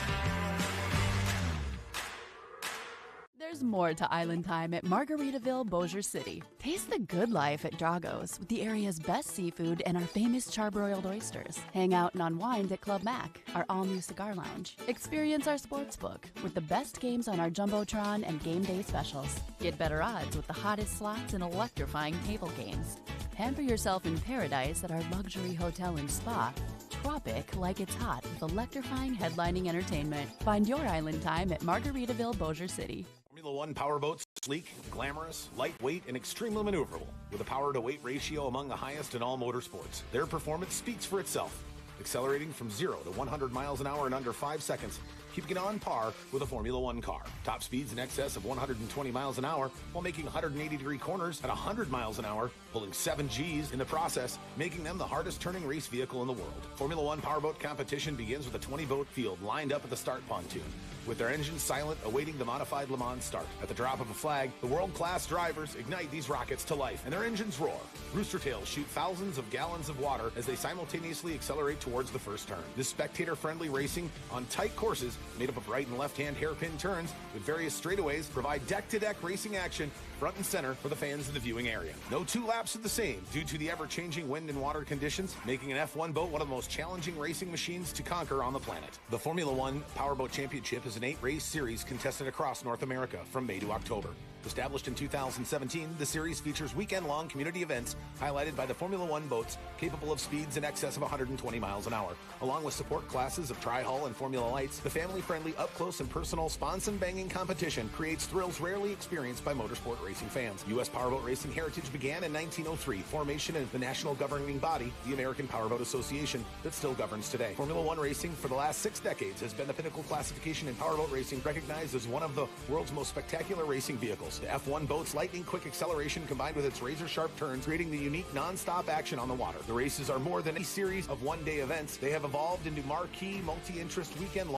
There's more to Island Time at Margaritaville, Bossier City. Taste the good life at Drago's with the area's best seafood and our famous charbroiled oysters. Hang out and unwind at Club Mac, our all-new cigar lounge. Experience our sportsbook with the best games on our Jumbotron and game day specials. Get better odds with the hottest slots and electrifying table games. Pamper yourself in paradise at our luxury hotel and spa. Tropic like it's hot with electrifying headlining entertainment. Find your Island Time at Margaritaville, Bossier City. Formula One Powerboat, sleek, glamorous, lightweight, and extremely maneuverable, with a power-to-weight ratio among the highest in all motorsports. Their performance speaks for itself, accelerating from 0 to 100 miles an hour in under 5 seconds, keeping it on par with a Formula One car. Top speeds in excess of 120 miles an hour while making 180-degree corners at 100 miles an hour, pulling 7 Gs in the process, making them the hardest-turning race vehicle in the world. Formula One Powerboat competition begins with a 20-boat field lined up at the start pontoon, with their engines silent, awaiting the modified Le Mans start. At the drop of a flag, the world-class drivers ignite these rockets to life, and their engines roar. Rooster tails shoot thousands of gallons of water as they simultaneously accelerate towards the first turn. This spectator-friendly racing on tight courses made up of right and left-hand hairpin turns with various straightaways provide deck-to-deck racing action front and center for the fans in the viewing area. No 2 laps are the same due to the ever-changing wind and water conditions, making an F1 boat one of the most challenging racing machines to conquer on the planet. The Formula One Powerboat Championship is an 8-race series contested across North America from May to October. Established in 2017, the series features weekend-long community events highlighted by the Formula One boats capable of speeds in excess of 120 miles an hour. Along with support classes of Tri-Hull and Formula Lights, the family-friendly, up-close and personal sponson-banging competition creates thrills rarely experienced by motorsport racing fans. U.S. Powerboat racing heritage began in 1903, formation of the national governing body, the American Powerboat Association, that still governs today. Formula One racing for the last 6 decades has been the pinnacle classification in powerboat racing, recognized as one of the world's most spectacular racing vehicles. The F1 boat's lightning-quick acceleration combined with its razor-sharp turns, creating the unique non-stop action on the water. The races are more than a series of one-day events. They have evolved into marquee, multi-interest, weekend-long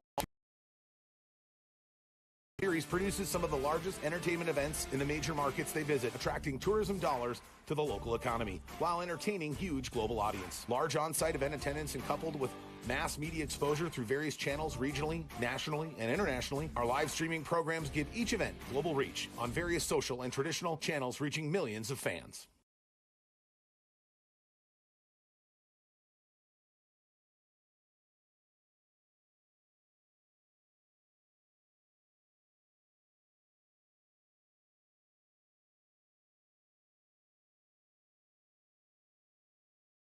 series produces some of the largest entertainment events in the major markets they visit, attracting tourism dollars to the local economy while entertaining huge global audience. Large on-site event attendance and coupled with mass media exposure through various channels regionally, nationally, and internationally, our live streaming programs give each event global reach on various social and traditional channels reaching millions of fans.